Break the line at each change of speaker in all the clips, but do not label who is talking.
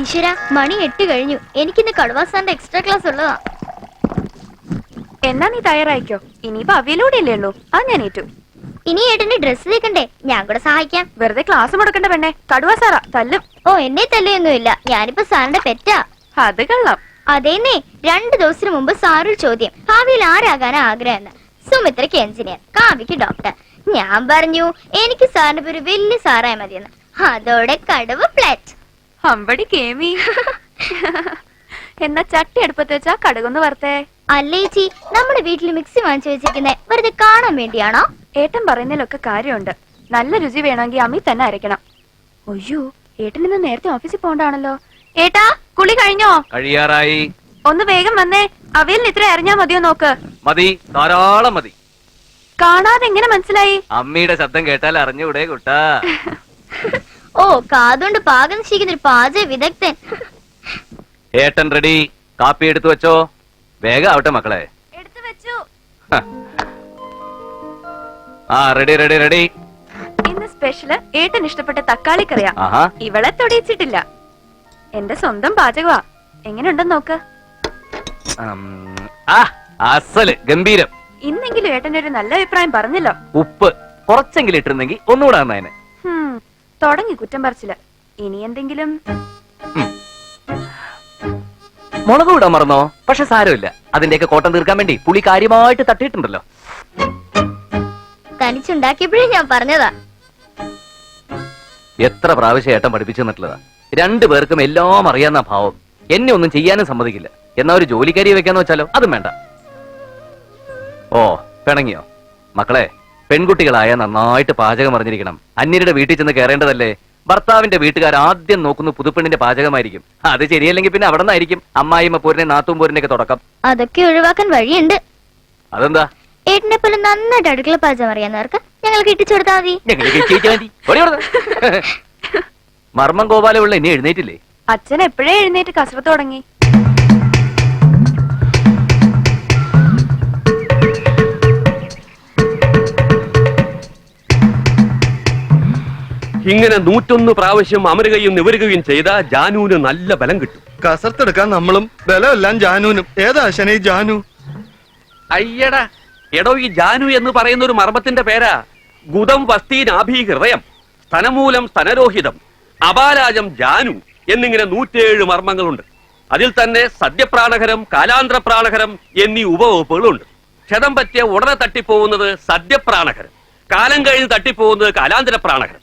ഈശ്വര, മണി 8 കഴിഞ്ഞു. എനിക്കിന്ന് കടുവാസാന്റെ എക്സ്ട്രാ ക്ലാസ് ഉള്ളതാ.
എന്നാ നീ തയ്യാറായിക്കോ, ഇനിയിപ്പോ അവയിലൂടെ അല്ലേ ഉള്ളൂ. അത് ഞാൻ ഏറ്റു.
ഇനി ഏട്ടന്റെ ഡ്രസ് തേക്കണ്ടേ? ഞാൻ കൂടെ സഹായിക്കാം.
വെറുതെ ക്ലാസ് മുടക്കണ്ട പെണ്ണെ, കടുവാ സാറാ തല്ലും.
ഓ, എന്നെ തല്ലയൊന്നുമില്ല, ഞാനിപ്പോ സാറിന്റെ പെറ്റാ.
അത് കള്ളം.
അതേന്നേ, 2 ദിവസത്തിന് മുമ്പ് സാറൊരു ചോദ്യം, ഭാവിയിൽ ആരാകാനാ ആഗ്രഹം? സുമിത്രയ്ക്ക് എഞ്ചിനീയർ, കാവ്യക്ക് ഡോക്ടർ. ഞാൻ പറഞ്ഞു എനിക്ക് സാറിന്റെ പേര് വലിയ സാറായ മതിയെന്ന്. അതോടെ കടുവ ഫ്ലാറ്റ്.
അമ്പടി കേമി. എന്നാ ചട്ടി അടുപ്പത്ത് വെച്ചാ കടുകൊന്ന് വറുത്തേ.
അല്ലേച്ചി, നമ്മുടെ വീട്ടിൽ മിക്സി വാങ്ങിച്ചു വെച്ചിരിക്കുന്നേ വെറുതെ കാണാൻ വേണ്ടിയാണോ?
ഏട്ടൻ പറയുന്നതിലൊക്കെ കാര്യമുണ്ട്. നല്ല രുചി വേണമെങ്കിൽ അമ്മി തന്നെ അരയ്ക്കണം. ഒയ്യോ, ഏട്ടൻ ഇന്ന് നേരത്തെ ഓഫീസിൽ പോണ്ടാണല്ലോ. ഏട്ടാ, കുളി കഴിഞ്ഞോ?
കഴിയാറായി.
ഒന്ന് വേഗം വന്നേ. അവയിൽ ഇത്ര അറിഞ്ഞാ മതിയോ നോക്ക്.
മതി, ധാരാളം മതി.
കാണാതെ എങ്ങനെ മനസ്സിലായി?
അമ്മിയുടെ ശബ്ദം കേട്ടാൽ അറിഞ്ഞൂടെ കുട്ടാ.
ഓ, കാതുകൊണ്ട് പാകം നിശ്ചയിക്കുന്ന ഒരു പാചക വിദഗ്ധൻ.
ഏട്ടൻ റെഡി. കാപ്പി എടുത്തു വെച്ചോ. വേഗം ആവട്ടെ മക്കളെ.
എടുത്തു വെച്ചു.
ആ, റെഡി റെഡി റെഡി.
ഇന്ന് സ്പെഷ്യല് ഏട്ടൻ ഇഷ്ടപ്പെട്ട തക്കാളി കറിയാ.
ആഹാ,
ഇവളെ തൊടിയിച്ചിട്ടില്ല. എന്റെ സ്വന്തം പാചകവാ. എങ്ങനെയുണ്ടെന്ന് നോക്ക്.
അസല് ഗംഭീരം.
ഇന്നെങ്കിലും ഏട്ടന്റെ ഒരു നല്ല അഭിപ്രായം പറഞ്ഞല്ലോ.
ഉപ്പ് കുറച്ചെങ്കിലും ഇട്ടിരുന്നെങ്കിൽ ഒന്നുകൂടെ നന്നായിനെ.
തുടങ്ങി കുറ്റം പറിച്ചില്ല. ഇനി എന്തെങ്കിലും
മുളക് ഇടാൻ മറന്നോ? പക്ഷെ സാരമില്ല, അതിന്റെയൊക്കെ കോട്ടം തീർക്കാൻ വേണ്ടി പുളി കാര്യമായിട്ട് തട്ടിയിട്ടുണ്ടല്ലോ.
തനിച്ചുണ്ടാക്കിയപ്പോഴേ ഞാൻ പറഞ്ഞതാ.
എത്ര പ്രാവശ്യം ഏട്ടൻ പഠിപ്പിച്ചു തന്നിട്ടുള്ളതാ. 2 പേർക്കും എല്ലാം അറിയാവുന്ന ഭാവം. എന്നെ ഒന്നും ചെയ്യാനും സമ്മതിക്കില്ല. എന്നാ ഒരു ജോലിക്കാരിയെ വെക്കാന്ന് വെച്ചാലോ? അതും വേണ്ട. ഓ, പിണങ്ങിയോ? മക്കളെ, പെൺകുട്ടികളായ നന്നായിട്ട് പാചകം അറിഞ്ഞിരിക്കണം. അന്യരുടെ വീട്ടിൽ ചെന്ന് കയറേണ്ടതല്ലേ. ഭർത്താവിന്റെ വീട്ടുകാർ ആദ്യം നോക്കുന്ന പുതുപ്പെണ്ണിന്റെ പാചകമായിരിക്കും. അത് ശരിയല്ലെങ്കിൽ പിന്നെ അവിടെ നിന്നായിരിക്കും അമ്മായിമ്മ പോരിനെ നാത്തും പോരിന്റെ ഒക്കെ തുടക്കം.
അതൊക്കെ ഒഴിവാക്കാൻ വഴിയുണ്ട്.
അതെന്താ?
ഏട്ടനെ പോലെ നന്നായിട്ട് അടുക്കള പാചകം അറിയാവുന്നവർക്ക് ഞങ്ങൾ കിട്ടിച്ചു കൊടുത്താൽ മതി.
മർമ്മം ഗോപാലുള്ള ഇനി എഴുന്നേറ്റില്ലേ?
അച്ഛൻ എപ്പോഴേ എഴുന്നേറ്റ് കസരത്ത് തുടങ്ങി.
ഇങ്ങനെ 101 പ്രാവശ്യം അമരുകയും നിവരുകയും ചെയ്ത ജാനുവിന് നല്ല ബലം കിട്ടും.
കസർത്തെടുക്കാൻ നമ്മളും ബലമെല്ലാം ജാനുവിനും. ഏതാ ശനി ജാനു?
അയ്യടാ, എടോ, ഈ ജാനു എന്ന് പറയുന്ന ഒരു മർമ്മത്തിന്റെ പേരാ. ഗുദം വസ്തീനാഭി ഹൃദയം, സ്തനമൂലം സ്തനരോഹിതം, അപാലാജം ജാനു എന്നിങ്ങനെ 107 മർമ്മങ്ങളുണ്ട്. അതിൽ തന്നെ സദ്യപ്രാണഹരം, കാലാന്തരപ്രാണഹരം എന്നീ ഉപവകുപ്പുകളുണ്ട്. ക്ഷതം പറ്റിയ ഉടനെ തട്ടിപ്പോകുന്നത് സദ്യപ്രാണഹരം, കാലം കഴിഞ്ഞ് തട്ടിപ്പോകുന്നത് കാലാന്തരപ്രാണഹരം.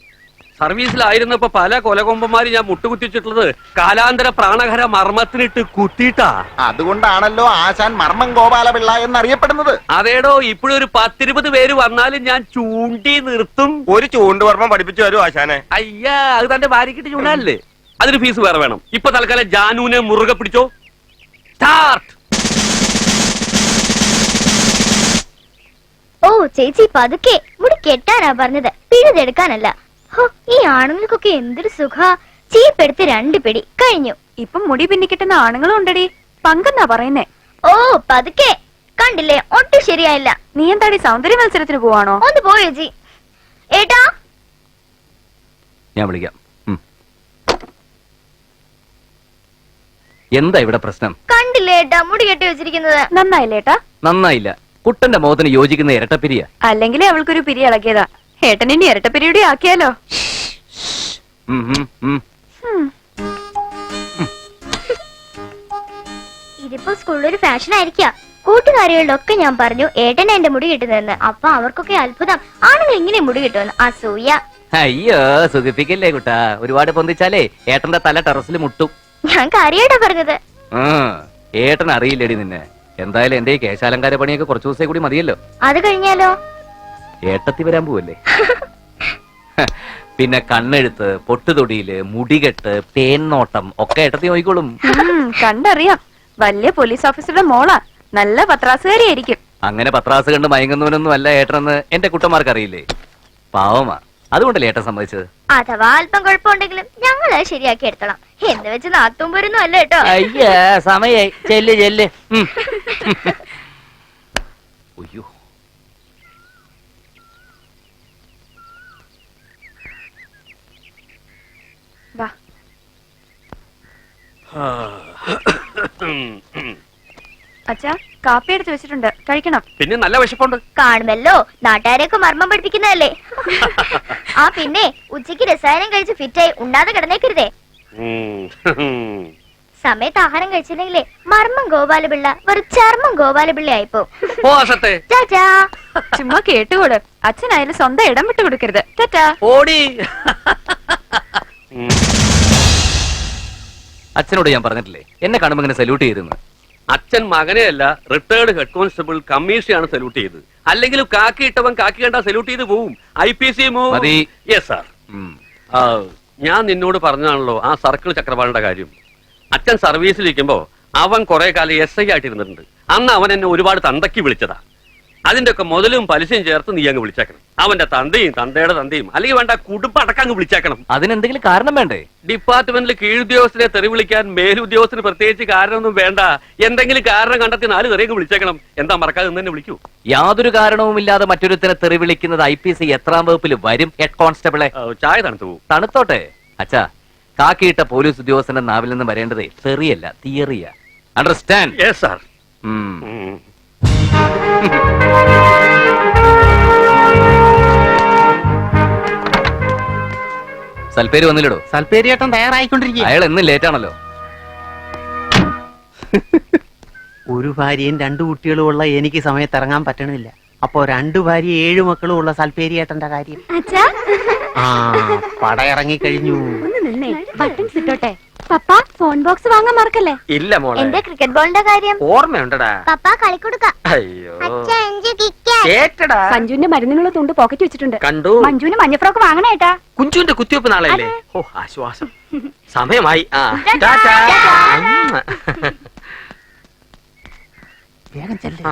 സർവീസിലായിരുന്നപ്പോ പല കൊലകൊമ്പന്മാര് ഞാൻ മുട്ടുകുത്തിച്ചിട്ടുള്ളത് കാലാന്തര പ്രാണഹര മർമ്മത്തിനിട്ട് കുത്തിയിട്ടാ.
അതുകൊണ്ടാണല്ലോ ആശാൻ മർമ്മം ഗോപാലപിള്ള എന്നറിയപ്പെടുന്നത്.
അതേടോ, ഇപ്പോഴൊരു 10-20 പേര് വന്നാലും ഞാൻ ചൂണ്ടി നിർത്തും.
ഒരു ചൂണ്ടുവർമ്മം പഠിപ്പിച്ചു തരൂ ആശാനെ.
അയ്യാ, അത് തന്റെ ഭാര്യക്കിട്ട് ചൂണ്ടല്ലേ. അതിന് ഫീസ് വേറെ വേണം. ഇപ്പൊ തൽക്കാലം ജാനുവിനെ മുറുകെ പിടിച്ചോ. സ്റ്റാർട്ട്.
ഓ ചേച്ചി, പതുക്കെ. മുടി കെട്ടാനാ പറഞ്ഞത്, പിഴുതെടുക്കാനല്ല. ഈ ആണുങ്ങൾക്കൊക്കെ എന്തൊരു സുഖ. ചീപ്പെടുത്ത് 2 പിടി കഴിഞ്ഞു.
ഇപ്പം മുടി പിന്നിക്കിട്ടുന്ന ആണുങ്ങളും ഉണ്ടടി. പങ്കെന്നാ പറയുന്നേ.
ഓ, പതുക്കെ. കണ്ടില്ലേ, ഒട്ടും ശരിയായില്ല.
നീ എന്താടി സൗന്ദര്യ മത്സരത്തിന് പോവാണോ?
ഒന്ന് പോ ചേച്ചി. ഏട്ടാ,
ഞാൻ വിളിക്കാം. എന്താ ഇവിടെ പ്രശ്നം?
കണ്ടില്ലേ ഏട്ടാ, മുടി കെട്ടി വെച്ചിരിക്കുന്നത്.
നന്നായില്ലേട്ടാ?
നന്നായില്ല. കുട്ടന്റെ മുഖത്തിന് യോജിക്കുന്ന ഇരട്ടപ്പിരിയ.
അല്ലെങ്കിലേ അവൾക്കൊരു പിരി ഇളകിയതാ. ഏട്ടനിന്റെ ഇരട്ടപ്പിരിയുടെ ആക്കിയാലോ?
ഇതിപ്പോ സ്കൂളിലൊരു ഫാഷൻ ആയിരിക്കാം. കൂട്ടുകാരികളിലൊക്കെ ഞാൻ പറഞ്ഞു ഏട്ടനെ എന്റെ മുടി കിട്ടുന്നതെന്ന്. അപ്പൊ അവർക്കൊക്കെ അത്ഭുതം, ആണുങ്ങൾ ഇങ്ങനെ മുടി കിട്ടുമെന്ന്. അസൂയ.
അയ്യോ, സുഖിപ്പിക്കല്ലേ കുട്ടാ. ഒരുപാട് പൊന്തിച്ചാലേ ഏട്ടന്റെ തല ടെറസിൽ മുട്ടും.
ഞാൻ കാര്യമായിട്ടാ പറഞ്ഞത്.
ഏട്ടൻ അറിയില്ലടി നിന്നെ. എന്തായാലും എന്റെ ഈ കേശാലങ്കാര പണിയൊക്കെ കുറച്ചു ദിവസേ കൂടി മതിയല്ലോ.
അത് കഴിഞ്ഞാലോ?
ഏട്ടത്തി വരാൻ പോവല്ലേ. പിന്നെ കണ്ണെഴുത്ത്, പൊട്ടുതൊടിയില്, മുടികെട്ട്, പേന്നോട്ടം ഒക്കെ ഏട്ടത്തി നോക്കിക്കോളും.
കണ്ടറിയാം, വലിയ പോലീസ് ഓഫീസറുടെ മോളാ, നല്ല പത്രാസുകാരിയായിരിക്കും.
അങ്ങനെ പത്രാസ് കണ്ട് മയങ്ങുന്നവനൊന്നും അല്ല ഏട്ടനെന്ന് എന്റെ കുട്ടന്മാർക്ക് അറിയില്ലേ. പാവമാ, അതുകൊണ്ടല്ലേ ഏട്ടൻ സമ്മതിച്ചത്.
അഥവാ അല്പം കുഴപ്പമുണ്ടെങ്കിലും ഞങ്ങൾ അത് ശരിയാക്കി എടുത്തോളാം. എന്ന് വെച്ച് നാത്തും പോരൊന്നും അല്ല കേട്ടോ.
അയ്യാ സമയായി, ചെല്ല് ചെല്ല്. അയ്യോ,
വാ. അച്ഛാ, കാപ്പി എടുത്ത് വെച്ചിട്ടുണ്ട്, കഴിക്കണം.
പിന്നെ നല്ല വിശപ്പുണ്ട്.
കാണുമല്ലോ, നാട്ടുകാരെയൊക്കെ മർമ്മം പഠിപ്പിക്കുന്നതല്ലേ. ആ പിന്നെ ഉച്ചയ്ക്ക് രസായനം കഴിച്ച് ഫിറ്റായി ഉണ്ടാതെ കിടന്നേക്കരുതേ. സമയത്ത് ആഹാരം കഴിച്ചില്ലെങ്കിലേ മർമ്മം ഗോപാലപിള്ള വെറും ചർമ്മം ഗോപാലപിള്ള ആയിപ്പോ. ചാച്ചാ.
ചുമ്മാ കേട്ടുകൂട്, അച്ഛനായാലും സ്വന്തം ഇടം വിട്ടു കൊടുക്കരുത്. ടാറ്റാ.
ഓടി. അച്ഛനോട് ഞാൻ പറഞ്ഞിട്ടില്ലേ എന്നെ കാണുമ്പോ ഇങ്ങനെ സല്യൂട്ട് ചെയ്തെന്ന്.
അച്ഛൻ മകനെയല്ല, റിട്ടയർഡ് ഹെഡ് കോൺസ്റ്റബിൾ കമ്മീഷനാണ് സല്യൂട്ട് ചെയ്തത്. അല്ലെങ്കിൽ കാക്കി ഇട്ടവൻ കാക്കി കണ്ടാ സല്യൂട്ട് ചെയ്ത് പോവും. IPC
മതി.
Yes sir. ഞാൻ നിന്നോട് പറഞ്ഞാണല്ലോ ആ സർക്കിൾ ചക്രവാളിന്റെ കാര്യം. അച്ഛൻ സർവീസിലിരിക്കുമ്പോ അവൻ കുറെ കാലം SI ആയിട്ടിരുന്നിട്ടുണ്ട്. അന്ന് അവൻ എന്നെ ഒരുപാട് തന്തയ്ക്ക് വിളിച്ചതാ. അതിന്റെ ഒക്കെ മുതലും പലിശയും ചേർത്ത് നീ അങ്ങ് വിളിച്ചേക്കണം. അവന്റെ തന്തയും തന്തയുടെ തന്തയും, അല്ലെങ്കിൽ വേണ്ട കുടുംബം അടക്കം അങ്ങ് വിളിച്ചേക്കണം.
അതിനെന്തെങ്കിലും കാരണം വേണ്ടേ?
ഡിപ്പാർട്ട്മെന്റിൽ കീഴുദ്യോഗസ്ഥനെ തെറി വിളിക്കാൻ മേലുദ്യോഗസ്ഥന് പ്രത്യേകിച്ച് കാരണമൊന്നും വേണ്ട. എന്തെങ്കിലും കാരണം കണ്ടെത്തി 4 തെറിയൊക്കെ വിളിച്ചേക്കണം. എന്താ മറക്കാതെ തന്നെ വിളിക്കൂ.
യാതൊരു കാരണവുമില്ലാതെ മറ്റൊരുത്തനെ തെറി വിളിക്കുന്നത് IPC എത്രാം വകുപ്പിൽ വരും ഹെഡ് കോൺസ്റ്റബിളെ?
ചായ തണുത്തു പോകും.
തണുത്തോട്ടെ അച്ഛാ. കാക്കിയിട്ട പോലീസ് ഉദ്യോഗസ്ഥന്റെ നാവിൽ നിന്ന് വരേണ്ടതേ തെറിയല്ല, തിയറിയാ. അണ്ടർസ്റ്റാൻഡ്?
Yes sir.
സൽപ്പേര് വന്നില്ലടോ.
സൽപ്പേരിയേട്ടൻ തയ്യാറായിക്കൊണ്ടിരിക്കുക.
അയാൾ എന്നും ലേറ്റ് ആണല്ലോ.
ഒരു ഭാര്യയും 2 കുട്ടികളും ഉള്ള എനിക്ക് സമയത്ത് ഇറങ്ങാൻ പറ്റണില്ല. അപ്പോ 2 ഭാര്യ 7 മക്കളും ഉള്ള സൽപ്പേരിയേട്ടന്റെ കാര്യം. ആ പട ഇറങ്ങി കഴിഞ്ഞു.
ബട്ടൺസ് ഇട്ടോട്ടെ. പപ്പ, ഫോൺ ബോക്സ് വാങ്ങാൻ മറക്കല്ലേ.
ഇല്ല മോളെ.
എന്റെ ക്രിക്കറ്റ് ബോളിന്റെ കാര്യം
ഓർമ്മയുണ്ടടാ.
പപ്പ കളിക്കൊടുക്ക.
അയ്യോ
മഞ്ജുവിന്റെ മരുന്നിനുള്ള തുണ്ട് പോക്കറ്റ് വെച്ചിട്ടുണ്ട്.
കണ്ടു.
മഞ്ജുവിന് മഞ്ഞ ഫ്രോക്ക് വാങ്ങണേട്ടാ.
കുഞ്ചുവിന്റെ കുത്തിവെപ്പ് നാളെയല്ലേ? ഓ ആശ്വാസം. സമയമായി.
വേഗം ചെല്ല്.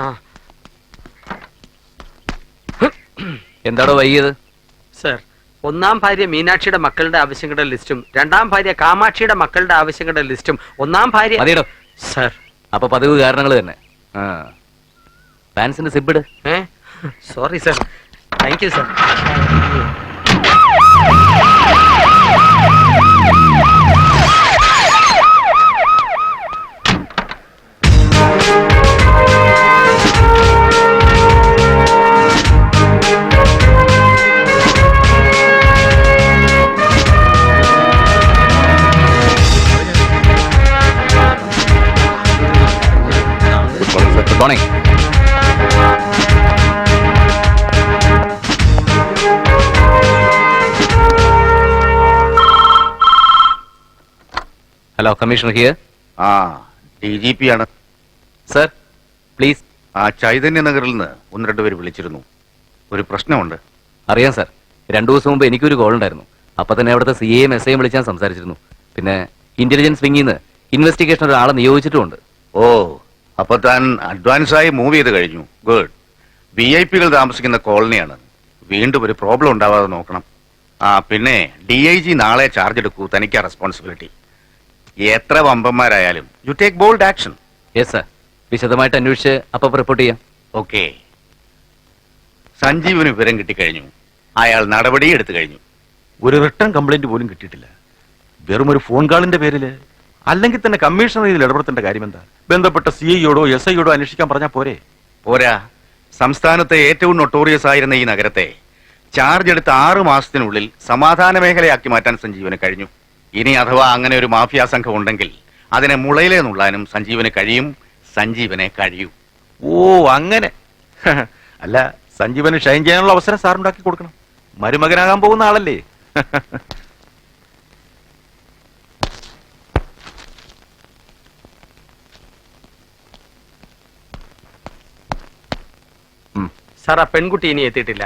എന്താടോ വൈകിയത്?
സർ, 1-ാം ഭാര്യ മീനാക്ഷിയുടെ മക്കളുടെ ആവശ്യങ്ങളുടെ ലിസ്റ്റും 2-ാം ഭാര്യ കാമാക്ഷിയുടെ മക്കളുടെ ആവശ്യങ്ങളുടെ ലിസ്റ്റും 1-ാം ഭാര്യ.
മതിയടോ.
സർ.
അപ്പൊ പതിവ് കാരണങ്ങൾ തന്നെ. പാൻസിന്റെ സിബിട്.
Sorry sir. Thank you sir.
Good morning. Hello, commissioner here.
DGP ആണ്.
Sir please.
ചൈതന്യ നഗറിൽ നിന്ന് 1-2 പേര് വിളിച്ചിരുന്നു. ഒരു പ്രശ്നമുണ്ട്.
അറിയാം സർ. 2 ദിവസം മുമ്പ് എനിക്കൊരു കോൾ ഉണ്ടായിരുന്നു. അപ്പൊ തന്നെ അവിടുത്തെ CAയും SIയും വിളിച്ച് ഞാൻ സംസാരിച്ചിരുന്നു. പിന്നെ ഇന്റലിജൻസ് വിങ്ങിൽ നിന്ന് ഇൻവെസ്റ്റിഗേഷൻ ഒരാളെ നിയോഗിച്ചിട്ടുമുണ്ട്.
ഓ, അപ്പൊ താൻ അഡ്വാൻസായി മൂവ് ചെയ്ത് കഴിഞ്ഞു. ഗുഡ്. VIP-കൾ താമസിക്കുന്ന കോളനിയാണ്. വീണ്ടും ഒരു പ്രോബ്ലം ഉണ്ടാവാതെ നോക്കണം. പിന്നെ DIG നാളെ ചാർജ് എടുക്കൂ. തനിക്കാ റെസ്പോൺസിബിലിറ്റി. എത്ര വമ്പന്മാരായാലും you take bold action.
Yes sir. വിശദമായിട്ട് അന്വേഷിച്ച് അപ്പൊ റിപ്പോർട്ട് ചെയ്യാം.
ഓക്കെ. സഞ്ജീവിന് വിവരം കിട്ടിക്കഴിഞ്ഞു. അയാൾ നടപടി എടുത്തു കഴിഞ്ഞു.
ഒരു റിട്ടേൺ കംപ്ലൈന്റ് പോലും കിട്ടിയിട്ടില്ല. വെറും ഒരു ഫോൺ കാളിന്റെ പേരില്. അല്ലെങ്കിൽ തന്നെ കമ്മീഷണർ ഇതിൽ ഇടപെടേണ്ട കാര്യം എന്താ? ബന്ധപ്പെട്ട CIയോടോ SIയോടോ അന്വേഷിക്കാൻ പറഞ്ഞാൽ പോരെ?
പോരാ. സംസ്ഥാനത്തെ ഏറ്റവും നൊട്ടോറിയസ് ആയിരുന്ന ഈ നഗരത്തെ ചാർജ് എടുത്ത 6 മാസത്തിനുള്ളിൽ സമാധാന മേഖലയാക്കി മാറ്റാൻ സഞ്ജീവന് കഴിഞ്ഞു. ഇനി അഥവാ അങ്ങനെ ഒരു മാഫിയ സംഘം ഉണ്ടെങ്കിൽ അതിനെ മുളയിലേ നുള്ളാനും സഞ്ജീവന് കഴിയും. സഞ്ജീവനെ കഴിയൂ.
ഓ അങ്ങനെ. അല്ല, സഞ്ജീവന് ഷൈൻ ചെയ്യാനുള്ള അവസരം സാറുണ്ടാക്കി കൊടുക്കണം. മരുമകനാകാൻ പോകുന്ന ആളല്ലേ.
സാർ ആ പെൺകുട്ടി ഇനി എത്തിയിട്ടില്ല.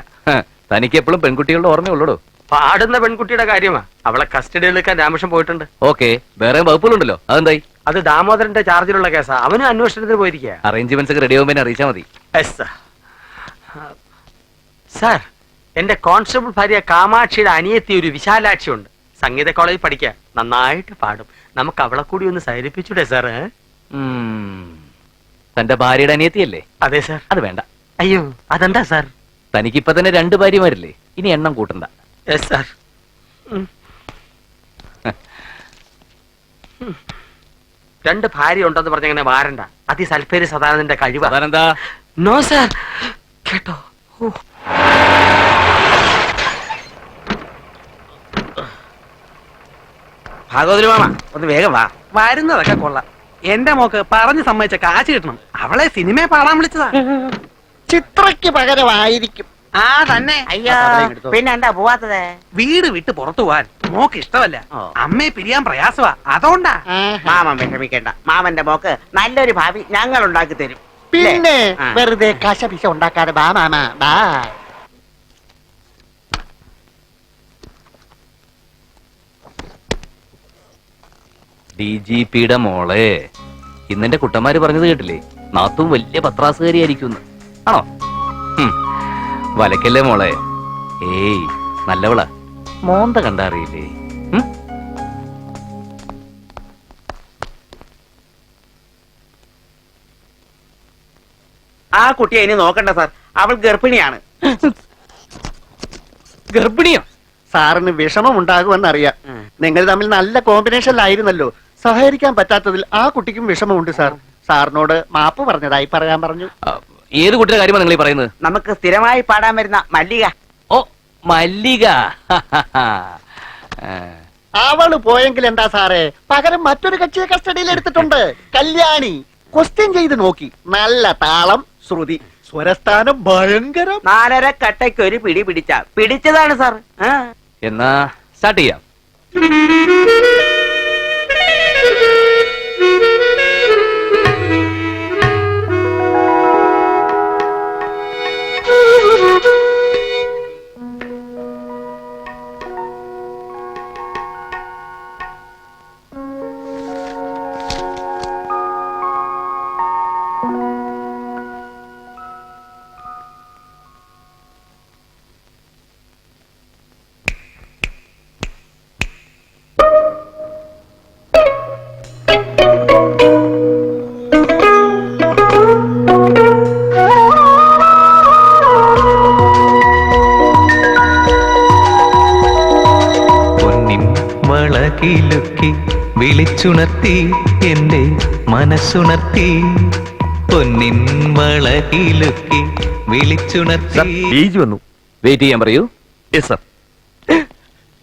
തനിക്ക് എപ്പോഴും പെൺകുട്ടികളുടെ ഓർമ്മയുള്ളൂ.
പാടുന്ന പെൺകുട്ടിയുടെ കാര്യമാ. അവളെ കസ്റ്റഡിയിൽ എടുക്കാൻ രാമകൃഷ്ണൻ പോയിട്ടുണ്ട്.
ഓക്കെ, വേറെ വകുപ്പുകളുണ്ടല്ലോ, അതെന്തായി?
അത് ദാമോദരന്റെ ചാർജിലുള്ള കേസാ. അവനും അന്വേഷണത്തിന് പോയിരിക്കുക.
അറേഞ്ച്മെന്റ്സ് ഒക്കെ റെഡി ആവുമ്പോൾ അറിയിച്ചാൽ മതി.
സാർ, എന്റെ കോൺസ്റ്റബിൾ ഭാര്യ കാമാക്ഷിയുടെ അനിയത്തി ഒരു വിശാലാക്ഷി ഉണ്ട്. സംഗീത കോളേജിൽ പഠിക്കുക, നന്നായിട്ട് പാടും. നമുക്ക് അവളെ കൂടി ഒന്ന് സഹരിപ്പിച്ചൂടെ സാർ?
തന്റെ ഭാര്യയുടെ അനിയത്തിയല്ലേ?
അതെ സാർ.
അത് വേണ്ട.
അയ്യോ, അതെന്താ സാർ?
തനിക്കിപ്പൊ തന്നെ 2 ഭാര്യമാരില്ലേ, ഇനി എണ്ണം കൂട്ടണ്ട.
Yes sir. 2 ഭാര്യ ഉണ്ടെന്ന് പറഞ്ഞങ്ങനെ വാരണ്ട. അതി സൽപ്പേര് സദാനന്ദന്റെ കഴിവ്.
അതാണെന്താ?
No sir. കേട്ടോ?
ഭാഗവതി മാമ ഒന്ന് വേഗം വാ.
വരുന്നതൊക്കെ കൊള്ളാം. എന്റെ മോക്ക് പറഞ്ഞു സമ്മതിച്ച കാശ് കിട്ടണം. അവളെ സിനിമയെ പാടാൻ വിളിച്ചതാ.
ചിത്രയ്ക്ക് പകരമായിരിക്കും.
ആ തന്നെ.
അയ്യോ, പിന്നെ എന്താ പോവാത്തത്?
വീട് വിട്ട് പുറത്തു പോവാൻ മോക്ക് ഇഷ്ടമല്ല. അമ്മയെ പിരിയാൻ പ്രയാസമാ, അതുകൊണ്ടാ.
മാമൻ വിഷമിക്കേണ്ട. മാമന്റെ മോക്ക് നല്ലൊരു ഭാവി ഞങ്ങൾ ഉണ്ടാക്കി തരും.
പിന്നെ
വെറുതെ കശപിശ ഉണ്ടാക്കാതെ ബാ മാമ ബാ.
DGPയുടെ മോളെ, ഇന്നെന്റെ കുട്ടന്മാര് പറഞ്ഞത് കേട്ടില്ലേ? നാത്തും വലിയ പത്രാസുകാരിയായിരിക്കും. ആണോ? വലക്കല്ലേ മോളെ. ഏയ്, നല്ലവളാ. മോന്ത കണ്ടറിയില്ലേ?
ആ കുട്ടിയെ ഇനി നോക്കണ്ട സാർ, അവൾ ഗർഭിണിയാണ്.
ഗർഭിണിയോ?
സാറിന് വിഷമം ഉണ്ടാകുമെന്നറിയാം. നിങ്ങൾ തമ്മിൽ നല്ല കോമ്പിനേഷനിലായിരുന്നല്ലോ. സഹകരിക്കാൻ പറ്റാത്തതിൽ ആ കുട്ടിക്കും വിഷമമുണ്ട് സാർ. സാറിനോട് മാപ്പ് പറഞ്ഞതായി പറയാൻ പറഞ്ഞു.
ഏത് കുട്ടിയുടെ കാര്യമാണ് നിങ്ങൾ ഈ പറയുന്നത്?
നമുക്ക് സ്ഥിരമായി പാടാൻ വരുന്ന മല്ലിക.
ഓ, മല്ലിക.
അവള് പോയെങ്കിൽ എന്താ സാറേ, പകരം മറ്റൊരു കക്ഷിയെ കസ്റ്റഡിയിൽ എടുത്തിട്ടുണ്ട്. കല്യാണി. ക്വസ്റ്റ്യൻ ചെയ്ത് നോക്കി. നല്ല താളം, ശ്രുതി, സ്വരസ്ഥാനം ഭയങ്കരം.
4.5 കട്ടയ്ക്ക് ഒരു പിടി പിടിച്ചതാണ് സാർ.
എന്നാ സ്റ്റാർട്ട് ചെയ്യാം.
വിളിച്ചുണർത്തി എന്റെ മനസ്സുണർത്തി, പൊന്നിൻ വളകിലുക്കി വിളിച്ചുണർത്തി.
വന്നു. വെയിറ്റ് ചെയ്യാൻ പറയൂ.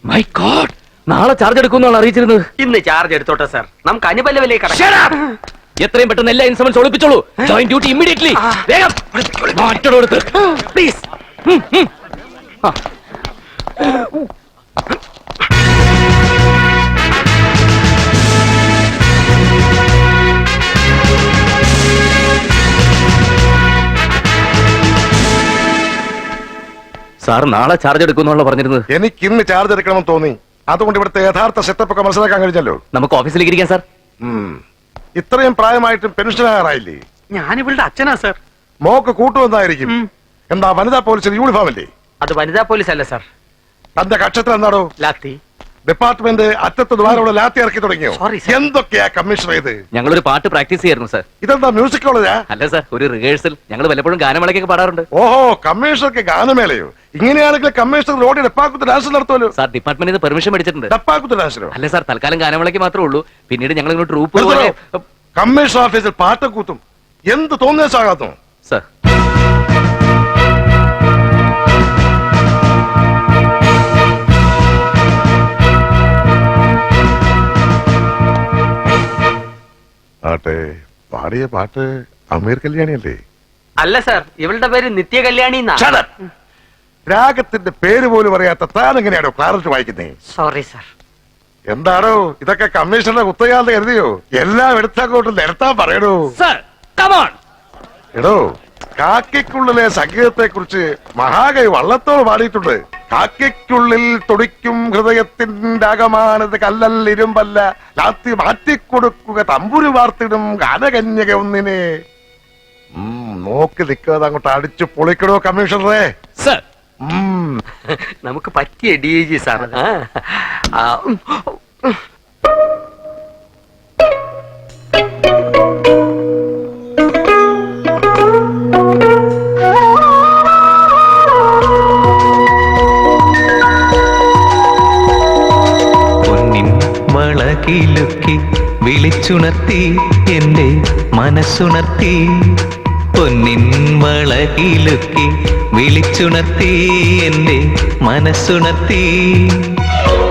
മൈ ഗോഡ്, നാളെ ചാർജ് എടുക്കുമെന്നാണ് അറിയിച്ചിരുന്നത്.
ഇന്ന് ചാർജ് എടുത്തോട്ടെ സാർ. നമുക്ക് അനുപല്ലവിലേക്ക് കടക്കാം.
എത്രയും പെട്ടെന്ന് എല്ലാ ഇൻസ്ട്രുമെന്റ്സ് ഒളിപ്പിച്ചോളൂ. Join duty immediately. വേഗം മാറ്റോടുത്ത് പ്ലീസ്. സാർ നാളെ ചാർജ് എടുക്കുമെന്നുള്ള പറഞ്ഞിരുന്നത്.
എനിക്ക് ഇന്ന് ചാർജ് എടുക്കണമെന്ന് തോന്നി. അതുകൊണ്ട് ഇവിടുത്തെ യഥാർത്ഥ സെറ്റപ്പ് ഒക്കെ മനസ്സിലാക്കാൻ കഴിഞ്ഞല്ലോ.
നമുക്ക് ഓഫീസിലേക്ക് ഇരിക്കാം സാർ.
ഇത്രയും പ്രായമായിട്ടും പെൻഷനാകാറായില്ലേ?
ഞാൻ ഇവളുടെ അച്ഛനാ സാർ.
മോക്ക് കൂട്ടുവന്നായിരിക്കും. എന്താ വനിതാ പോലീസിന് യൂണിഫോം അല്ലേ?
അത് വനിതാ പോലീസ് അല്ല സാർ.
തന്റെ കക്ഷത്തിൽ എന്താണോ?
ലാത്തി.
ഡിപ്പാർട്ട്മെന്റ് അറ്റത്ത് ദ്വാരോടെ ലാത്തി ഇറക്കി തുടങ്ങിയോ?
Sorry, sir.
എന്തൊക്കെയാ കമ്മീഷണർ ഇത്?
ഞങ്ങളൊരു പാട്ട് പ്രാക്ടീസ് ചെയ്യായിരുന്നു സാർ.
ഇതെന്താ മ്യൂസിക് കോളേജാ?
അല്ല സാർ, ഒരു റിഹേഴ്സൽ. ഞങ്ങൾ വല്ലപ്പോഴും ഗാനമേളയ്ക്കൊക്കെ പാടാറുണ്ട്.
ഓഹോ, കമ്മീഷണർക്ക് ഗാനമേളയോ? ഇങ്ങനെയാണെങ്കിൽ കമ്മീഷണർ റോഡിൽ ഡപ്പാക്കുത്ത് ഡാൻസ് നടത്തുമല്ലോ.
സാർ, ഡിപ്പാർട്ട്മെന്റിൽ നിന്ന് പെർമിഷൻ മേടിച്ചിട്ടുണ്ട്.
ഡപ്പാക്കുത്ത് ഡാൻസിനോ?
അല്ല സാർ, തൽക്കാലം ഗാനമേളയ്ക്ക് മാത്രമേ ഉള്ളൂ. പിന്നീട് ഞങ്ങൾ ഇങ്ങോട്ട് ട്രൂപ്പ് പോലെ.
കമ്മീഷണർ ഓഫീസിൽ പാട്ടും കൂത്തും എന്ത് തോന്നിയാകാത്തോ
സാർ?
ആട്ടെ, പാടിയ പാട്ട് അമീർ കല്യാണിയല്ലേ?
അല്ല സാർ, ഇവളുടെ പേര് നിത്യ കല്യാണി.
രാഗത്തിന്റെ പേര് പോലും അറിയാത്ത താൻ എങ്ങനെയാണോ ക്ലാരറ്റ് വായിക്കുന്നേ?
Sorry sir.
എന്താണോ ഇതൊക്കെ കമ്മീഷണറുടെ കുത്തകാന്ന് കരുതിയോ? എല്ലാം എടുത്തങ്ങോട്ട് നിരത്താൻ പറയണോ?
Sir, come on.
എടോ, കാക്കയ്ക്കുള്ളിലെ സംഗീതത്തെ കുറിച്ച് മഹാകവി വള്ളത്തോൾ പാടിയിട്ടുണ്ട്. കാക്കയ്ക്കുള്ളിൽ തുടിക്കും ഹൃദയത്തിന്റെ അകമാനത് കല്ലൽ ഇരുമ്പല്ല, രാത്രി മാറ്റിക്കൊടുക്കുക തമ്പുരു വാർത്തിടും ഗാനകന്യക ഒന്നിനെ. നോക്കി നിൽക്കാതെ അങ്ങോട്ട് അടിച്ചു പൊളിക്കണോ കമ്മീഷണറെ?
സർ, നമുക്ക് പറ്റിയ DIG സാർ.
പൊന്നിൻ വളകിലുക്കി വിളിച്ചുണർത്തി എന്റെ മനസ്സുണർത്തി. പൊന്നിൻ വളകിലുക്കി വിളിച്ചുണർത്തി എന്റെ മനസ്സുണർത്തി.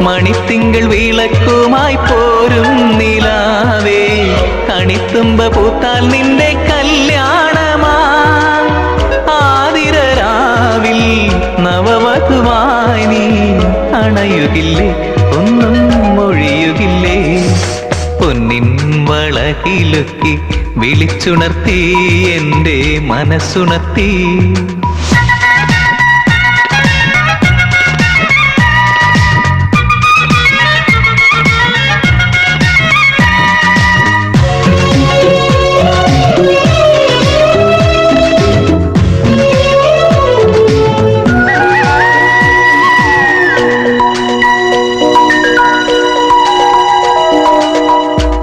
മണിത്തിങ്കൾ വിളക്കുമായി പോരും നിലാവേ, കണിത്തുമ്പ പൂത്താൽ നിന്റെ കല്യാണമാ. ആതിരരാവിൽ നവവധുവായി നീ അണയുകില്ലേ, ഒന്നും മൊഴിയുകില്ലേ. പൊന്നിൻ വളകിലുക്കി വിളിച്ചുണർത്തി എന്റെ മനസ്സുണർത്തി.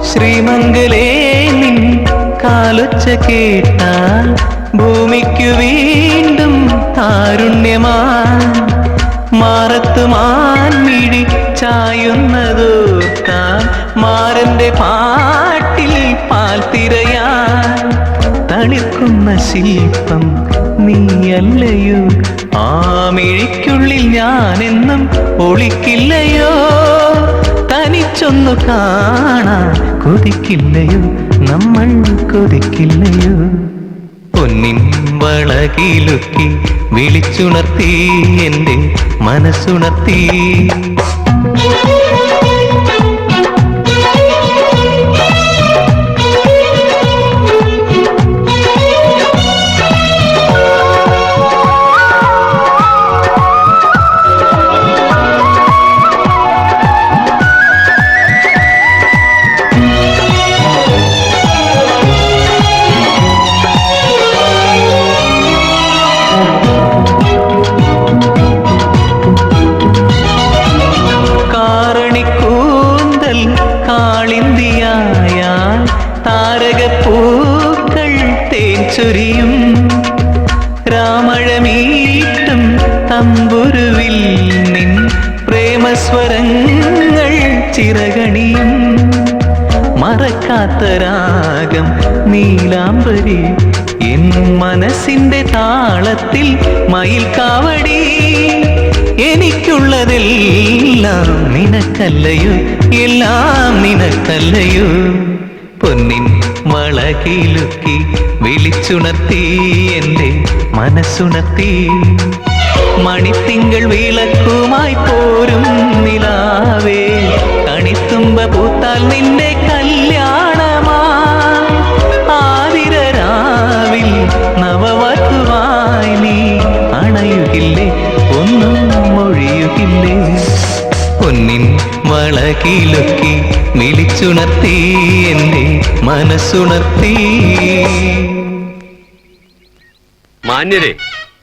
ശ്രീമംഗലേ നിൻ കാലൊച്ച കേട്ടാൽ ഭൂമിക്കു വീണ്ടും താരുണ്യമാ. മാറത്തു മാൻമിഴി ചായുന്നതോർത്താൽ മാരന്റെ പാട്ടിൽ പാൽ തിരയാൻ. തളിർക്കുന്ന ശില്പം നീയല്ലയോ, ആ മിഴിക്കുള്ളിൽ ഞാനെന്നും ഒളിക്കില്ലയോ. തനിച്ചൊന്നു കാണാൻ കൊതിക്കില്ലയോ, നമ്മൾ കൊതിക്കില്ലയോ. പൊന്നിൻ വളകിലുക്കി വിളിച്ചുണർത്തി എന്റെ മനസ്സുണർത്തി. കാളിന്തിയായാൽ താരകപ്പൂക്കൾ തേൻചൊരിയും. രാമഴമീട്ടും തമ്പുരുവിൽ നിൻ പ്രേമസ്വരങ്ങൾ ചിറകണിയും. മറക്കാത്ത രാഗം നീലാംബരി എൻ മനസ്സിന്റെ താളത്തിൽ മയിൽ കാവടി. എനിക്കുള്ളതെല്ലാം നിനക്കല്ലയോ, എല്ലാം നിനക്കല്ലയോ. പൊന്നിൻ വളകിലുക്കി വിളിച്ചുണർത്തി എന്റെ മനസ്സുണർത്തി. മണിത്തിങ്കൾ വിളക്കുമായി പോരും നിലാവേ, കണിത്തുമ്പ പൂത്താൽ നിന്റെ കല്യാണമാ. ആതിരരാവിൽ നവവധുവായി നീ അണയുകില്ലേ, ഒന്നും മൊഴിയുകില്ലേ. പൊന്നിൻ വളകിലുക്കി വിളിച്ചുണർത്തി എന്റെ മനസ്സുണർത്തി.
മാന്യരെ,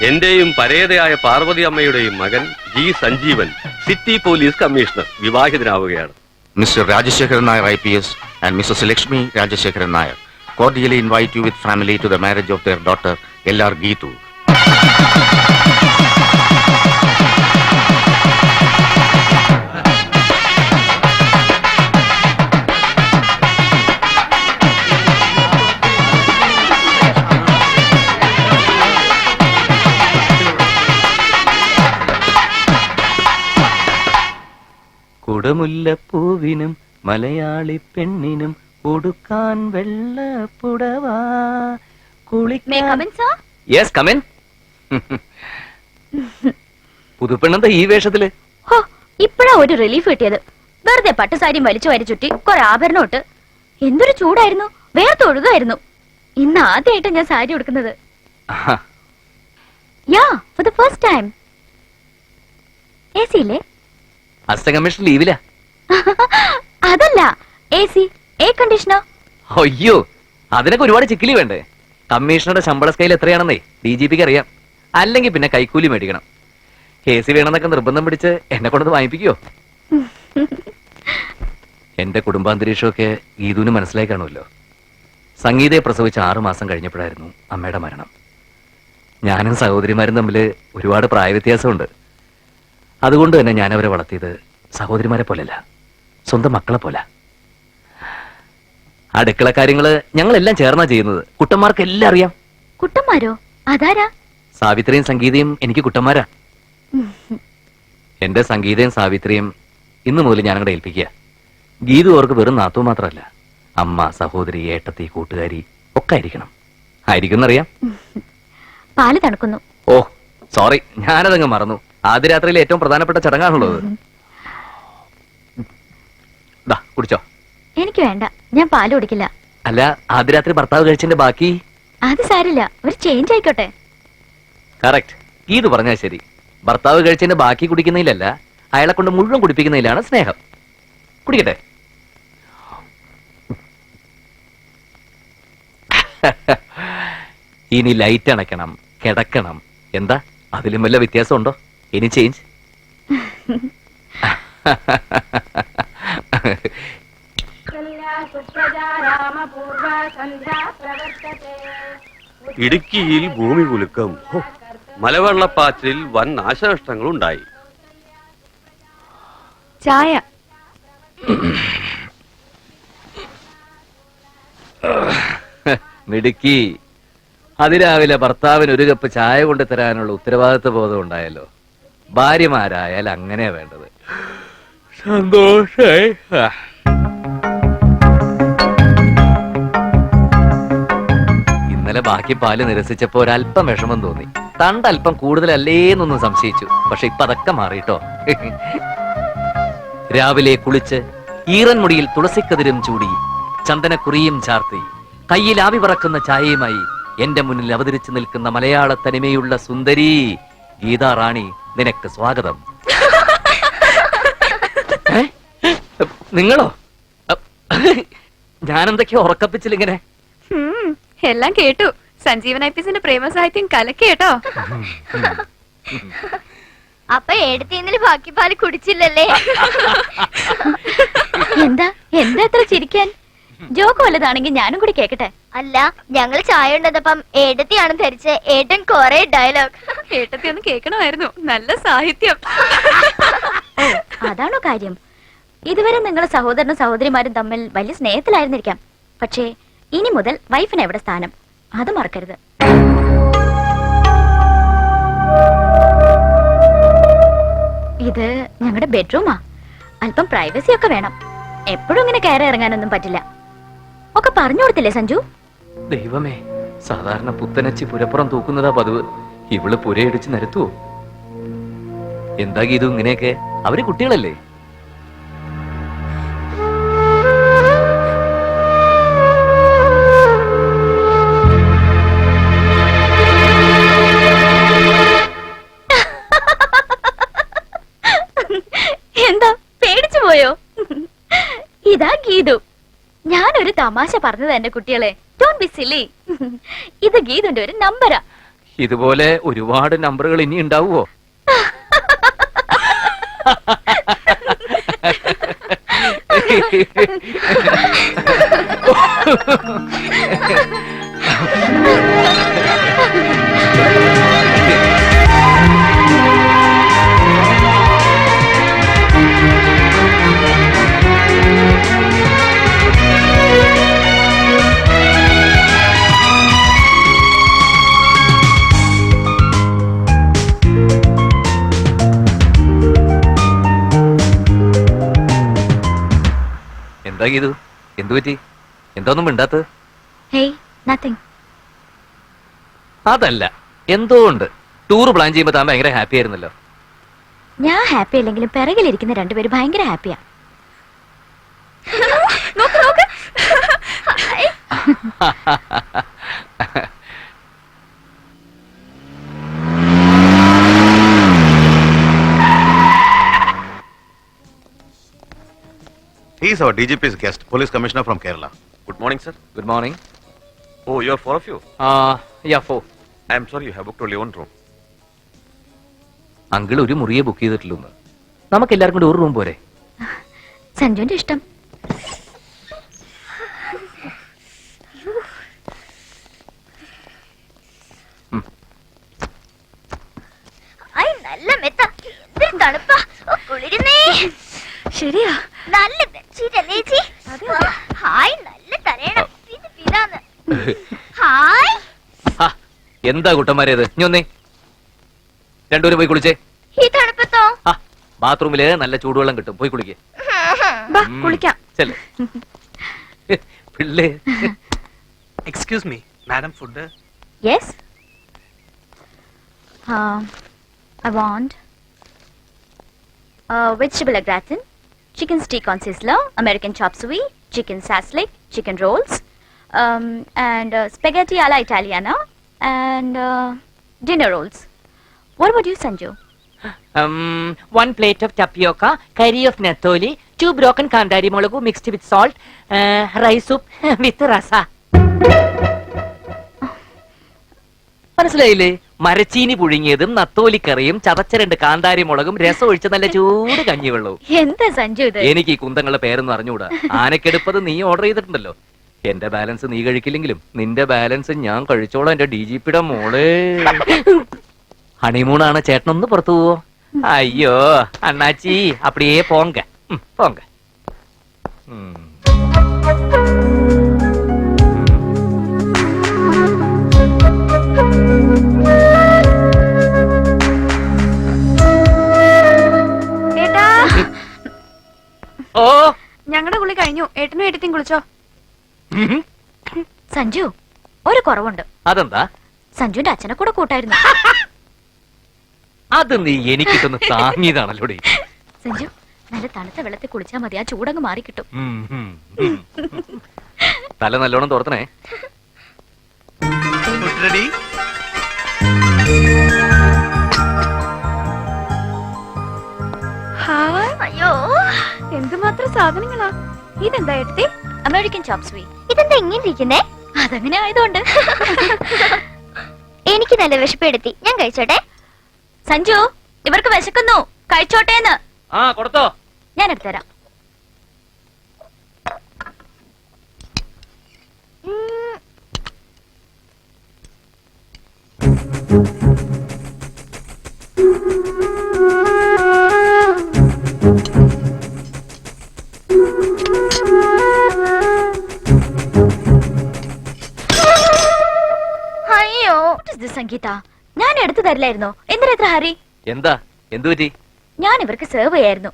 എന്റെയും പരേതയായ പാർവതി അമ്മയുടെയും മകൻ G. Sanjeevan city police commissioner വിവാഹിതനാവുകയാണ്.
Mr. Rajashekharan Nair IPS and Mrs. Lakshmi Rajashekharan Nair cordially invite you with family to the marriage of their daughter L.R. Geetu.
കുടമുല്ലപ്പൂവിനും മലയാളി പെണ്ണിനും കൊടുക്കാൻ വെള്ളപ്പുടവ കുളിക്കാൻ. Yes come in. പുതുപ്പെണ്ണെന്താ ഈ വേഷത്തില്?
ഇപ്പഴാ ഒരു റിലീഫ് കിട്ടിയത്. വെറുതെ പട്ടുസാരിയും വലിച്ചു വാരി ചുറ്റി കുറെ ആഭരണം ഇട്ട് എന്തൊരു ചൂടായിരുന്നു, വേർത്തൊഴുകായിരുന്നു. ഇന്ന് ആദ്യമായിട്ട് ഞാൻ സാരി ഉടുക്കുന്നത്.
Yeah for the first time. AC ഇല്ലേ?
അസിസ്റ്റന്റ് കമ്മീഷണർ ലീവില്ല.
അതല്ല, AC, എയർ കണ്ടീഷണർ.
അയ്യോ, അതിനൊക്കെ ഒരുപാട് ചിക്കിലി വേണ്ടേ? കമ്മീഷണറുടെ ശമ്പള സ്കെയിൽ എത്രയാണെന്നേ DGPക്ക് അറിയാം. അല്ലെങ്കിൽ പിന്നെ കൈക്കൂലി മേടിക്കണം. AC വേണമെന്നൊക്കെ നിർബന്ധം പിടിച്ച് എന്നെ കൊണ്ടത് വാങ്ങിപ്പിക്കോ? എന്റെ കുടുംബാന്തരീക്ഷമൊക്കെ ഗീതുവിന് മനസ്സിലായി കാണുമല്ലോ. സംഗീതയെ പ്രസവിച്ച 6 മാസം കഴിഞ്ഞപ്പോഴായിരുന്നു അമ്മയുടെ മരണം. ഞാനും സഹോദരിമാരും തമ്മിൽ ഒരുപാട് പ്രായവ്യത്യാസമുണ്ട്. അതുകൊണ്ട് തന്നെ ഞാൻ അവരെ വളർത്തിയത് സഹോദരിമാരെ പോലല്ല, സ്വന്തം മക്കളെ പോലെ. അടുക്കള കാര്യങ്ങള് ഞങ്ങളെല്ലാം ചേർന്നാ ചെയ്യുന്നത്. കുട്ടന്മാർക്ക് എല്ലാം അറിയാം.
കുട്ടന്മാരോ? അതാരാ?
സാവിത്രിയും സംഗീതയും എനിക്ക് കുട്ടന്മാരാ. എന്റെ സംഗീതയും സാവിത്രിയും ഇന്നു മുതൽ ഞാനങ്ങടെ ഏൽപ്പിക്കുക. ഗീതു അവർക്ക് വെറും നാത്തു മാത്രമല്ല, അമ്മ, സഹോദരി, ഏട്ടത്തി, കൂട്ടുകാരി ഒക്കെ ആയിരിക്കണം. ആയിരിക്കുന്നറിയാം.
പാല് തണുക്കുന്നു.
ഓ സോറി, ഞാനതങ്ങ് മറന്നു. ആദ്യ രാത്രിയിലെ ഏറ്റവും പ്രധാനപ്പെട്ട ചടങ്ങാണുള്ളത്. കുടിച്ചോ?
എനിക്ക് വേണ്ട, ഞാൻ പാല് കുടിക്കില്ല.
അല്ല, ആദ്യ രാത്രി ഭർത്താവ് കഴിച്ചതിന്റെ ബാക്കി?
അത് സാരില്ല, ഒരു ചേഞ്ച് ആയിക്കോട്ടെ.
കറക്റ്റ്, ഗീതു പറഞ്ഞാൽ ശരി. ഭർത്താവ് കഴിച്ചതിന്റെ ബാക്കി കുടിക്കുന്നതിലല്ല, അയാളെ കൊണ്ട് മുഴുവൻ കുടിപ്പിക്കുന്നതിലാണ് സ്നേഹം. കുടിക്കട്ടെ? ഇനി ലൈറ്റ് അണയ്ക്കണം, കിടക്കണം. എന്താ അതിലും വല്ല വ്യത്യാസമുണ്ടോ? ഇനി ചേഞ്ച്?
ഇടുക്കിയിൽ ഭൂമി കുലുക്കം. മലവെള്ളപ്പാച്ചിൽ വൻ നാശനഷ്ടങ്ങളുണ്ടായി.
ചായ.
മിടുക്കി. അതിരാവിലെ ഭർത്താവിന് ഒരു കപ്പ് ചായ കൊണ്ട് തരാനുള്ള ഉത്തരവാദിത്വ ബോധം ഉണ്ടായല്ലോ. ഭാര്യമാരായാൽ അങ്ങനെയാ വേണ്ടത്. സന്തോഷായി. ഇന്നലെ ബാക്കി പാല് നിരസിച്ചപ്പോ ഒരല്പം വിഷമം തോന്നി. തണ്ടല്പം കൂടുതലല്ലേന്നൊന്നും സംശയിച്ചു. പക്ഷെ ഇപ്പൊ അതൊക്കെ മാറിട്ടോ. രാവിലെ കുളിച്ച് ഈറൻമുടിയിൽ തുളസിക്കതിരും ചൂടി ചന്ദനക്കുറിയും ചാർത്തി കയ്യിൽ ആവി പറക്കുന്ന ചായയുമായി എന്റെ മുന്നിൽ അവതരിച്ചു നിൽക്കുന്ന മലയാള തനിമയുള്ള സുന്ദരി ഗീതാ റാണി, നിനക്ക് സ്വാഗതം. നിങ്ങളോ? ഞാനെന്തൊക്കെയോ ഉറക്കപ്പിച്ചിലിങ്ങനെ.
എല്ലാം കേട്ടു. സഞ്ജീവൻ ഐപിസിന്റെ പ്രേമസാഹിത്യം കലക്കി കേട്ടോ.
അപ്പൊ എടുത്ത് ഇന്നലെ ബാക്കി പാല് കുടിച്ചില്ലല്ലേ? എന്താ എന്താ എത്ര ചിരിക്കാൻ? ജോക്ക് വല്ലതാണെങ്കിൽ ഞാനും കൂടി കേക്കട്ടെ. അല്ല, ഞങ്ങൾ ചായ ഉണ്ടപ്പം ഏട്ടത്തിയാണെന്ന് ധരിച്ച് ഏട്ടൻ കൊറേ ഡയലോഗ്.
ഏട്ടത്തി ഒന്ന് കേൾക്കണമായിരുന്നു. നല്ല സാഹിത്യം.
അതാണോ കാര്യം? ഇതുവരെ നിങ്ങളെ സഹോദരനും സഹോദരിമാരും തമ്മിൽ വലിയ സ്നേഹത്തിലായിരുന്നിരിക്കാം. പക്ഷേ ഇനി മുതൽ വൈഫിന് എവിടെ സ്ഥാനം, അത് മറക്കരുത്. ഇത് ഞങ്ങളുടെ ബെഡ്റൂമാ. അല്പം പ്രൈവസി ഒക്കെ വേണം. എപ്പോഴും ഇങ്ങനെ കയറി ഇറങ്ങാനൊന്നും പറ്റില്ല. ഒക്കെ പറഞ്ഞു കൊടുത്തില്ലേ സഞ്ജു?
ദൈവമേ, സാധാരണ പുത്തനച്ചി പുരപ്പുറം തൂക്കുന്നതാ പതിവ്. ഇവള് പുരയിടിച്ച് നിരത്തുവോ? എന്താ ഗീതു ഇങ്ങനെയൊക്കെ? അവര് കുട്ടികളല്ലേ?
എന്താ പേടിച്ചു പോയോ? ഇതാ ഗീതു. ഞാനൊരു തമാശ പറഞ്ഞത് എന്റെ കുട്ടികളെ. Don't be silly. ഇത് ഗീതുന്റെ ഒരു നമ്പരാ.
ഇതുപോലെ ഒരുപാട് നമ്പറുകൾ ഇനി ഉണ്ടാവുമോ? എന്താ ഗീതു, എന്തു പറ്റി? എന്തോന്നും മിണ്ടാത്തത്?
Hey, nothing.
അതല്ല, എന്തോ ഉണ്ട്. ടൂർ പ്ലാൻ ചെയ്യുമ്പോ താൻ ഭയങ്കര ഹാപ്പി ആയിരുന്നല്ലോ.
ഞാൻ ഹാപ്പി അല്ലെങ്കിലും പിറകിലിരിക്കുന്ന രണ്ടുപേരും ഭയങ്കര ഹാപ്പിയാ.
He's our DGP's guest, Police Commissioner from Kerala.
Good morning, sir.
Good morning.
Oh, you're four of you.
യാ ഫോ.
I'm sorry, you have booked only one room.
Uncle ഒരു മുറിയെ ബുക്ക് ചെയ്തിട്ടില്ലെന്ന്. നമുക്ക് എല്ലാവർക്കും കൂടി ഒരു റൂം പോരെ?
സഞ്ജുവിന്റെ ഇഷ്ടം. നല്ല മെത്ത, എന്തൊരു തണുപ്പാ. കുളിരുന്നേ.
ശരിയാ,
നല്ല ബെഡ്ഷീറ്റ് അല്ലേ ചേച്ചി? ഹായ്, നല്ല തലയണം. ഹായ്.
എന്താ കുട്ടന്മാരേത്? ഇനി ഒന്നേ രണ്ടുപേരും പോയി കുളിച്ചേ.
ഈ തണുപ്പത്തോ?
ബാത്റൂമില് നല്ല ചൂടുവെള്ളം കിട്ടും, പോയി കുളിക്കേ.
കുളിക്കാം.
ചെല്ലേ പിള്ളേ.
Excuse me madam, food?
Yes. I want vegetable au gratin, chicken steak on sizzler, American chop suey, chicken saslik, chicken rolls, and spaghetti alla Italiana, and dinner rolls. What about you, Sanju?
1 plate of tapioca, curry of natholi, 2 broken kandari molagu mixed with salt, rice soup with rasa. മനസ്സിലായില്ലേ? മരച്ചീനി പുഴുങ്ങിയതും നത്തോലിക്കറിയും ചതച്ച 2 കാന്താരി മുളകും രസം ഒഴിച്ച നല്ല ചൂട് കഞ്ഞിവെള്ളവും.
എന്താ സഞ്ജു ഇത്?
എനിക്ക് ഈ കുന്തങ്ങളുടെ പേരൊന്നും അറിഞ്ഞൂടാ. ആനക്കെടുപ്പത് നീ ഓർഡർ ചെയ്തിട്ടുണ്ടല്ലോ. എന്റെ ബാലൻസ് നീ കഴിക്കില്ലെങ്കിലും നിന്റെ ബാലൻസ് ഞാൻ കഴിച്ചോളാം. എന്റെ DGPയുടെ മോളെ. ഹണിമൂണാണ്, ചേട്ടനൊന്ന് പുറത്തു പോവോ? അയ്യോ അണ്ണാച്ചി, അപ്പടിയേ പോങ്ക പോങ്ക.
ഓ, ഞങ്ങളുടെ കുളി കഴിഞ്ഞു. ഏട്ടനും ഏട്ടത്തിയും കുളിച്ചോ?
സഞ്ജു, ഒരു കുറവുണ്ട്.
അതെന്താ?
സഞ്ജുവിന്റെ അച്ഛനെ കൂടെ കൂട്ടായിരുന്നു.
അത് നീ എനിക്കിട്ടൊന്ന് താങ്ങിയതാണല്ലോ.
സഞ്ജു, നല്ല തണുത്ത വെള്ളത്തിൽ കുളിച്ചാൽ മതി, ആ ചൂടങ്ങ് മാറി കിട്ടും.
തല നല്ലോണം തോർത്തണേ.
അയ്യോ,
എന്തുമാത്രം സാധനങ്ങളാ! ഇതെന്താ ഏട്ടത്തി?
അമേരിക്കൻ ചോപ്പ് സ്വീ. ഇതെന്താ ഇങ്ങനെ ഇരിക്കുന്നേ? അതങ്ങനെ ആയതുകൊണ്ട്. എനിക്ക് നല്ല വിശപ്പെടുത്തി, ഞാൻ കഴിച്ചോട്ടെ. സഞ്ജു, ഇവർക്ക് വിശക്കുന്നു, കഴിച്ചോട്ടേന്ന്.
കൊടുത്തോ,
ഞാൻ എടുത്തുതരാം. അയ്യോ, സംഗീത, ഞാൻ എടുത്തു തരില്ലായിരുന്നോ? എന്തിനാ ഇത്ര ഹരി?
എന്താ, എന്തു പറ്റി?
ഞാൻ ഇവർക്ക് സെർവ് ചെയ്യായിരുന്നു.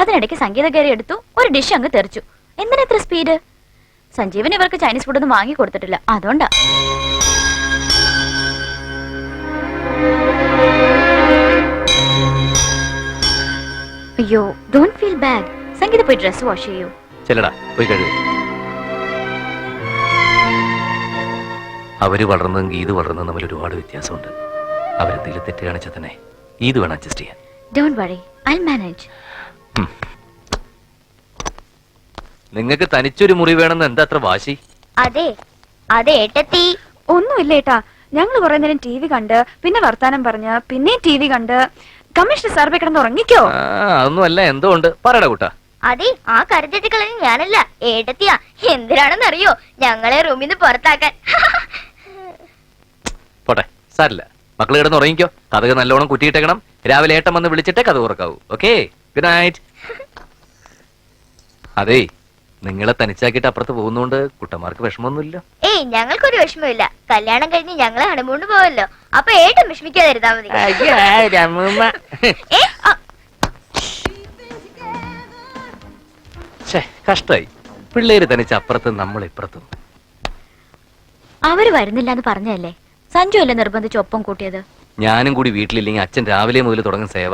അതിനിടയ്ക്ക് സംഗീത കയറി എടുത്തു, ഒരു ഡിഷ് അങ്ങ് തെറിച്ചു. എന്തിനാ ഇത്ര സ്പീഡ്? സഞ്ജീവൻ ഇവർക്ക് ചൈനീസ് ഫുഡ് ഒന്നും വാങ്ങി കൊടുത്തിട്ടില്ല, അതുകൊണ്ടാ. അയ്യോ, ഡോണ്ട് ഫീൽ ബാഡ്. സംഗീത പോയി ഡ്രസ് വാഷ് ചെയ്യൂ.
ചെല്ലടാ, പോയി കഴുകു. അവര് വളർന്നതും ഗീത് വളർന്നതും തമ്മിൽ ഒരുപാട് വ്യത്യാസമുണ്ട്. അവരെന്തെങ്കിലും തെറ്റ് കാണിച്ചാൽ തന്നെ ഗീത് വേണം അഡ്ജസ്റ്റ് ചെയ്യാൻ.
Don't worry, I'll manage.
നിങ്ങൾക്ക് തനിച്ചൊരു മുറി വേണമെന്ന് എന്താ അത്ര വാശി?
അതെ അതെ ഏട്ടത്തി.
ഒന്നുമില്ല ഏട്ടാ, ഞങ്ങൾ കുറെ നേരം TV കണ്ട്, പിന്നെ വർത്താനം പറഞ്ഞ്, പിന്നെ TV കണ്ട്, കമ്മീഷണർ സാർ കിടന്ന് ഉറങ്ങിക്കോ.
അതൊന്നും അല്ല, എന്തോ ഉണ്ട്, പറയടാ കൂട്ടാ.
അതെ, ആ കരുതെറ്റിക്കളഞ്ഞ ഞാനല്ല, ഏട്ടത്തിയാ. എന്തിനാണെന്നറിയോ? ഞങ്ങളെ റൂമിൽ നിന്ന് പുറത്താക്കാൻ.
പോട്ടെ, സാരില്ല. മക്കള് കിടന്ന് ഉറങ്ങിക്കോ. കഥക് നല്ലോണം കുറ്റിയിട്ടേക്കണം. രാവിലെ ഏട്ടൻ വന്ന് വിളിച്ചിട്ടേ കഥ തുറക്കാവൂ. Okay, good night. അതേ, നിങ്ങളെ തനിച്ചാക്കിയിട്ട് അപ്പുറത്ത് പോകുന്നോണ്ട് കുട്ടന്മാർക്ക് വിഷമമൊന്നുമില്ല.
ഏയ്, ഞങ്ങൾക്കൊരു വിഷമമില്ല. കല്യാണം കഴിഞ്ഞ് ഞങ്ങളെ ഹണിമൂണ് പോവല്ലോ. അപ്പൊ ഏട്ടൻ വിഷമിക്കാതിരുന്നാ മതി.
കഷ്ടായി, പിള്ളേര് തനിച്ച് അപ്പുറത്തും നമ്മൾ ഇപ്പുറത്തും.
അവര് വരുന്നില്ല എന്ന് പറഞ്ഞല്ലേ? സഞ്ജു അല്ലേ നിർബന്ധിച്ച് ഒപ്പം കൂട്ടിയത്?
ഞാനും കൂടി വീട്ടിലില്ലെങ്കിൽ അച്ഛൻ രാവിലെ മുതൽ തുടങ്ങുന്ന സേവ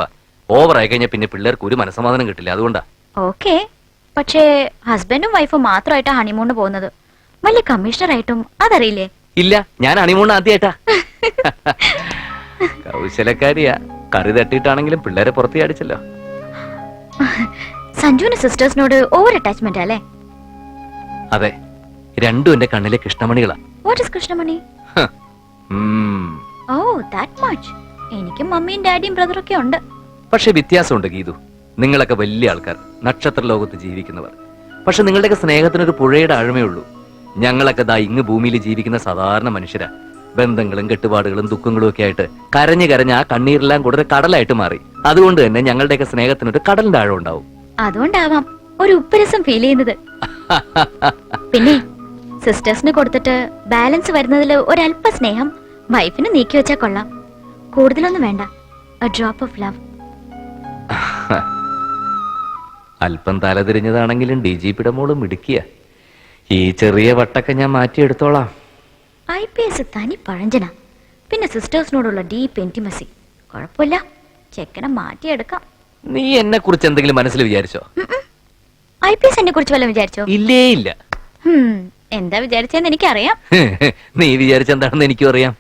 ഓവറായി കഴിഞ്ഞാൽ പിന്നെ പിള്ളേർക്ക് ഒരു മനസ്സമാധാനം കിട്ടില്ല. അതുകൊണ്ടാ.
ഓക്കെ, പക്ഷേ ഹസ്ബൻഡും വൈഫും മാത്രമായിട്ടാ ഹണിമൂണ് പോകുന്നത്. വലിയ കമ്മീഷണറായിട്ടും അതറിയില്ലേ?
ഇല്ല, ഞാൻ ഹണിമൂൺ ആദ്യമായിട്ടാ. കൗശലക്കാരിയാ. കറി തട്ടിയിട്ടാണെങ്കിലും പിള്ളേരെ പുറത്തേ അടിച്ചല്ലോ.
സഞ്ജുവിന് സിസ്റ്റേഴ്സിനോട് ഓവർ അറ്റാച്ച്മെന്റ് അല്ലേ?
അതെ, രണ്ടും എന്റെ കണ്ണിലെ കൃഷ്ണമണികളാ.
വാട്ട് ഇസ് കൃഷ്ണമണി? Oh that much. എനിക്കും മമ്മിയും ഡാഡിയും ബ്രദറും ഒക്കെ ഉണ്ട്.
പക്ഷെ വ്യത്യാസമുണ്ട് ഗീതു. നിങ്ങളൊക്കെ വലിയ ആൾക്കാർ, നക്ഷത്ര ലോകത്ത് ജീവിക്കുന്നവർ. പക്ഷെ നിങ്ങളുടെയൊക്കെ സ്നേഹത്തിനൊരു പുഴയുടെ ആഴമേ ഉള്ളൂ. ഞങ്ങളൊക്കെ ദാ ഇങ്ങ് ഭൂമിയിൽ ജീവിക്കുന്ന സാധാരണ മനുഷ്യരാ. ബന്ധങ്ങളും കെട്ടുപാടുകളും ദുഃഖങ്ങളും ഒക്കെ ആയിട്ട് കരഞ്ഞ് കരഞ്ഞ് ആ കണ്ണീരെല്ലാം കൂടെ ഒരു കടലായിട്ട് മാറി. അതുകൊണ്ട് തന്നെ ഞങ്ങളുടെയൊക്കെ സ്നേഹത്തിനൊരു കടലിന്റെ ആഴം ഉണ്ടാവും.
അതുകൊണ്ടാവാം ഒരു ഉപ്പരസം ഫീൽ ചെയ്യുന്നത്. പിന്നെ സിസ്റ്റേഴ്സിന് കൊടുത്തിട്ട് ബാലൻസ് വരുന്നതിൽ ഒരല്പ സ്നേഹം വൈഫിന് നീക്കി വെച്ചാൽ കൊള്ളാം. കൂടുതലൊന്നും വേണ്ട, a drop of love.
അല്പം തലതിരിഞ്ഞതാണെങ്കിലും DGPയുടെ മോളും മിടുക്കിയ. ഈ ചെറിയ വട്ടൊക്കെ ഞാൻ മാറ്റിയെടുത്തോളാം.
IPS തനി പഴഞ്ചന. പിന്നെ സിസ്റ്റേഴ്സിനോടുള്ള ഡീപ്പ് ഇന്റിമസി. കുഴപ്പമില്ല, ചെക്കനെ മാറ്റിയെടുക്കാം.
നീ എന്നെ കുറിച്ച് എന്തെങ്കിലും മനസ്സിൽ വിചാരിച്ചോ?
IPS എന്നെ കുറിച്ച് വല്ലതും വിചാരിച്ചോ?
ഇല്ലേ ഇല്ല.
എന്താ വിചാരിച്ചെന്ന് എനിക്കറിയാം.
നീ വിചാരിച്ചെന്താണെന്ന് എനിക്കും അറിയാം.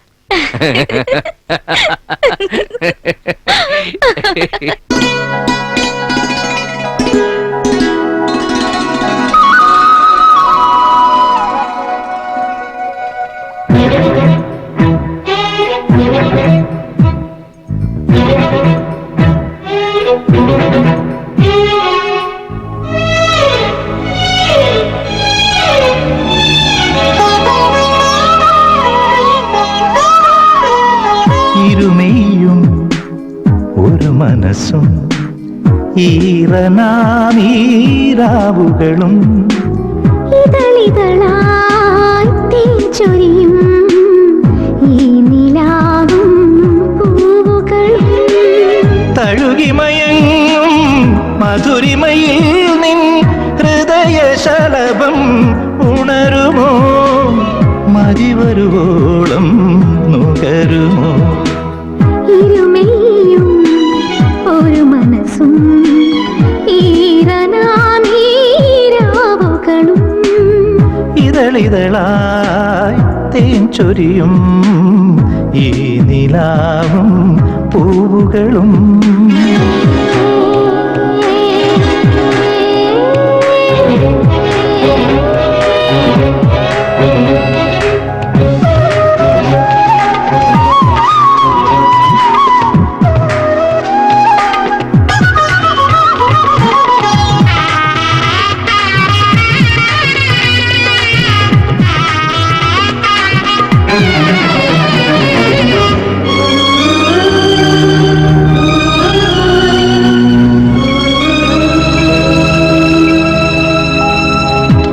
ഇരുമേയും ഒരു മനസ്സും ഈറനാമീരാവുകളും
ഇതളിതളായി തേച്ചൊരിയും ഈ നിലാവും പൂവുകളും
തഴുകിമയങ്ങും മധുരിമയിൽ നിൻ ഹൃദയശലഭം ഉണരുമോ? മതിവരുവോളം നുകരുമോ?
ഇരുമേയും ഒരു മനസ്സും ഈറനാമീരാവുകളും
ഇതളിതളായി തേൻ ചൊരിയും ഈ നിലാവും പൂവുകളും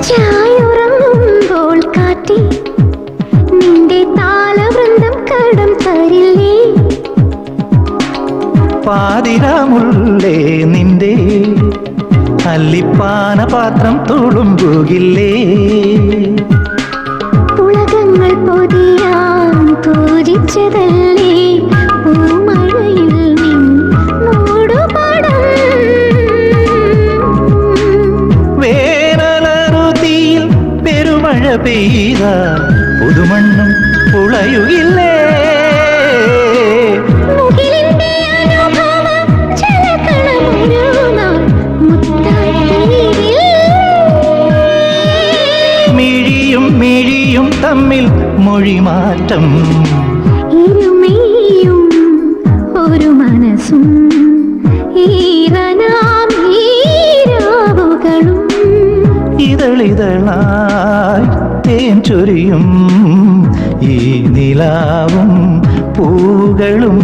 ചായുറങ്ങുമ്പോൾ കാറ്റി നിന്റെ താളവൃന്ദം കടം തരില്ലേ?
പാതിരാമുള്ളേ നിന്റെ അല്ലിപ്പാന പാത്രം തുളുമ്പുകില്ലേ?
പുളകങ്ങൾ പൊതിയാൻ പൂജിച്ചതല്ലേ പൂമഴയിൽ നിൻ മൂടുപടം?
വേനലറുതിയിൽ പെരുമഴ പെയ്ത പുതുമണ്ണും പുളയുകില്ലേ?
മുകിലിന്റെ അനുഭവം ജലകണമൊരു നാൾ മുത്തായി തീരില്ലേ?
മിഴിയും മിഴിയും തമ്മിൽ മൊഴിമാറ്റം
ഇരുമേയും ഒരു മനസ്സും ഈറനാമീരാവുകളും
ഇതളിതളായി തേൻ ചൊരിയും ഈ നിലാവും പൂകളും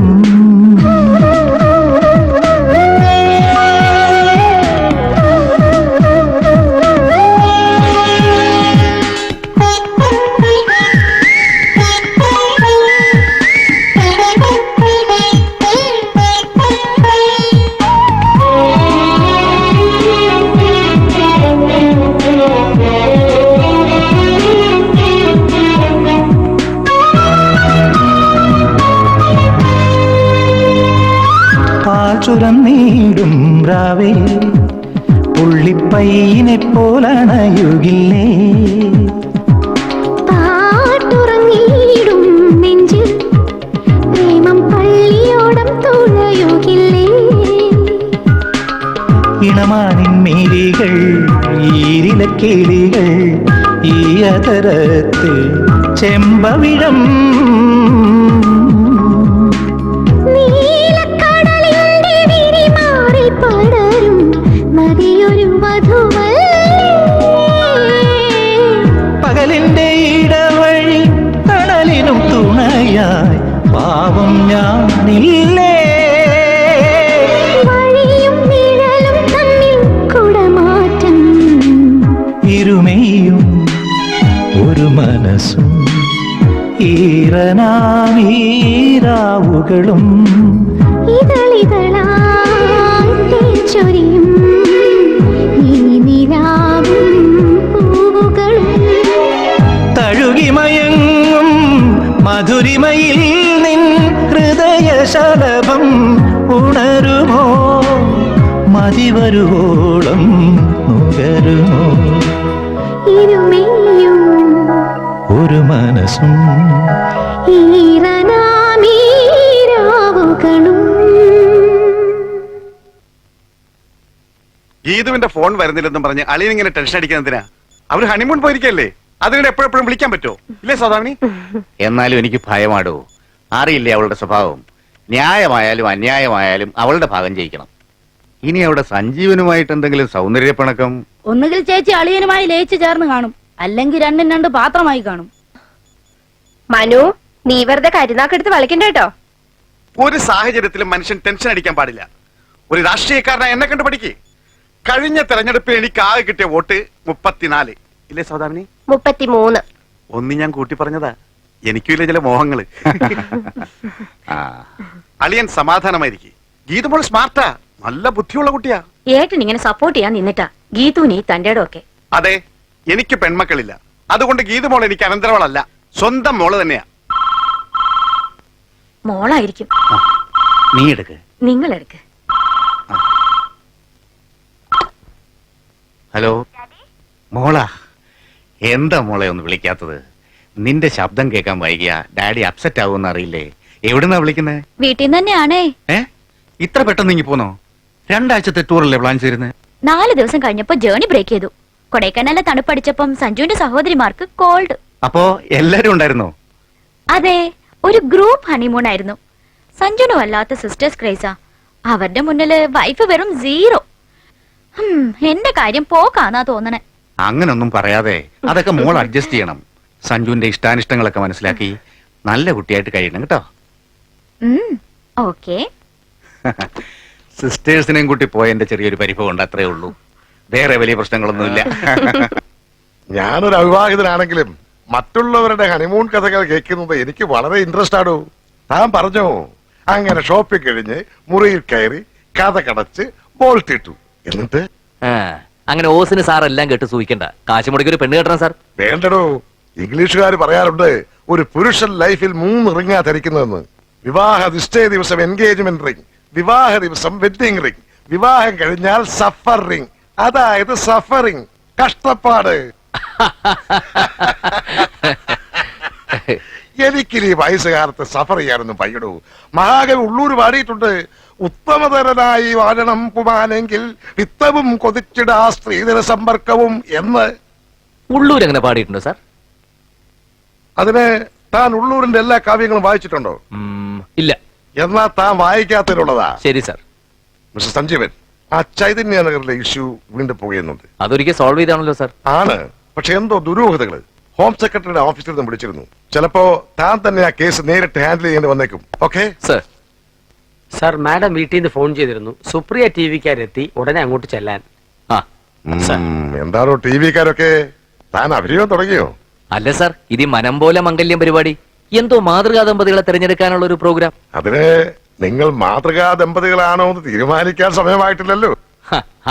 ചുരന്നീടും രാവേ പുള്ളിപ്പയ്യനെ പോലണയുകില്ലേ?
പാട്ടുറങ്ങിയിടും നെഞ്ചിൽ പ്രേമം പള്ളിയോടം തുഴയുകില്ലേ?
ഇണമാനിൻ മിഴികൾ ഈരിലക്കിളികൾ ഈ അതരത്തിൽ ചെമ്പവിഴം
നീലക്കടലിന്റെ വിരിമാറിൽ പടരും നദിയൊരു മധുവല്ലി.
പകലിന്റെ ഇടവഴി തണലിനും തുണയായി പാവം ഞാനില്ലേ.
വഴിയും നിഴലും തമ്മിൽ കുടമാറ്റം.
ഇരുമയും ഒരു മനസ്സും ഈറനാമീരാവുകളും
ഇതളിതളായി തേച്ചൊരിയും ഈ നിലാവും പൂവുകളും.
തഴുകിമയങ്ങും മധുരിമയിൽ നിൻ ഹൃദയശലഭം ഉണരുമോ മതിവരുവോളം നുകരുമോ
ഇരുമയും
ഒരു മനസ്സും
ഈറനാമീരാവുകളും.
ഗീതുവിന്റെ ഫോൺ വരുന്നില്ലെന്നും പറഞ്ഞ് അളിയൻ ഇങ്ങനെ ടെൻഷൻ അടിക്കുന്നതിനാ? അവര് ഹണിമൂൺ പോയിരിക്കല്ലേ, അതിനിടെ എപ്പോഴെപ്പോഴും വിളിക്കാൻ പറ്റുമോ? ഇല്ലേ സൗദാമിനി? എന്നാലും എനിക്ക് ഭയമാടോ. അറിയില്ലേ അവളുടെ സ്വഭാവം. ന്യായമായാലും അന്യായമായാലും അവളുടെ ഭാഗം ജയിക്കണം. ഇനി അവിടെ സഞ്ജീവനുമായിട്ട് എന്തെങ്കിലും സൗന്ദര്യപ്പിണക്കം?
ഒന്നുകിൽ ചേച്ചി അളിയനുമായി ലയിച്ചു ചേർന്ന് കാണും, അല്ലെങ്കിൽ രണ്ടും രണ്ട് പാത്രമായി കാണും.
മനു, നീ വെറുതെ കരുനാക്കെടുത്ത് വിളിക്കണ്ട കേട്ടോ.
ഒരു സാഹചര്യത്തിലും മനുഷ്യൻ ടെൻഷൻ അടിക്കാൻ പാടില്ല. ഒരു രാഷ്ട്രീയക്കാരനായ എന്നെ കണ്ട് പഠിക്കേ. കഴിഞ്ഞ തെരഞ്ഞെടുപ്പിൽ എനിക്ക് ആകെ കിട്ടിയ വോട്ട് 34. ഇല്ലേ സൗദാമിനി?
33.
ഒന്ന് ഞാൻ കൂട്ടി പറഞ്ഞതാ. എനിക്കില്ല ചില മോഹങ്ങള്. അളിയൻ സമാധാനമായിരിക്കും. ഗീതുമോൾ സ്മാർട്ടാ, നല്ല ബുദ്ധിയുള്ള കുട്ടിയാ.
ഏട്ടൻ ഇങ്ങനെ സപ്പോർട്ട് ചെയ്യാൻ നിന്നിട്ടാ ഗീതുവിന് തന്റെ ഒക്കെ.
അതെ, എനിക്ക് പെൺമക്കളില്ല. അതുകൊണ്ട് ഗീതുമോൾ എനിക്ക് അനന്തരവളല്ല, സ്വന്തം മോള് തന്നെയാ.
മോളായിരിക്കും.
നീ എടുക്ക്.
നിങ്ങൾ എടുക്ക്.
ഹലോ മോളാ, എന്താ മോളെ ഒന്ന് വിളിക്കാത്തത്? നിന്റെ ശബ്ദം കേൾക്കാൻ വൈകിയ ഡാഡി അപ്സെറ്റ് ആവുമെന്ന് അറിയില്ലേ? എവിടുന്നാ വിളിക്കുന്നേ?
വീട്ടിൽ നിന്ന് തന്നെയാണേ.
ഇത്ര പെട്ടെന്ന് ഇങ്ങി പോന്നോ? 2 ആഴ്ചത്തെ ടൂറല്ലേ പ്ലാൻ ചെയ്തിരുന്നേ?
4 ദിവസം കഴിഞ്ഞപ്പോ ജേണി ബ്രേക്ക് ചെയ്തു. കൊടൈക്കനാലിലെ തണുപ്പടിച്ചപ്പം സഞ്ജുവിന്റെ സഹോദരിമാർക്ക് കോൾഡ്.
അപ്പോ എല്ലാരും ഉണ്ടായിരുന്നോ?
അതെ, ഒരു ഗ്രൂപ്പ് ഹണിമൂൺ ആയിരുന്നു. സഞ്ജുനും അല്ലാത്ത സിസ്റ്റേഴ്സ് ക്രൈസാ. അവരുടെ മുന്നില് വൈഫ് വെറും 0. എന്റെ കാര്യം പോക്കാന്നാ തോന്നണേ.
അങ്ങനൊന്നും പറയാതെ അതൊക്കെ മോൾ അഡ്ജസ്റ്റ് ചെയ്യണം. സഞ്ജുവിന്റെ ഇഷ്ടാനിഷ്ടങ്ങളൊക്കെ മനസ്സിലാക്കി നല്ല കുട്ടിയായിട്ട് കഴിയണം കേട്ടോ.
ഓക്കേ.
സിസ്റ്റേഴ്സിനെയും കൂട്ടി പോയ എന്റെ ചെറിയൊരു പരിഭവം ഉണ്ട്, അത്രേ ഉള്ളൂ. വേറെ വലിയ പ്രശ്നങ്ങളൊന്നുമില്ല.
ഞാനൊരു അവിവാഹിതനാണെങ്കിലും മറ്റുള്ളവരുടെ ഹണിമൂൺ കഥകൾ കേൾക്കുന്നത് എനിക്ക് വളരെ ഇൻട്രസ്റ്റ് ആടോ. താൻ പറഞ്ഞോ, അങ്ങനെ ഷോപ്പിൽ കഴിഞ്ഞ് മുറിയിൽ കയറി കഥ കടച്ച് ബോൾട്ടിട്ടു. എന്നിട്ട്
അങ്ങനെ ഓസിന് സാർ എല്ലാം കേട്ട് സൂഹിക്കണ്ട. കാശ് മുടക്കി ഒരു പെണ്ണ് കെട്ടണം സാർ.
വേണ്ടടോ, ഇംഗ്ലീഷുകാർ പറയാറുണ്ട് ഒരു പുരുഷൻ ലൈഫിൽ 3 റിങ്ങാ ധരിക്കുന്നതെന്ന്. വിവാഹ നിശ്ചയ ദിവസം എൻഗേജ്മെന്റ് റിംഗ്, വിവാഹ ദിവസം വെഡിങ് റിംഗ്, വിവാഹം കഴിഞ്ഞാൽ സഫർ റിംഗ്, അതായത് സഫറിംഗ്, കഷ്ടപ്പാട്. എനിക്കിനി വയസ്സുകാലത്ത് സഫർ ചെയ്യാനൊന്നും പയ്യടൂ. മഹാകവി ഉള്ളൂർ പാടിയിട്ടുണ്ട്, ഉത്തമതരനായി വാഴണം പുമാനെങ്കിൽ വിത്തവും കൊതിച്ചിടാ സ്ത്രീധന സമ്പർക്കവും എന്ന്.
ഉള്ളൂർ അങ്ങനെ പാടിയിട്ടുണ്ടോ സാർ?
അതിന് താൻ ഉള്ളൂരിന്റെ എല്ലാ കാവ്യങ്ങളും വായിച്ചിട്ടുണ്ടോ?
ഇല്ല.
എന്നാ താൻ വായിക്കാത്തതിലുള്ളതാ.
ശരി സാർ.
മിസ്റ്റർ സഞ്ജീവൻ, ആ ചൈതന്യ നഗറിലെ ഇഷ്യൂ വീണ്ടും പോകുന്നുണ്ട്.
അതൊരിക്കൽ സോൾവ് ചെയ്താണല്ലോ സാർ.
ആണ്, പക്ഷെ എന്തോ ദുരൂഹതകള്. ഹോം സെക്രട്ടറിയുടെ ഓഫീസിൽ നിന്ന് വിളിച്ചിരുന്നു. ചിലപ്പോ താൻ തന്നെ ആ കേസ് നേരിട്ട് ഹാൻഡിൽ ചെയ്യേണ്ടി വന്നേക്കും. Okay
sir.
സാർ, മാഡം വീട്ടിൽ നിന്ന് ഫോൺ ചെയ്തിരുന്നു. സുപ്രിയ ടി വിക്കാരെത്തി, ഉടനെ അങ്ങോട്ട് ചെല്ലാൻ.
എന്താണോ ടി വിക്കാരൊക്കെ? താൻ അഭിനയം തുടങ്ങിയോ?
അല്ല സാർ, ഇത് മനം പോലെ മംഗല്യം പരിപാടി. എന്തോ മാതൃകാ ദമ്പതികളെ തിരഞ്ഞെടുക്കാനുള്ള ഒരു പ്രോഗ്രാം.
അതിന് നിങ്ങൾ മാതൃകാ ദമ്പതികളാണോ എന്ന് തീരുമാനിക്കാൻ സമയമായിട്ടില്ലല്ലോ.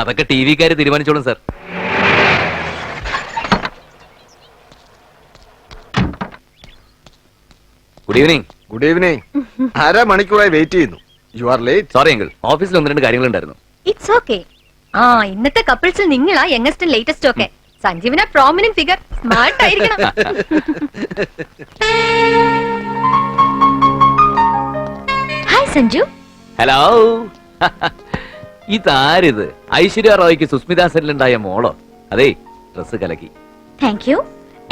അതൊക്കെ ടി വിക്കാര് തീരുമാനിച്ചോളും sir. Good evening.
Good evening. 1/2 മണിക്കൂറായി വെയിറ്റ് ചെയ്യുന്നു. You are late.
Sorry uncle, ഓഫീസിൽ 1-2 കാര്യങ്ങളുണ്ടായിരുന്നു.
It's okay. ഇന്നത്തെ കപ്പിൾസിൽ നിങ്ങളാ യങ്ങസ്റ്റും ലേറ്റസ്റ്റും ഒക്കെ. സഞ്ജീവന പ്രോമിനന്റ് ഫിഗർ, സ്മാർട്ട് ആയിരിക്കണം. ഹായ് സഞ്ജു.
ഹലോ. ഇതാരിത്? ഐശ്വര്യ റോയ്ക്ക് സുസ്മിതാ സെല്ലുണ്ടായ മോളോ? അതേ, ഡ്രസ് കലക്കി.
Thank you.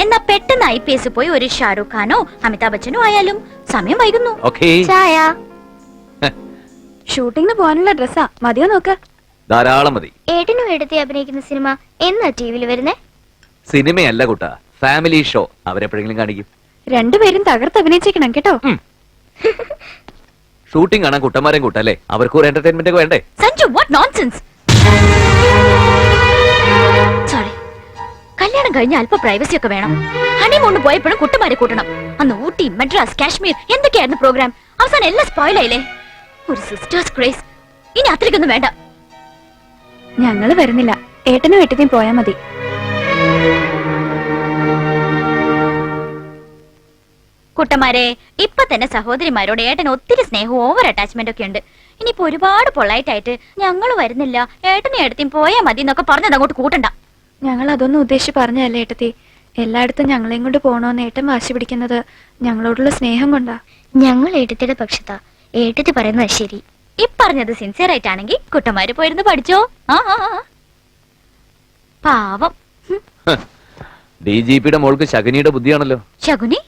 എന്നാ പെട്ടെന്ന് IPS പോയി ഒരു ഷാരൂഖ് ഖാനോ അമിതാഭ് ബച്ചനോ ആയാലും. സമയം വൈകുന്നു.
ഓക്കേ.
ചായ.
ഷൂട്ടിങ്ങിന് പോകാനുള്ള ഡ്രസ്സാ, മതിയോ നോക്ക്.
ധാരാളം മതി.
ഏട്ടനും എടുത്തി അഭിനയിക്കുന്ന സിനിമ എന്നാ ടിവിയിൽ വരുന്നേ?
സിനിമയല്ല കുട്ടാ, ഫാമിലി ഷോ. അവരെപ്പോഴെങ്കിലും കാണിക്കും.
രണ്ടുപേരും തകർത്ത് അഭിനയിച്ചേക്കണം കേട്ടോ.
ഷൂട്ടിംഗ് കാണാൻ കുട്ടന്മാരെയും കൂട്ടല്ലേ, അവർക്കും ഒരു എന്റർടൈൻമെന്റ് ഒക്കെ വേണ്ടേ?
Sanju, what nonsense. സോറി. കല്യാണം കഴിഞ്ഞ അല്പ പ്രൈവസി ഒക്കെ വേണം. ഹണിമൂണ് പോയപ്പോഴും കുട്ടന്മാരെ കൂട്ടണം. അന്ന് ഊട്ടി, മദ്രാസ്, കാശ്മീർ എന്തൊക്കെയായിരുന്നു പ്രോഗ്രാം. അവസാനം എല്ലാം സ്പോയിൽ ആയില്ലേ. ഒരു സിസ്റ്റേഴ്സ് ക്രേസ്. ഇനി അത്രയ്ക്കൊന്നും വേണ്ട. ഞങ്ങള് വരുന്നില്ല. ഏട്ടനും ഏട്ടത്തെയും പോയാ മതി. കുട്ടന്മാരെ, ഇപ്പൊ തന്നെ സഹോദരിമാരോട് ഏട്ടന് ഒത്തിരി സ്നേഹവും ഓവർ അറ്റാച്ച്മെന്റ് ഒക്കെ ഉണ്ട്. ഇനിയിപ്പോ ഒരുപാട് പൊളൈറ്റ് ആയിട്ട് ഞങ്ങൾ വരുന്നില്ല, ഏട്ടനും ഏട്ടത്തെയും പോയാ മതി എന്നൊക്കെ പറഞ്ഞത് അങ്ങോട്ട് കൂട്ടണ്ട.
ഞങ്ങൾ അതൊന്നും ഉദ്ദേശിച്ച് പറഞ്ഞതല്ലേ ഏട്ടത്തി. എല്ലായിടത്തും ഞങ്ങളെയും കൊണ്ട് പോണോന്ന് ഏട്ടൻ വാശി പിടിക്കുന്നത് ഞങ്ങളോടുള്ള സ്നേഹം കൊണ്ടാ.
ഞങ്ങൾ ഏട്ടത്തിയുടെ പക്ഷത്താ. ഏട്ടത്തി പറയുന്നത് ശരി.
ഇപ്പറഞ്ഞത് സിൻസിയർ ആയിട്ടാണെങ്കിൽ കുട്ടന്മാര് പോയിരുന്ന് പഠിച്ചോ. പാവം.
DGPയുടെ മോൾക്ക് ശകുനിയുടെ ബുദ്ധിയാണല്ലോ.
ശകുനി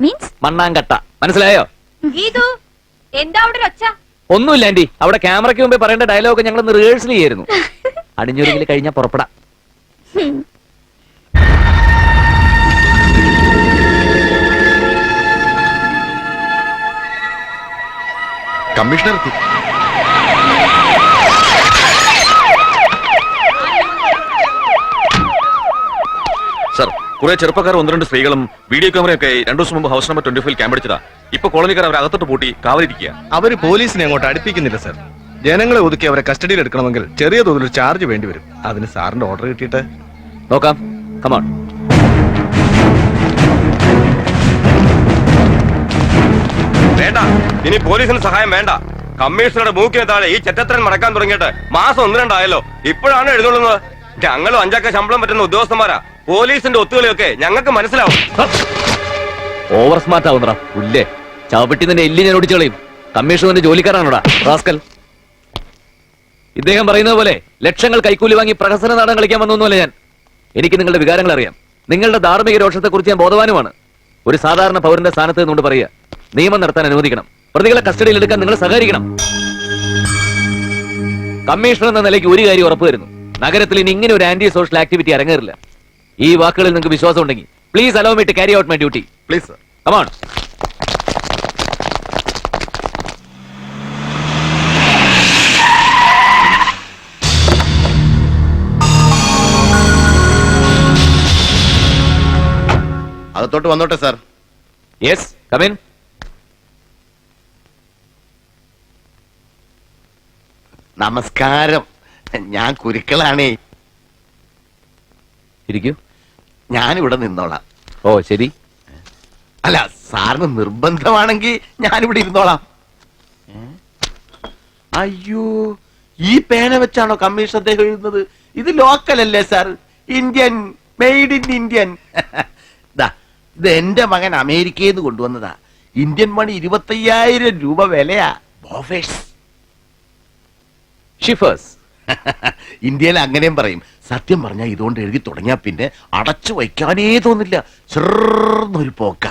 മീൻസ്
മണ്ണാങ്കട്ട. മനസ്സിലായോ?
എന്താ അവിടെ ഒച്ച?
ഒന്നുമില്ല ആന്റി, അവിടെ ക്യാമറയ്ക്ക് മുമ്പേ പറയേണ്ട ഡയലോഗ് ഞങ്ങൾ റിഹേഴ്സൽ ചെയ്യായിരുന്നു. അടിഞ്ഞൊരുങ്ങിൽ കഴിഞ്ഞാൽ പുറപ്പെടാം.
കമ്മീഷണർ
സർ, കുറെ ചെറുപ്പക്കാർ 1-2 സ്ത്രീകളും വീഡിയോ ക്യാമറയൊക്കെ 2 ദിവസം മുമ്പ് ഹൗസ് നമ്പർ 25 ക്യാമ്പ് അടിച്ചതാ. ഇപ്പൊ കോളനിക്കാർ അവരെ അകത്തോട്ട് പൂട്ടി കാവലിരിക്കുക.
അവര് പോലീസിനെ അങ്ങോട്ട് അടുപ്പിക്കുന്നില്ല സർ. ജനങ്ങളെ ഒതുക്കി അവരെ കസ്റ്റഡിയിൽ എടുക്കണമെങ്കിൽ ചെറിയ തോതിൽ ചാർജ് വേണ്ടി വരും. അതിന് സാറിന്റെ ഓർഡർ കിട്ടിയിട്ട്
നോക്കാം. കമോൺ.
വേണ്ട, ഇനി പോലീസിന് സഹായം വേണ്ട. കമ്മീഷണറുടെ മൂക്കിന് താഴെ ഈ ചെറ്റത്തരൻ മടക്കാൻ തുടങ്ങിയിട്ട് മാസം 1-2 ആയല്ലോ. ഇപ്പോഴാണ് എഴുന്നള്ളുന്നത്. ഞങ്ങളും 5 ശമ്പളം പറ്റുന്ന ഉദ്യോഗസ്ഥന്മാരാ. പോലീസിന്റെ ഒത്തുകളിയൊക്കെ ഞങ്ങൾക്ക് മനസ്സിലാവും.
Over smart ആവുന്നടാ പുല്ലേ. ചവപ്പെട്ടി നിന്റെ എല്ലി ഞാൻ ഓടിച്ചു കളയും. കമ്മീഷണറിന്റെ ജോലിക്കാരാണോടാ റാസ്കൽ. ഇദ്ദേഹം പറയുന്നത് പോലെ ലക്ഷങ്ങൾ കൈക്കൂലി വാങ്ങി പ്രഹസന നാടകം കളിക്കാൻ വന്നൊന്നുമല്ല ഞാൻ. എനിക്ക് നിങ്ങളുടെ വികാരങ്ങൾ അറിയാം. നിങ്ങളുടെ ധാർമ്മിക രോഷത്തെ കുറിച്ച് ഞാൻ ബോധവാനുമാണ്. ഒരു സാധാരണ പൗരന്റെ സ്ഥാനത്ത് നിന്നുകൊണ്ട് പറയുക, നിയമം നടത്താൻ അനുവദിക്കണം. പ്രതികളെ കസ്റ്റഡിയിൽ എടുക്കാൻ നിങ്ങൾ സഹകരിക്കണം. കമ്മീഷണർ എന്ന നിലയ്ക്ക് ഒരു കാര്യം ഉറപ്പുവരുന്നു, നഗരത്തിൽ ഇനി ഇങ്ങനെ ഒരു ആന്റി സോഷ്യൽ ആക്ടിവിറ്റി അരങ്ങേറില്ല. ഈ വാക്കുകളിൽ നിങ്ങൾക്ക് വിശ്വാസം ഉണ്ടെങ്കിൽ please allow me to carry out my duty.
Please sir.
Come on.
അകത്തോട്ട് വന്നോട്ടെ സാർ.
Yes, come in.
നമസ്കാരം. ഞാൻ കുരുക്കളാണേ.
ഇരിക്കൂ.
ഞാനിവിടെ നിന്നോളാം.
ഓ ശരി.
അല്ല, സാറിന് നിർബന്ധമാണെങ്കിൽ ഞാനിവിടെ ഇരുന്നോളാം. അയ്യോ, ഈ പേന വെച്ചാണോ കമ്മീഷൻ അദ്ദേഹം എഴുതുന്നത്? ഇത് ലോക്കൽ അല്ലേ sir? Indian, made in Indian. ഇത് എന്റെ മകൻ അമേരിക്കയിൽ നിന്ന് കൊണ്ടുവന്നതാ. ഇന്ത്യൻ മണി 25,000 രൂപ വിലയാ. ബോഫേഴ്സ്.
ഷിഫേഴ്സ്.
ഇന്ത്യയിൽ അങ്ങനെയും പറയും. സത്യം പറഞ്ഞാൽ ഇതുകൊണ്ട് എഴുതി തുടങ്ങിയാ പിന്നെ അടച്ചു വയ്ക്കാനേ തോന്നില്ല. ചെറുന്നൊരു പോക്ക.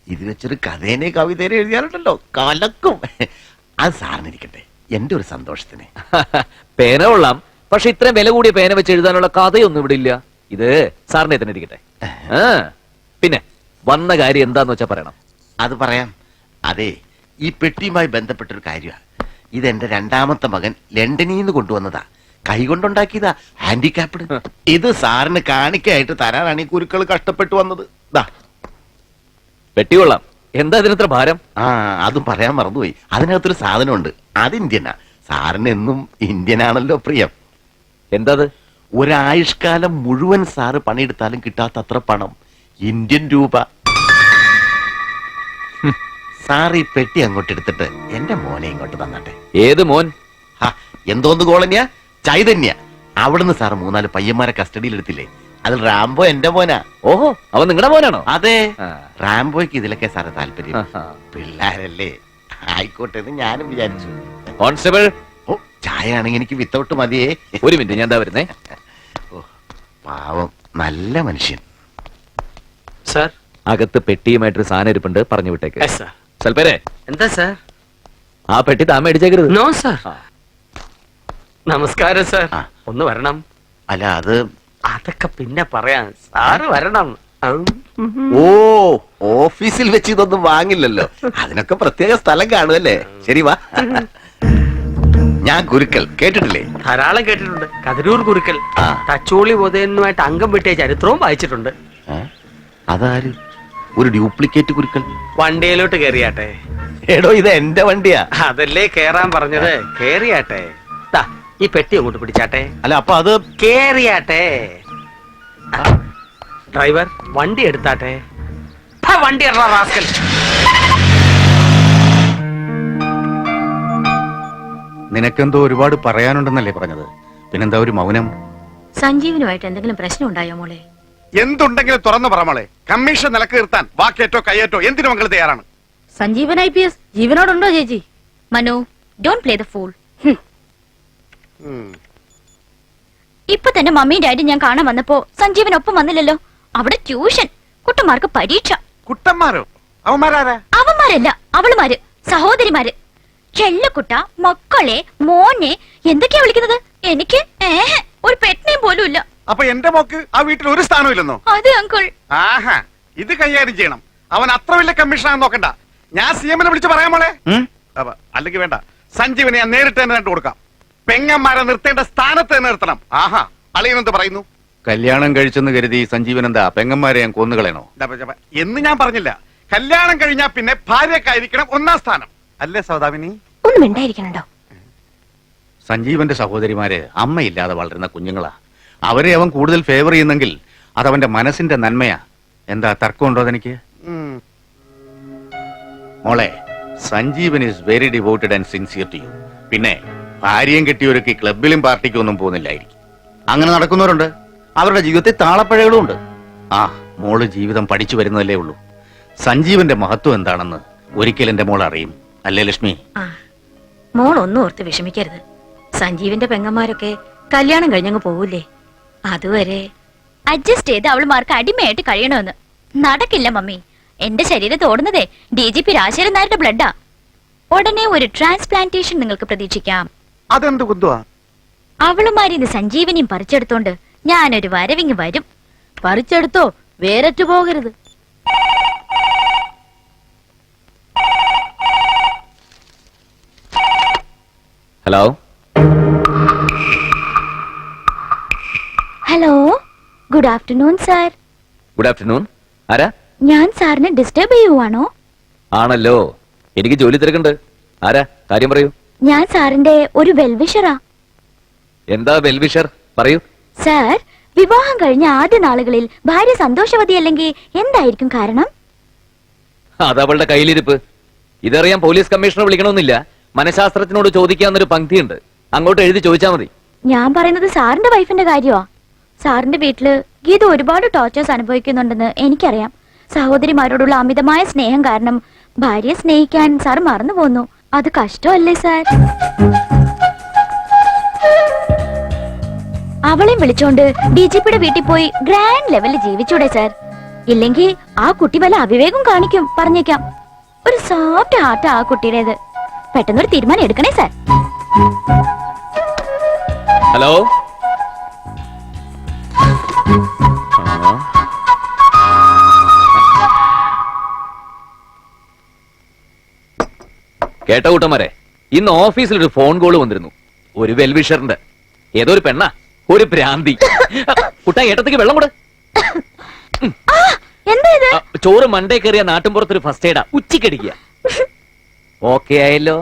ഇത് വെച്ചൊരു കഥേനെ കവിതേനെ എഴുതിയാലുണ്ടല്ലോ കലക്കും. അത് സാറിനിരിക്കട്ടെ, എന്റെ ഒരു സന്തോഷത്തിന്.
പേന കൊള്ളാം, പക്ഷെ ഇത്രയും വില കൂടിയ പേന വെച്ച് എഴുതാനുള്ള കഥയൊന്നും ഇവിടെ ഇല്ല. ഇത് സാറിനെ തന്നെ ഇരിക്കട്ടെ. പിന്നെ വന്ന കാര്യം എന്താന്ന് വെച്ചാ പറയണം.
അത് പറയാം. അതെ, ഈ പെട്ടിയുമായി ബന്ധപ്പെട്ടൊരു കാര്യമാണ്. ഇതെന്റെ 2ാമത്തെ മകൻ ലണ്ടനിൽ നിന്ന് കൊണ്ടുവന്നതാ. കൈകൊണ്ടുണ്ടാക്കിയതാ, ഹാൻഡിക്യാപ്ഡ്. ഇത് സാറിന് കാണിക്കായിട്ട് തരാനാണ് ഈ കുരുക്കൾ കഷ്ടപ്പെട്ടു വന്നത്.
പെട്ടി കൊള്ളാം. എന്താ ഇതിനത്ര ഭാരം?
അതും പറയാൻ മറന്നുപോയി. അതിനകത്തൊരു സാധനമുണ്ട്. അത് ഇന്ത്യനാ. സാറിന് എന്നും ഇന്ത്യനാണല്ലോ പ്രിയം.
എന്താ?
ഒരായുഷ്കാലം മുഴുവൻ സാറ് പണിയെടുത്താലും കിട്ടാത്തത്ര പണം. ഇന്ത്യൻ രൂപ. സാർ ഈ പെട്ടി അങ്ങോട്ട് എടുത്തിട്ട് എന്റെ മോനെ ഇങ്ങോട്ട് തന്നട്ടെ.
ഏത് മോൻ?
എന്തോന്ന് കോളനിയാ? ചൈതന്യ. അവിടുന്ന് സാർ 3-4 പയ്യന്മാരെ കസ്റ്റഡിയിൽ എടുത്തില്ലേ? അതിൽ റാംബോ എന്റെ മോനാ.
ഓഹോ, അവൻ നിങ്ങളുടെ മോനാണോ?
അതെ. റാംബോയ്ക്ക് ഇതിലൊക്കെ സാറ് താല്പര്യം. പിള്ളേരല്ലേ, ആയിക്കോട്ടെ എന്ന് ഞാനും വിചാരിച്ചു.
കോൺസ്റ്റബിൾ,
ചായ ആണെങ്കിൽ എനിക്ക് വിത്തൗട്ട് മതിയേ.
ഒരു മിനിറ്റ്, ഞാൻ എന്താ വരുന്നേ.
പാവം നല്ല മനുഷ്യൻ.
സാർ.
അകത്ത് പെട്ടിയുമായിട്ടൊരു സാധനം ഇരിപ്പുണ്ട്, പറഞ്ഞു വിട്ടേക്ക്. സൽപ്പേരെ,
എന്താ സാർ?
ആ പെട്ടി താൻ മേടിച്ചേക്കരുത്.
No sir. നമസ്കാരം സാർ. ഒന്ന് വരണം.
അല്ല അത്
അതൊക്കെ പിന്നെ പറയാം, സാറ് വരണം.
ഓ, ഓഫീസിൽ വെച്ച് ഇതൊന്നും വാങ്ങില്ലല്ലോ, അതിനൊക്കെ പ്രത്യേക സ്ഥലം കാണുമല്ലേ. ശരി വാ. ഞാൻ ഗുരുക്കൽ കേട്ടിട്ടില്ലേ?
ധാരാളം കേട്ടിട്ടുണ്ട്. കതിരൂർ കുരുക്കൽ തച്ചോളി ബോധനുമായിട്ട് അംഗം വിട്ടിയ ചരിത്രവും വായിച്ചിട്ടുണ്ട്.
അതാര്? ഒരു ഡ്യൂപ്ലിക്കേറ്റ് കുരുക്കൽ.
വണ്ടിയിലോട്ട് കേറിയാട്ടെ.
എടോ, ഇത് എന്റെ വണ്ടിയാ.
അതല്ലേ കേറാൻ പറഞ്ഞത്. കേറിയാട്ടെ. ഈ പെട്ടി അങ്ങോട്ട് പിടിച്ചാട്ടെ.
അല്ല, അപ്പൊ അത്
കേറിയാട്ടെ. ഡ്രൈവർ വണ്ടി എടുത്താട്ടെ. വണ്ടി റാസ്കൽ.
നിനക്കെന്തോ ഒരുപാട് പറയാനുണ്ടെന്നല്ലേ പറഞ്ഞത്, പിന്നെന്താ ഒരു മൗനം?
സഞ്ജീവനുമായിട്ട് എന്തെങ്കിലും പ്രശ്നം ഉണ്ടായോ മോളെ?
എന്തുണ്ടെങ്കിലും തുറന്നു പറ മോളെ. കമ്മീഷൻ നിലക്ക് നിർത്താൻ വാക്കേറ്റോ കയ്യേറ്റോ എന്തിനു മംഗൾ തയ്യാറാണ്.
സഞ്ജീവൻ IPS ജീവനോടുണ്ടോ ചേച്ചി? Manu, don't play the fool. ഇപ്പൊ തന്നെ മമ്മിയും ഡാഡി ഞാൻ കാണാൻ വന്നപ്പോ സഞ്ജീവൻ ഒപ്പം വന്നില്ലല്ലോ. അവിടെ ട്യൂഷൻ, കുട്ടന്മാർക്ക് പരീക്ഷ.
കുട്ടന്മാരോ? അവന്മാരാരാ?
അവന്മാരല്ല, അവളുമാര്, സഹോദരിമാര്. ചെല്ലക്കുട്ട, മക്കളെ, മോനെ എന്തൊക്കെയാ വിളിക്കുന്നത്? എനിക്ക് ഒരു പെറ്റിനെയും പോലും ഇല്ല.
അപ്പൊ എന്റെ മോക്ക് ആ വീട്ടിൽ ഒരു സ്ഥാനവും ഇല്ലെന്നോ?
അതെ അങ്കിൾ.
ആഹാ, ഇത് കൈകാര്യം ചെയ്യണം. അവൻ അത്ര വലിയ കമ്മീഷനാണെന്ന് നോക്കണ്ട. ഞാൻ CM വിളിച്ച് പറയാൻ മോളെ. അല്ലെങ്കിൽ വേണ്ട, സഞ്ജീവനെ ഞാൻ നേരിട്ട് തന്നെ കണ്ടു കൊടുക്കാം. പെങ്ങന്മാരെ നിർത്തേണ്ട സ്ഥാനത്ത് തന്നെ നിർത്തണം. ആഹാ, അളിയനെന്ത് പറയുന്നു?
കല്യാണം കഴിച്ചെന്ന് കരുതി സഞ്ജീവൻ എന്താ പെങ്ങന്മാരെ ഞാൻ കൊന്നുകളയണോ
എന്ന് ഞാൻ പറഞ്ഞില്ല. കല്യാണം കഴിഞ്ഞാ പിന്നെ ഭാര്യക്കായിരിക്കണം ഒന്നാം സ്ഥാനം, അല്ലേ സൗദാമിനി?
ഒന്നും ഉണ്ടായിരിക്കണോ?
സഞ്ജീവന്റെ സഹോദരിമാര് അമ്മയില്ലാതെ വളരുന്ന കുഞ്ഞുങ്ങളാ. അവരെ അവൻ കൂടുതൽ ഫേവർ ചെയ്യുന്നെങ്കിൽ അതവന്റെ മനസ്സിന്റെ നന്മയാ. എന്താ തർക്കമുണ്ടോ അതെനിക്ക്? മോളെ, Sanjeevan is very devoted and sincere to you. പിന്നെ ഭാര്യയും കെട്ടിയൊരുക്കി ക്ലബിലും പാർട്ടിക്കും ഒന്നും പോകുന്നില്ലായിരിക്കും. അങ്ങനെ നടക്കുന്നവരുണ്ട്. അവരുടെ ജീവിതത്തിൽ താളപ്പഴകളും ഉണ്ട്. മോള് ജീവിതം പഠിച്ചു വരുന്നതല്ലേ ഉള്ളൂ. സഞ്ജീവന്റെ മഹത്വം എന്താണെന്ന് ഒരിക്കൽ എന്റെ മോൾ അറിയും, അല്ലേ ലക്ഷ്മി?
മോൾ ഒന്നും ഓർത്ത് വിഷമിക്കരുത്. സഞ്ജീവിന്റെ പെങ്ങന്മാരൊക്കെ കല്യാണം കഴിഞ്ഞങ്ങ് പോവൂലേ. അതുവരെ അഡ്ജസ്റ്റ് ചെയ്ത് അവളുമാർക്ക് അടിമയായിട്ട് കഴിയണമെന്ന്. നടക്കില്ല മമ്മി. എന്റെ ശരീരത്ത് ഓടുന്നതേ DGP രാജശേഖരൻ നായരുടെ ബ്ലഡാ. ഉടനെ ഒരു ട്രാൻസ്പ്ലാന്റേഷൻ നിങ്ങൾക്ക് പ്രതീക്ഷിക്കാം.
അതെന്ത് കുന്തുവാ?
അവളുമാരിന്ന് സഞ്ജീവനിയും പറിച്ചെടുത്തോണ്ട് ഞാനൊരു വരവിങ് വരും. പറിച്ചെടുത്തോ, വേറെറ്റു പോകരുത്.
Hello.
Hello, good afternoon sir.
Good afternoon. ആരാ?
ഞാൻ സാറിനെ ഡിസ്റ്റർബ് ചെയ്യുവാണോ?
ആണല്ലോ, എനിക്ക് ജോലി തിരക്കുണ്ട്. ആരാ? കാര്യം പറയൂ.
ഞാൻ സാറിന്റെ ഒരു വെൽവിഷറാ.
എന്താ വെൽവിഷർ? പറയൂ.
സാർ, വിവാഹം കഴിഞ്ഞ ആദ്യ നാളുകളിൽ ഭാര്യ സന്തോഷവതിയല്ലെങ്കിൽ എന്തായിരിക്കും കാരണം?
അതവളുടെ കയ്യിലിരിപ്പ്. ഇതറിയാൻ പോലീസ് കമ്മീഷണർ വിളിക്കണമെന്നില്ല. മനഃശാസ്ത്രജ്ഞനോട് ചോദിക്കാന്നൊരു പങ്ക്തിയുണ്ട്, അങ്ങോട്ട് എഴുതി ചോദിച്ചാൽ മതി.
ഞാൻ പറയുന്നത് സാറിന്റെ വൈഫിന്റെ കാര്യമാ. സാറിന്റെ വീട്ടില് ഗീത ഒരുപാട് ടോർച്ചേഴ്സ് അനുഭവിക്കുന്നുണ്ടെന്ന് എനിക്കറിയാം. സഹോദരിമാരോടുള്ള അമിതമായ സ്നേഹം കാരണം ഭാര്യയെ സ്നേഹിക്കാൻ സാർ മറന്നു പോന്നു. അത് കഷ്ടമല്ലേ സാർ? അവളെയും വിളിച്ചോണ്ട് DGPയുടെ വീട്ടിൽ പോയി ഗ്രാൻഡ് ലെവലിൽ ജീവിച്ചൂടെ സാർ? ഇല്ലെങ്കിൽ ആ കുട്ടി വല്ല അവിവേകം കാണിക്കും, പറഞ്ഞേക്കാം. ഒരു സോഫ്റ്റ് ഹാർട്ട് ആ കുട്ടിയുടേത്. പെട്ടെന്നൊരു തീരുമാനം എടുക്കണേ സാർ.
ഹലോ. കേട്ട കൂട്ടന്മാരെ, ഇന്ന് ഓഫീസിൽ ഒരു ഫോൺ കോള് വന്നിരുന്നു. ഒരു വെൽവിഷറിന്റെ. ഏതോ ഒരു പെണ്ണ, ഒരു ഭ്രാന്തി. കുട്ടാ, ഏട്ടത്തേക്ക് വെള്ളം കൂടെ. ചോറ് മണ്ടേ കയറിയ നാട്ടിൻപുറത്തൊരു ഫസ്റ്റ് എയ്ഡാ, ഉച്ചക്കടിക്കുക. ഓക്കെ ആയല്ലോ.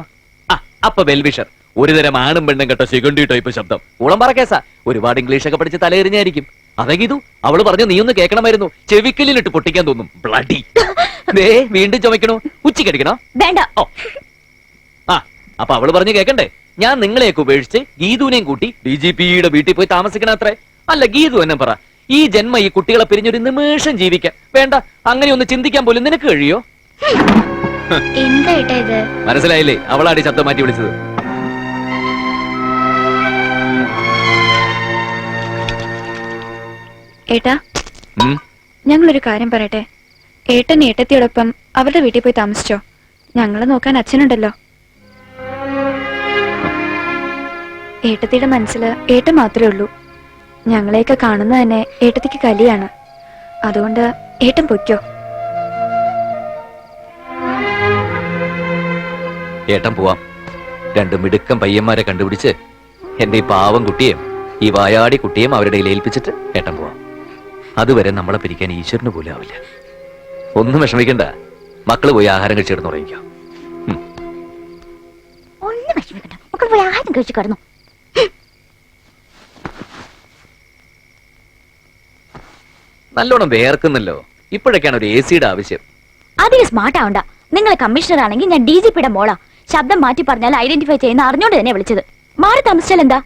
അപ്പൊ വെൽവിഷർ ഒരു തരം ആണും പെണ്ണും കേട്ടോ ശിഖണ്ഡി ടൈപ്പ് ശബ്ദം. ഉളമ്പറ കേസാ. ഒരുപാട് ഇംഗ്ലീഷൊക്കെ പഠിച്ച് തലയെറിഞ്ഞായിരിക്കും. അതെങ്കിതു അവള് പറഞ്ഞു നീ ഒന്ന് കേൾക്കണമായിരുന്നു. ചെവിക്കല്ലിലിട്ട് പൊട്ടിക്കാൻ തോന്നും. ബ്ലഡി. വീണ്ടും ചുമക്കണോ? ഉച്ചക്കടിക്കണോ?
വേണ്ട.
അപ്പൊ അവള് പറഞ്ഞു കേക്കണ്ടേ? ഞാൻ നിങ്ങളെയൊക്കെ ഉപേക്ഷിച്ച് ഗീതുവിനെയും കൂട്ടി DGPയുടെ വീട്ടിൽ പോയി താമസിക്കണ അത്രേ. അല്ല, ഗീതു എന്നെ പറ, ഈ ജന്മ ഈ കുട്ടികളെ പിരിഞ്ഞൊരു നിമിഷം ജീവിക്കാൻ വേണ്ട, അങ്ങനെ ഒന്ന് ചിന്തിക്കാൻ പോലും നിനക്ക് കഴിയോ?
എന്താ ഇത്?
മനസ്സിലായില്ലേ? അവളാടി ശബ്ദം മാറ്റി വിളിച്ചത്.
ഏട്ടാ
ഉം?
ഞങ്ങളൊരു കാര്യം പറയട്ടെ. ഏട്ടൻ ഏട്ടത്തിയോടൊപ്പം അവരുടെ വീട്ടിൽ പോയി താമസിച്ചോ? ഞങ്ങളെ നോക്കാൻ അച്ഛനുണ്ടല്ലോ. ഏട്ടത്തിയുടെ മനസ്സില് ഏട്ടൻ മാത്രമേ ഉള്ളൂ. ഞങ്ങളെയൊക്കെ കാണുന്നത് തന്നെ ഏട്ടത്തിക്ക് കലിയാണ്. അതുകൊണ്ട് ഏട്ടൻ പൊയ്ക്കോ.
ഏട്ടൻ പോവാം. രണ്ട് മിടുക്കം പയ്യന്മാരെ കണ്ടുപിടിച്ച് എന്റെ ഈ പാവം കുട്ടിയെയും ഈ വായാടി കുട്ടിയെയും അവരുടെ കയ്യിൽ ഏൽപ്പിച്ചിട്ട് ഏട്ടൻ പോവാം. അതുവരെ നമ്മളെ പിരിക്കാൻ ഈശ്വരന് പോലും ആവില്ല. ഒന്നും വിഷമിക്കണ്ട. മക്കള് പോയി ആഹാരം കഴിച്ചിടുന്ന് ഉറങ്ങിക്കോ.
ഒന്നും വിഷമിക്കണ്ട, മക്കൾ പോയി ആഹാരം കഴിച്ചു കിടന്നു.
നല്ലോണം വേർക്കുന്നല്ലോ. ഇപ്പോഴൊക്കെയാണ് ഒരു AC-യുടെ ആവശ്യം.
അധികം സ്മാർട്ട് ആവണ്ട. നിങ്ങൾ കമ്മീഷണർ ആണെങ്കിൽ ഞാൻ DGP-യുടെ മോളാ. ശബ്ദം മാറ്റി പറഞ്ഞാൽ ഐഡന്റിഫൈ ചെയ്യുന്ന അറിഞ്ഞോണ്ട് തന്നെ വിളിച്ചത്. മാറി താമസിച്ചാൽ എന്താ?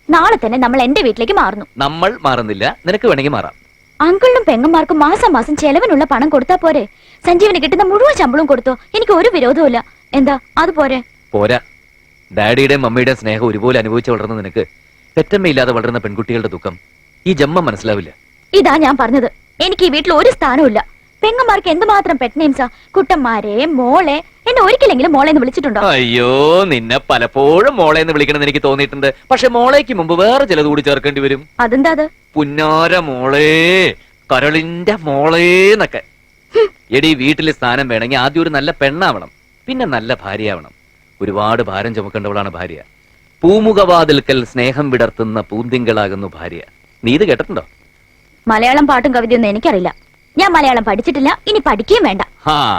നാളെ തന്നെ നമ്മൾ എന്റെ വീട്ടിലേക്ക് മാറുന്നു.
നമ്മൾ മാറുന്നില്ല, നിനക്ക് വേണമെങ്കിൽ മാറാം.
അങ്കിളിനും പെങ്ങന്മാർക്കും മാസം മാസം ചെലവിനുള്ള പണം കൊടുത്താ പോരെ? സഞ്ജീവന് കിട്ടുന്ന മുഴുവൻ ശമ്പളവും കൊടുത്തോ, എനിക്ക് ഒരു വിരോധവുമില്ല. എന്താ അത് പോരെ?
പോരാ. ഡാഡിയുടെയും മമ്മിയുടെയും സ്നേഹം ഒരുപോലെ അനുഭവിച്ച് വളർന്ന നിനക്ക് പെറ്റമ്മയില്ലാതെ വളരുന്ന പെൺകുട്ടികളുടെ ദുഃഖം ഈ ജന്മം മനസ്സിലാവില്ല.
ഇതാ ഞാൻ പറഞ്ഞത്. എനിക്ക് ഈ വീട്ടിൽ ഒരു സ്ഥാനവുമില്ല. പെങ്ങന്മാർക്ക് എന്തുമാത്രം പെറ്റ് നെയിംസാ. കുട്ടന്മാരെ, മോളെ. എന്നെ ഒരിക്കലെങ്കിലും മോളെ എന്ന് വിളിച്ചിട്ടുണ്ടോ?
അയ്യോ, നിന്നെ പലപ്പോഴും മോളെ എന്ന് വിളിക്കണമെന്ന് എനിക്ക് തോന്നിയിട്ടുണ്ട്. പക്ഷെ മോളേക്ക് മുമ്പ് വേറെ ചിലത് കൂടി ചേർക്കേണ്ടി വരും.
അതെന്താ അത്?
പുന്നാര മോളേ, കരളിന്റെ മോളേന്നൊക്കെ. എടി, വീട്ടില് സ്ഥാനം വേണമെങ്കിൽ ആദ്യം ഒരു നല്ല പെണ്ണാവണം, പിന്നെ നല്ല ഭാര്യയാവണം. ഒരുപാട് ഭാരം ചുമക്കേണ്ടവളാണ് ഭാര്യ. പൂമുഖവാതിൽക്കൽ സ്നേഹം വിടർത്തുന്ന പൂന്തിങ്കളാകുന്നു ഭാര്യ. നീ ഇത് കേട്ടിട്ടുണ്ടോ?
മലയാളം പാട്ടും കവിതയൊന്നും എനിക്കറിയില്ല. ഞാൻ മലയാളം പഠിച്ചിട്ടില്ല, ഇനി പഠിക്കുകയും വേണ്ട.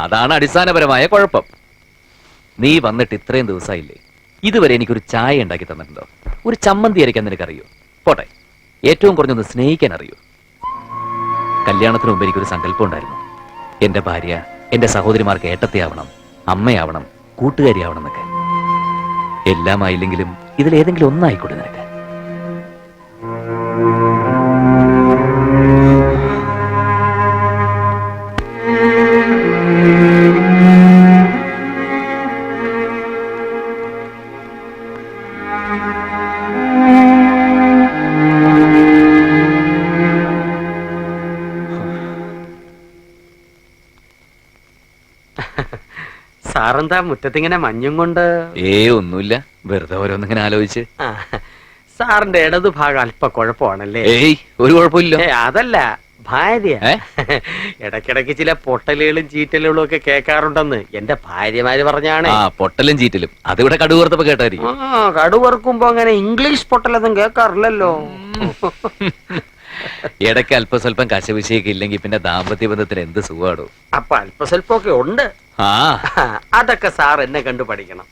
അതാണ് അടിസ്ഥാനപരമായ കുഴപ്പം. നീ വന്നിട്ട് ഇത്രയും ദിവസമായില്ലേ, ഇതുവരെ എനിക്കൊരു ചായ ഉണ്ടാക്കി തന്നിട്ടുണ്ടോ? ഒരു ചമ്മന്തി അരയ്ക്കാൻ നിനക്കറിയോ? പോട്ടെ, ഏറ്റവും കുറഞ്ഞൊന്ന് സ്നേഹിക്കാൻ അറിയൂ. കല്യാണത്തിന് മുമ്പ് എനിക്കൊരു സങ്കല്പം ഉണ്ടായിരുന്നു. എന്റെ ഭാര്യ എന്റെ സഹോദരിമാർക്ക് ഏട്ടത്തെയാവണം, അമ്മയാവണം, കൂട്ടുകാരിയാവണം എന്നൊക്കെ. എല്ലാം ആയില്ലെങ്കിലും ഇതിലേതെങ്കിലും ഒന്നായിക്കോട്ടെ നിനക്ക്.
സാറെന്താ മുറ്റത്തിങ്ങനെ മഞ്ഞും കൊണ്ട്?
ഒന്നുമില്ല, വെറുതെ ഓരോന്നിങ്ങനെ ആലോചിച്ച്.
സാറിന്റെ ഇടതു ഭാഗം അല്പ കുഴപ്പമാണല്ലേ?
ഒരു കുഴപ്പമില്ല.
അതല്ല, ഭാര്യ ഇടയ്ക്കിടയ്ക്ക് ചില പൊട്ടലുകളും ചീറ്റലുകളും ഒക്കെ കേൾക്കാറുണ്ടെന്ന് എന്റെ ഭാര്യമാര് പറഞ്ഞാണ്.
പൊട്ടലും ചീറ്റലും അതിവിടെ കടുവറുത്തപ്പോ കേട്ടായിരിക്കും.
കടുവറുക്കുമ്പോ അങ്ങനെ ഇംഗ്ലീഷ് പൊട്ടലൊന്നും കേൾക്കാറില്ലല്ലോ.
ഇടയ്ക്ക് അല്പസ്വല്പം കശവിശയൊക്കെ ഇല്ലെങ്കിൽ പിന്നെ ദാമ്പത്യ ബന്ധത്തിന് എന്ത് സുഖമാണോ?
അപ്പൊ അല്പസ്വല്പമൊക്കെ ഉണ്ട്. അതൊക്കെ സാർ എന്നെ കണ്ടു പഠിക്കണം.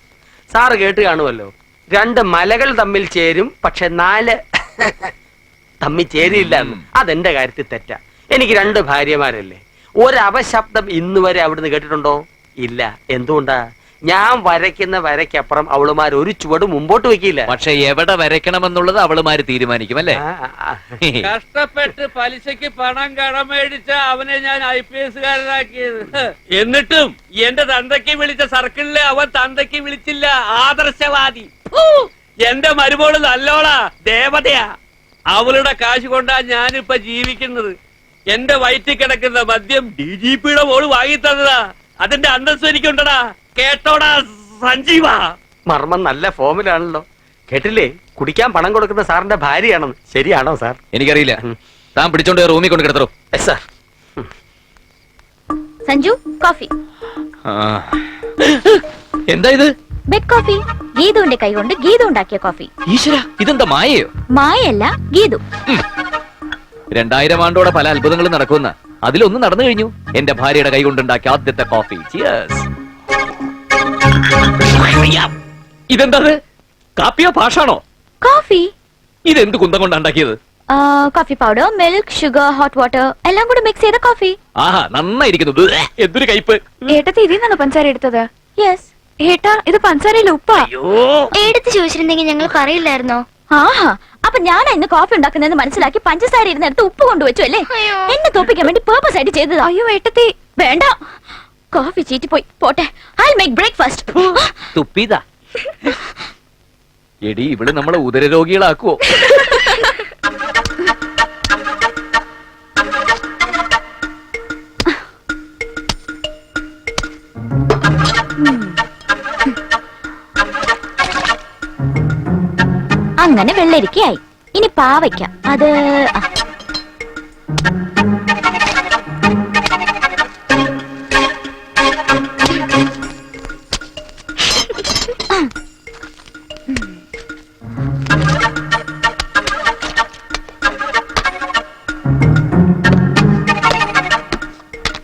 സാറ് കേട്ട് കാണുമല്ലോ, 2 മലകൾ തമ്മിൽ ചേരും, പക്ഷെ 4 തമ്മിൽ ചേരിയില്ല. അതെന്റെ കാര്യത്തിൽ തെറ്റാ. എനിക്ക് 2 ഭാര്യമാരല്ലേ. ഒരവശബ്ദം ഇന്നുവരെ അവിടുന്ന് കേട്ടിട്ടുണ്ടോ? ഇല്ല. എന്തുകൊണ്ടാ? ഞാൻ വരയ്ക്കുന്ന വരയ്ക്കപ്പുറം അവളുമാർ ഒരു ചുവട് മുമ്പോട്ട് വെക്കില്ല.
പക്ഷെ എവിടെ വരയ്ക്കണമെന്നുള്ളത് അവളുമാര് തീരുമാനിക്കും അല്ലേ?
കഷ്ടപ്പെട്ട് പലിശക്ക് പണം കടമേടിച്ച അവനെ ഞാൻ IPS കാരനാക്കിയത്. എന്നിട്ടും എന്റെ തന്തയ്ക്ക് വിളിച്ച സർക്കിളിലെ അവൻ തന്തയ്ക്ക് വിളിച്ചില്ല. ആദർശവാദി. എന്റെ മരുമോള് നല്ലോളാ, ദേവതയാ. അവളുടെ കാശ് കൊണ്ടാ ഞാനിപ്പൊ ജീവിക്കുന്നത്. എന്റെ വയറ്റിൽ കിടക്കുന്ന മദ്യം DGP-യുടെ മോള് വാങ്ങി തന്നതാ. അതിന്റെ അന്തസ്സും എനിക്കുണ്ടടാ. കേട്ടോടാ സഞ്ജീവ.
മർമ്മം നല്ല ഫോമിലാണല്ലോ. കേട്ടില്ലേ, കുടിക്കാൻ പണം കൊടുക്കുന്ന സാറിന്റെ ഭാര്യയാണെന്ന്. ശരിയാണോ സാർ?
എനിക്കറിയില്ല. താൻ പിടിച്ചോണ്ട് റൂമിൽ കൊണ്ട് കിടത്തോ.
സാർ.
സഞ്ജു, കോഫി.
എന്താ ഇത്?
Bed coffee. ഗീതുവിന്റെ കൈ കൊണ്ട് ഗീതു ഉണ്ടാക്കിയ കോഫി.
ഈശ്വര, ഇതെന്താ മായയോ?
മായല്ല, ഗീതു.
2000 ആണ്ടോടെ പല അത്ഭുതങ്ങളും നടക്കുന്ന അതിലൊന്നും നടന്നു കഴിഞ്ഞു. എന്റെ ഭാര്യയുടെ കൈ കൊണ്ടുണ്ടാക്കിയ ആദ്യത്തെ കോഫി. ഇതെന്താ? കാപ്പിയോ ഭാഷാണോ?
കോഫി.
ഇതെന്ത് കുന്തം കൊണ്ടുണ്ടാക്കിയത്?
Coffee powder, milk, sugar, hot water എല്ലാം കൂടെ മിക്സ് ചെയ്ത കോഫി.
ആഹാ, നന്നായിരിക്കുന്നു. എന്തൊരു കയ്പ്.
ഏട്ടത്തി ഇതിൽ നിന്നാണോ പഞ്ചസാര എടുത്തത്? യെസ്. ഏട്ടാ, ഇത് പഞ്ചസാരയില്ല, ഉപ്പാ.
എടുത്ത് ചോദിച്ചിരുന്നെങ്കിൽ ഞങ്ങൾ പറയില്ലായിരുന്നോ?
ആഹാ, അപ്പൊ ഞാൻ ഇന്ന് കോഫി ഉണ്ടാക്കുന്നതെന്ന് മനസ്സിലാക്കി പഞ്ചസാര ഇരുന്നെടുത്ത് ഉപ്പ് കൊണ്ടുവച്ചു അല്ലേ? എന്നെ തോപ്പിക്കാൻ വേണ്ടി പേർപ്പസ് ആയിട്ട് ചെയ്തത്. അയ്യോ ഏട്ടത്തി, വേണ്ട. കോഫി ചീറ്റിപ്പോയി. പോട്ടെ, ഐ മേക്ക് ബ്രേക്ക്ഫാസ്റ്റ്.
തുപ്പിതാ. എടി, ഇവിടെ നമ്മളെ ഉദരരോഗികളാക്കുവോ?
അങ്ങനെ വെള്ളരിക്കയായി. ഇനി പാവയ്ക്ക. അത്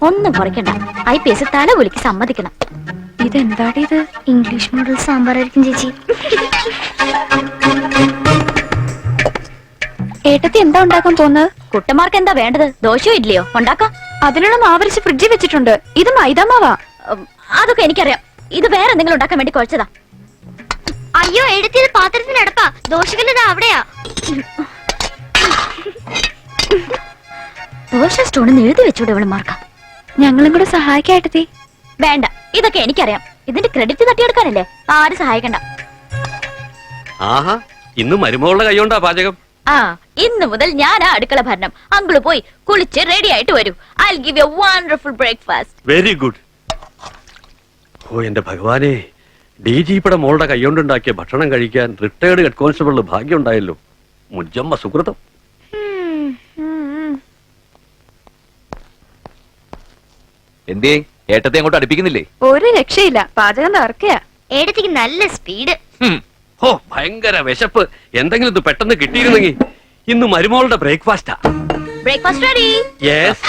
ഒന്നും കുറയ്ക്കണ്ട. IPS തല കുലിക്ക് സമ്മതിക്കണം.
ഇതെന്താടി ഇത്?
ഇംഗ്ലീഷ് മോഡൽ സാമ്പാറായിരിക്കും ചേച്ചി.
ഏട്ടത്തി എന്താ ഉണ്ടാക്കാൻ പോകുന്നത്?
കുട്ടന്മാർക്ക് എന്താ വേണ്ടത്? ദോശയോ ഇഡ്ഡലിയോ ഉണ്ടാക്കാം.
അതിനുള്ള മാവരിച്ച് ഫ്രിഡ്ജിൽ വെച്ചിട്ടുണ്ട്. ഇത് മൈദാമാവാ.
അതൊക്കെ എനിക്കറിയാം. ഇത് വേറെ എന്തെങ്കിലും ഉണ്ടാക്കാൻ വേണ്ടി കുഴച്ചതാ.
അയ്യോ എടുത്തത് പാത്രത്തിനടപ്പാ. ദോശകല്ലത് അവിടെയാ.
ദോശ സ്റ്റോണെന്ന് എഴുതി വെച്ചൂടെ ഇവളുമാർക്ക.
ഞങ്ങളും കൂടെ സഹായിക്കാം ഏട്ടത്തി.
വേണ്ട, ഇതൊക്കെ എനിക്കറിയാം. ഇതിന്റെ ക്രെഡിറ്റ് തട്ടിയെടുക്കാനല്ലേ. ആരും സഹായിക്കണ്ട.
ആഹാ, ഇന്ന് മരുമകളുടെ കൈകൊണ്ടാ പാചകം.
ആ, ഇന്ന് മുതൽ ഞാൻ ആ അടുക്കള ഭരണം. അങ്കിള് പോയി കുളിച്ച് റെഡി ആയിട്ട് വരൂ. I give you wonderful breakfast.
Very good. Oh എന്റെ ഭഗവാനെ, DGPയുടെ മോളുടെ കൈകൊണ്ടുണ്ടാക്കിയ ഭക്ഷണം കഴിക്കാൻ റിട്ടയർഡ് ഹെഡ് കോൺസ്റ്റബിളിന് ഭാഗ്യം ഉണ്ടായല്ലോ. മുജ്ജമ്മ സുഹൃതം.
എന്തേ ഏട്ടത്തെ അങ്ങോട്ട് അടുപ്പിക്കുന്നില്ലേ?
ഒരു രക്ഷയില്ല. പാചകം തറക്കയാ.
ഏടത്തേക്ക് നല്ല സ്പീഡ്.
ഓ ഭയങ്കര വിശപ്പ്. എന്തെങ്കിലും ഇത് പെട്ടെന്ന് കിട്ടിയിരുന്നെങ്കിൽ. ഇന്ന് മരുമോളുടെ ബ്രേക്ക്ഫാസ്റ്റാ.
Breakfast ready.
Yes.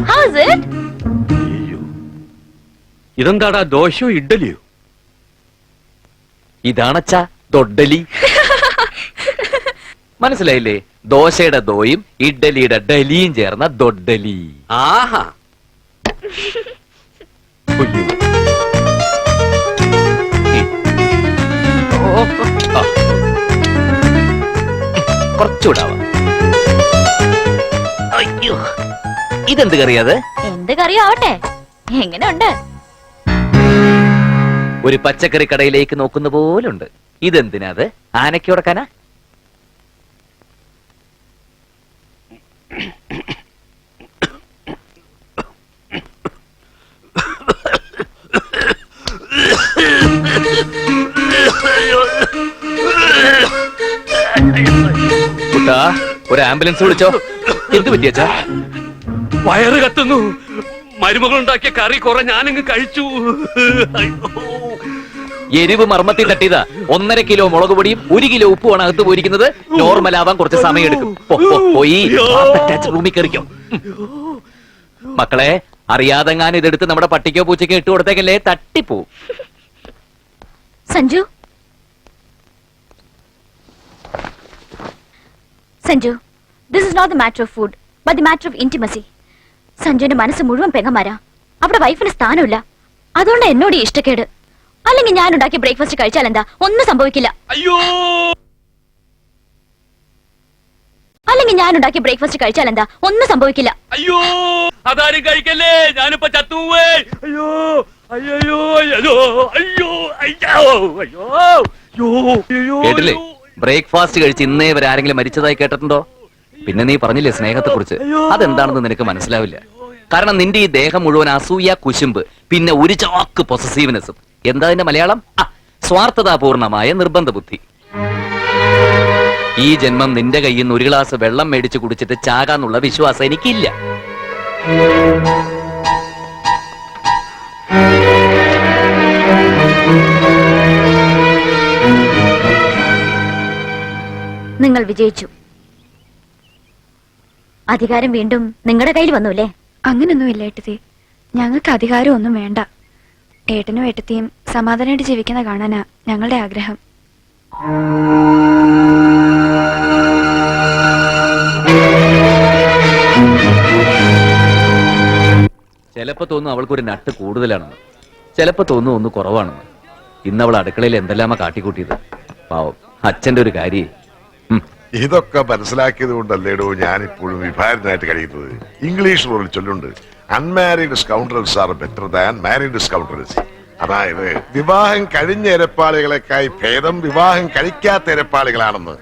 How is it?
ഇതെന്താടാ, ദോശയോ ഇഡ്ഡലിയോ?
ഇതാണച്ചാ ദൊഡ്ഡലി. മനസ്സിലായില്ലേ? ദോശയുടെ ദോയും ഇഡ്ഡലിയുടെ ഡലിയും ചേർന്ന ദൊഡ്ഡലി.
ആഹാ,
കുറച്ചുകൂടാവാം. അയ്യോ, ഇതെന്ത് കറിയത്?
എന്ത് കറിയാവട്ടെ. എങ്ങനെയുണ്ട്?
ഒരു പച്ചക്കറി കടയിലേക്ക് നോക്കുന്ന പോലുണ്ട്. ഇതെന്തിനാ? അത് ആനയ്ക്ക് ഉടക്കാനാ? കുട്ടാ, ഒരു ആംബുലൻസ് വിളിച്ചോ. എന്ത് പറ്റിയച്ചാ?
വയറ് കത്തുന്നു. മരുമകൾ ഉണ്ടാക്കിയ കറി കുറെ ഞാനങ്ങ് കഴിച്ചു.
എരിവ് മർമ്മത്തിൽ തട്ടിയതാ. 1.5 കിലോ മുളക് പൊടിയും 1 കിലോ ഉപ്പുമാണ് അകത്ത് പോയിരിക്കുന്നത്. നോർമൽ ആവാൻ കുറച്ച് സമയം എടുക്കും. പോയി റൂമിൽ കയറിക്കോ. മക്കളെ, അറിയാതെങ്ങാനും ഇതെടുത്ത് നമ്മുടെ പട്ടിക്കോ പൂച്ചയ്ക്കോ ഇട്ട് കൊടുത്തേക്കല്ലേ, തട്ടിപ്പോവും.
Sanju, Sanju, this is not the matter of food but the matter of intimacy. സഞ്ജുവിന്റെ മനസ്സ് മുഴുവൻ പെങ്ങന്മാരാ. അവിടെ വൈഫിന് സ്ഥാനമില്ല. അതുകൊണ്ട് എന്നോട് ഈ ഇഷ്ടക്കേട്. അല്ലെങ്കിൽ ഞാൻ ഉണ്ടാക്കിയ ബ്രേക്ക്ഫാസ്റ്റ് കഴിച്ചാൽ എന്താ? ഒന്നും സംഭവിക്കില്ല.
അയ്യോ,
അല്ലെങ്കിൽ ഞാൻ ഉണ്ടാക്കിയ ബ്രേക്ക്ഫാസ്റ്റ് കഴിച്ചാൽ എന്താ? ഒന്നും സംഭവിക്കില്ല.
അയ്യോ, അതാരും കഴിക്കല്ലേ, ഞാനിപ്പോ ചത്തുവേ. അയ്യോ അയ്യോ അയ്യോ അയ്യോ അയ്യോ അയ്യോ.
കേട്ടില്ലേ? ബ്രേക്ക്ഫാസ്റ്റ് കഴിച്ച് ഇന്നേ വരെ ആരെങ്കിലും മരിച്ചതായി കേട്ടിട്ടുണ്ടോ? പിന്നെ നീ പറഞ്ഞില്ലേ സ്നേഹത്തെ കുറിച്ച്, അതെന്താണെന്ന് നിനക്ക് മനസ്സിലാവില്ല. കാരണം നിന്റെ ഈ ദേഹം മുഴുവൻ അസൂയ, കുശുമ്പ്, പിന്നെ ഒരു ചാക്ക് പൊസസീവ്നെസ്സും. എന്താ അതിന്റെ മലയാളം? സ്വാർത്ഥതാപൂർണമായ നിർബന്ധ ബുദ്ധി. ഈ ജന്മം നിന്റെ കയ്യിൽ നിന്ന് 1 ഗ്ലാസ് വെള്ളം മേടിച്ച് കുടിച്ചിട്ട് ചാകാന്നുള്ള വിശ്വാസം എനിക്കില്ല.
നിങ്ങൾ വിജയിച്ചു. അധികാരം വീണ്ടും നിങ്ങളുടെ കയ്യിൽ വന്നുല്ലേ?
അങ്ങനൊന്നുമില്ല ഏട്ടത്തി. ഞങ്ങൾക്ക് അധികാരം ഒന്നും വേണ്ട. ഏട്ടനും ഏട്ടത്തിയും സമാധാനമായിട്ട് ജീവിക്കുന്ന കാണാനാ ഞങ്ങളുടെ ആഗ്രഹം.
ചിലപ്പോ തോന്നും അവൾക്കൊരു നട്ട് കൂടുതലാണെന്ന്, ചിലപ്പോ തോന്നും ഒന്ന് കുറവാണെന്ന്. ഇന്ന് അവൾ അടുക്കളയിൽ എന്തെല്ലാമാ കാട്ടിക്കൂട്ടിയത്. പാവം അച്ഛന്റെ ഒരു കാര്യം.
ഇതൊക്കെ മനസ്സിലാക്കിയത് കൊണ്ടല്ലേടോ ഞാനിപ്പോഴും വിഭാരനായിട്ട് കഴിയുന്നത്. ഇംഗ്ലീഷ് ഒരു ചൊല്ലുണ്ട്, unmarried scoundrels are better than married scoundrels. അതായത് വിവാഹം കഴിഞ്ഞ ഇരപ്പാളികളെക്കായി ഭേദം വിവാഹം കഴിക്കാത്ത ഇരപ്പാളികളാണെന്ന്.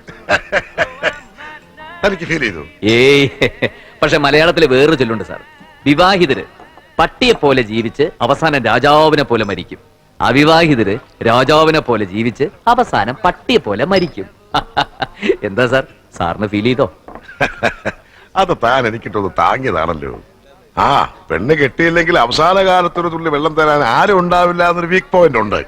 എനിക്ക് ഫീൽ ചെയ്തു.
ഏയ്, പക്ഷെ മലയാളത്തില് വേറൊരു ചൊല്ലുണ്ട് സാർ. വിവാഹിതര് പട്ടിയെ പോലെ ജീവിച്ച് അവസാനം രാജാവിനെ പോലെ മരിക്കും. അവിവാഹിതര് രാജാവിനെ പോലെ ജീവിച്ച് അവസാനം പട്ടിയെ പോലെ മരിക്കും. എന്താ സാർ, സാറിന് ഫീൽ ചെയ്തോ?
അത് താൻ എനിക്കിട്ടൊന്ന് താങ്ങിയതാണല്ലോ. ആ പെണ്ണ് കെട്ടിയില്ലെങ്കിൽ അവസാന കാലത്തൊരു തുള്ളി വെള്ളം തരാൻ ആരും ഉണ്ടാവില്ല എന്നൊരു വീക്ക് പോയിന്റ് ഉണ്ട്.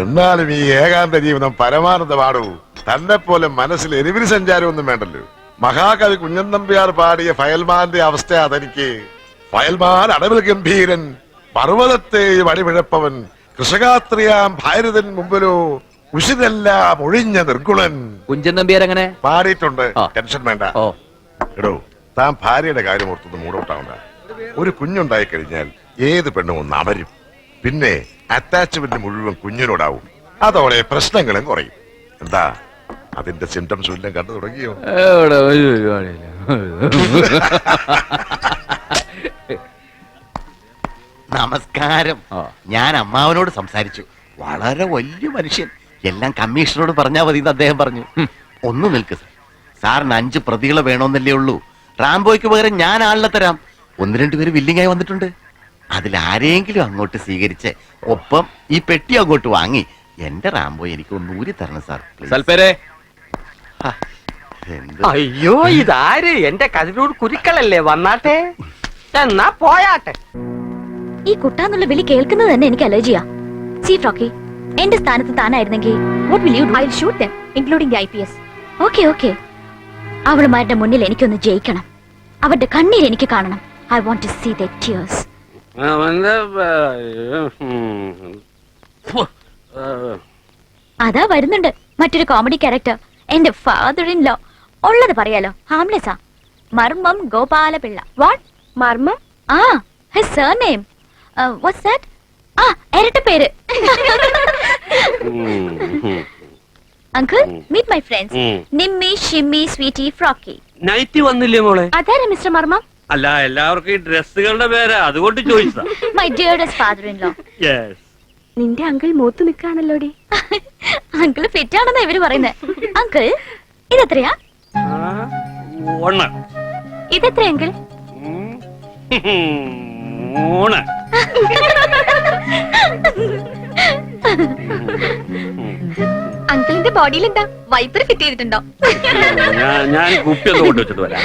എന്നാലും ഈ ഏകാന്ത ജീവിതം പരമാനന്ദമാടൂ. തന്നെ പോലെ മനസ്സിൽ എരിവിന് സഞ്ചാരമൊന്നും വേണ്ടല്ലോ. മഹാകവി കുഞ്ഞൻ നമ്പ്യാർ പാടിയ ഫയൽമാന്റെ അവസ്ഥ അതെനിക്ക്. ഫയൽമാൻ അടവിൽ ഗംഭീരൻ, പർവ്വതത്തെയും അടിപിഴപ്പവൻ, കൃഷകാത്രിയാം ഭാരതൻ മുമ്പിലോ ഉഷിതെല്ലാം ഒഴിഞ്ഞ നിർഗുണൻ.
കുഞ്ചൻ നമ്പ്യാർ അങ്ങനെ
പാടിയിട്ടുണ്ട്. ടെൻഷൻ വേണ്ട. എടോ, താൻ ഭാര്യയുടെ കാര്യം ഓർത്തൊന്ന് മൂടോട്ടാവണ്ട. ഒരു കുഞ്ഞുണ്ടായി കഴിഞ്ഞാൽ ഏത് പെണ്ണും ഒന്ന് അമരും. പിന്നെ അറ്റാച്ച്മെന്റ് മുഴുവൻ കുഞ്ഞിനോടാവും. അതോടെ പ്രശ്നങ്ങളും കുറയും. എന്താ അതിന്റെ സിംറ്റംസ് എല്ലാം കണ്ടു തുടങ്ങിയോ?
നമസ്കാരം. ഞാൻ അമ്മാവനോട് സംസാരിച്ചു. വളരെ വലിയ മനുഷ്യൻ. എല്ലാം കമ്മീഷണറോട് പറഞ്ഞാൽ മതി എന്ന് അദ്ദേഹം പറഞ്ഞു. ഒന്ന് നിൽക്ക് സാർ. സാറിന് 5 പ്രതികളെ വേണമെന്നല്ലേ ഉള്ളൂ. റാംബോയ്ക്ക് പകരം ഞാൻ ആളിനെ തരാം. 1-2 പേര് വില്ലിങ്ങായി വന്നിട്ടുണ്ട്. അതിലാരെങ്കിലും അങ്ങോട്ട് സ്വീകരിച്ച് ഒപ്പം ഈ പെട്ടി അങ്ങോട്ട് വാങ്ങി എന്റെ റാംബോ എനിക്ക് ഒന്ന് ഊരി തരണം സാർ.
അയ്യോ, ഇതാര്? എന്റെ കതിരൂർ കുരുക്കളല്ലേ? വന്നാട്ടെ, എന്നാ പോയാട്ടെ.
ഈ കുട്ടാന്നുള്ള വിളി കേൾക്കുന്നത് തന്നെ എനിക്ക് അലർജിയാ. സീ ഫ്രോക്കി, എന്റെ സ്ഥാനത്ത് താനായിരുന്നെങ്കിൽ what will you do? I'll shoot them, including the IPS. Okay, okay. അവളുമാരുടെ മുന്നിൽ എനിക്കൊന്ന് ജയിക്കണം. അവരുടെ കണ്ണീർ എനിക്ക് കാണണം. I want to see their tears. അതാ വരുന്നുണ്ട് മറ്റൊരു കോമഡി ക്യാരക്ടർ, എന്റെ ഫാദർ ഇൻ ലോ. ഉള്ളത് പറയാലോ, ഹാംലെസാ. മർമ്മം ഗോപാലപിള്ള. വാട്ട് മർമ്മം? ആ, his surname. What's that? ആ, ഇരട്ട പേര്. Uncle, meet my friends. Nimmi, Shimmi, Sweety, Frocky.
Night വന്നില്ലേ മോളെ?
അതാരാ മിസ്റ്റർ മർമ്മം?
അല്ല, എല്ലാവർക്കും ഈ ഡ്രസ്സുകളുടെ പേരാ, അതുകൊണ്ട് ചോദിച്ചതാ.
My dearest father in law.
Yes.
നിന്റെ അങ്കിൾ മൂത്ത് നിൽക്കാണല്ലോടി.
അങ്കിൾ ഫിറ്റ് ആണെന്നാ ഇവര് പറയുന്നത്. അങ്കിൾ, ഇതെത്രയാ? ഇതെത്ര അങ്കിൾ?
അങ്കിളിന്റെ ബോഡിയിൽ എന്താ വൈപ്പർ ഫിറ്റ് ചെയ്തിട്ടുണ്ടോ?
ഞാൻ കുപ്പി ഒന്ന് കൊണ്ടുവച്ചിട്ട് വരാം.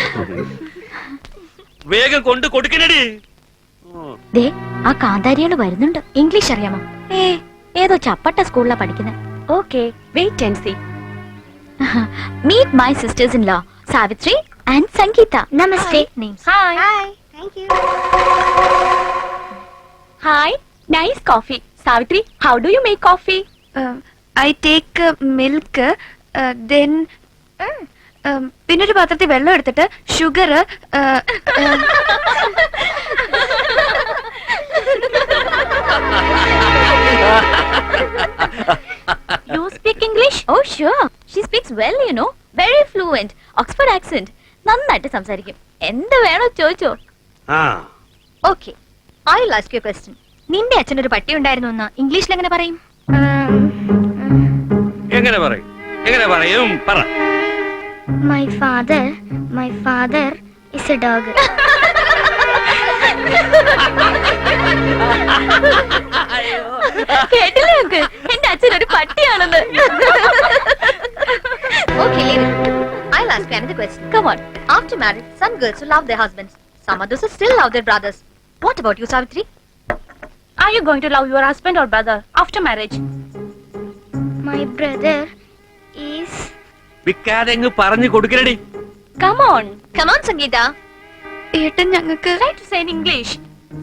വേഗം കൊണ്ട് കൊടുക്കണടി.
ദേ, ആ കാന്താരികള് വരുന്നുണ്ട്. ഇംഗ്ലീഷ് അറിയാമോ? ഏതോ ചപ്പട്ട സ്കൂളിലാ പഠിക്കുന്നത്.
Okay, wait and see.
Meet my sisters-in-law, Savitri and Sangeeta.
Namaste.
Names.
Hi.
Hi. Thank you.
Hi. Nice coffee. Savitri, how do you make coffee? I take milk, then പിന്നെ ഒരു പാത്രത്തിൽ വെള്ളം എടുത്തിട്ട് sugar.
You speak English? Oh, sure. She speaks well, you know. Very fluent. Oxford accent. നന്നായിട്ട് സംസാരിക്കും. എന്ത് വേണോ ചോദിച്ചോ.
Okay. I'll ask you a question. നിന്റെ അച്ഛനൊരു പട്ടി ഉണ്ടായിരുന്നു എന്ന് ഇംഗ്ലീഷിൽ എങ്ങനെ പറയും?
എങ്ങനെ പറയും? എങ്ങനെ പറയും? പറ.
My father is a dog.
കേട്ടില്ലേ അങ്കിൾ? എന്റെ അച്ഛൻ ഒരു പട്ടിയാണെന്ന്.
Okay, leave it. I'll ask you another question. Come on. After marriage, some girls will love their husbands. Some others will still love their brothers. What about you, Savitri? Are you going to love your husband or brother after marriage?
My brother is.
വിക്കാതെ പറഞ്ഞു കൊടുക്കണടി.
Come on. Come on, Sangeeta. ഏട്ടൻ ഞങ്ങൾക്ക് try to say in English.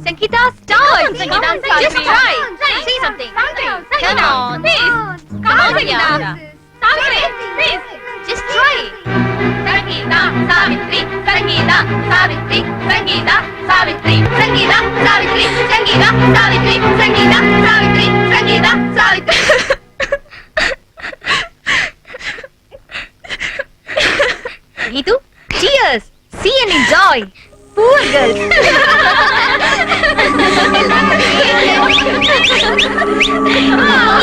Sangeeta, start. Sangeeta, just try. Say something. Come on, please. Come on, Sangeeta. Savitri, please. Just try. Sangeeta, Savitri, Sangeeta, Savitri, Sangeeta, Savitri, Sangeeta, Savitri, Sangeeta, Savitri, Sangeeta, Savitri, Sangeeta, Savitri. Geetu, cheers. See and enjoy. Poor girls.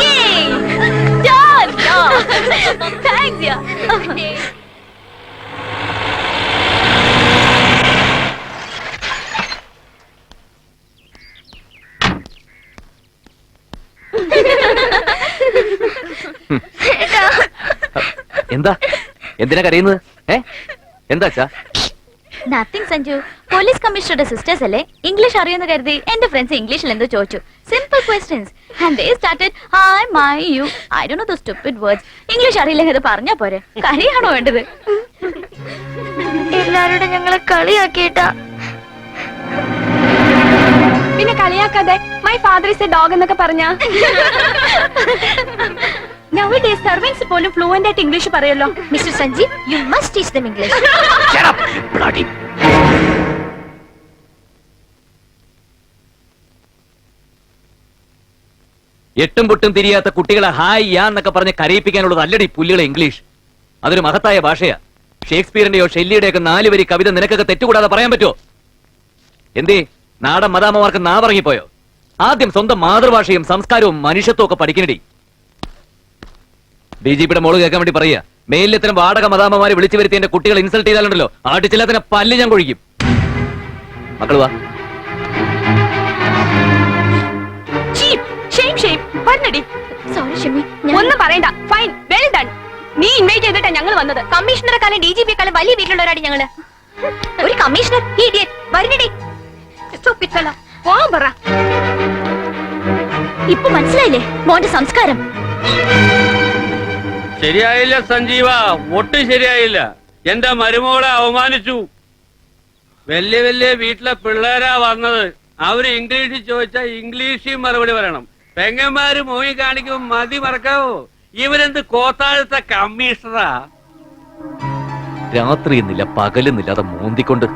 Yay! Done! Thanks, yeah.
എന്താ എന്തിനാ കരയുന്നത്? എന്താ അച്ഛാ?
Nothing Sanju. Police കമ്മീഷണറുടെ sisters അല്ലേ, ഇംഗ്ലീഷ് അറിയുന്ന കരുതി എന്റെ ഫ്രണ്ട്സ് ഇംഗ്ലീഷിൽ എന്തോ ചോദിച്ചു. Simple questions and they started I my you. I don't know the stupid words. English അറിയില്ലെങ്കിൽ അത് പറഞ്ഞാ പോരെ? കരയാണോ വേണ്ടത്?
എല്ലാവരോടും ഞങ്ങളെ കളിയാക്കിയിട്ടാ.
പിന്നെ കളിയാക്കാതെ my father is a dog എന്നൊക്കെ പറഞ്ഞ
Nowadays servants പോലും ഫ്ലുവന്റ് ആയിട്ട് ഇംഗ്ലീഷ് പറയല്ലോ.
Mister Sanjeev, you must teach them English.
എട്ടും പൊട്ടും തിരിയാത്ത കുട്ടികളെ ഹായ് യാ എന്നൊക്കെ പറഞ്ഞ് കരയിപ്പിക്കാനുള്ളത് അല്ലടി പുല്ലുകളെ ഇംഗ്ലീഷ്. അതൊരു മഹത്തായ ഭാഷയാ. ഷേക്സ്പിയറിന്റെയോ ഷെല്ലിയുടെയൊക്കെ 4 വരി കവിത നിനക്കൊക്കെ തെറ്റുകൂടാതെ പറയാൻ പറ്റുമോ? എന്തേ നാടൻ മദാമ്മമാർക്ക് നാവറങ്ങിപ്പോയോ? ആദ്യം സ്വന്തം മാതൃഭാഷയും സംസ്കാരവും മനുഷ്യത്വം ഒക്കെ പഠിക്കണടി. DGPയുടെ മോള് കേൾക്കാൻ വേണ്ടി പറയാ, മേലിലെത്തരം വാടക മദാമ്മമാരെ വിളിച്ചു വരുത്തി എന്റെ കുട്ടികളെ ഇൻസൾട്ട് ചെയ്താലുണ്ടല്ലോ ആട്ടിച്ചില്ലാത്തന്നെ പല്ല് ഞാൻ കൊഴിക്കും. മക്കൾ വാ.
സോറി ഷിമി,
ഒന്നും പറയണ്ട. Fine, well done. നീ ഇൻവൈറ്റ് ചെയ്തിട്ടാ ഞങ്ങൾ വന്നത്.
കമ്മീഷണറെക്കാളും DGPയെക്കാളും വലിയ വീട്ടിലുള്ളവരാണ് ഞങ്ങള്. ഒരു കമ്മീഷണർ വരുന്നടി.
പോവാൻ പറ.
ഇപ്പൊ മനസ്സിലായില്ലേ മോന്റെ സംസ്കാരം?
ശരിയായില്ല സഞ്ജീവ, ഒട്ടും ശരിയായില്ല. എന്റെ മരുമോളെ അവമാനിച്ചു. വലിയ വലിയ വീട്ടിലെ പിള്ളേരാ വന്നത്. അവര് ഇംഗ്ലീഷിൽ ചോദിച്ചാൽ ഇംഗ്ലീഷിൽ മറുപടി പറയണം. പെങ്ങന്മാര് മോയി കാണിക്കുമ്പോ മതി മറക്കാവോ? ഇവരെന്ത് കോത്താഴത്തെ കമ്മീഷണറാ?
രാത്രി എന്നില്ല പകലെന്നില്ലാതെ മോന്തിക്കൊണ്ട്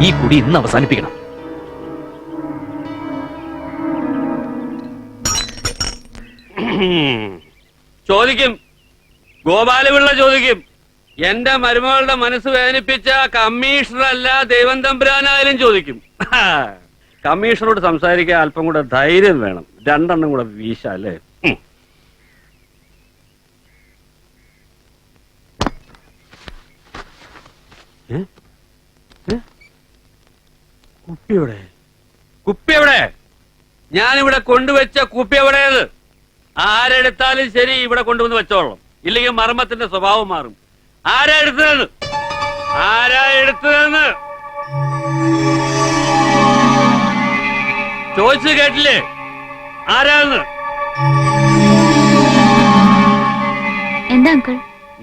ഈ കുടി ഇന്ന് അവസാനിപ്പിക്കണം.
ചോദിക്കും, ഗോപാലപിള്ള ചോദിക്കും. എന്റെ മരുമകളുടെ മനസ്സ് വേദനിപ്പിച്ച കമ്മീഷണറല്ല ദൈവം തമ്പുരാനായാലും ചോദിക്കും. കമ്മീഷണറോട് സംസാരിക്കാൻ അല്പം കൂടെ ധൈര്യം വേണം. 2 എണ്ണം കൂടെ വീശാല്ലേ? കുപ്പി എവിടെ? ഞാനിവിടെ കൊണ്ടുവച്ച കുപ്പി എവിടെയത്? ആരെടുത്താലും ശരി ഇവിടെ കൊണ്ടുവന്ന് വെച്ചോളാം. ഇല്ലെങ്കിൽ മർമ്മത്തിന്റെ സ്വഭാവം മാറും. ആരാ എടുത്തതെന്ന് ചോദിച്ചു കേട്ടില്ലേ? ആരാന്ന്?
എന്താ അങ്കിൾ?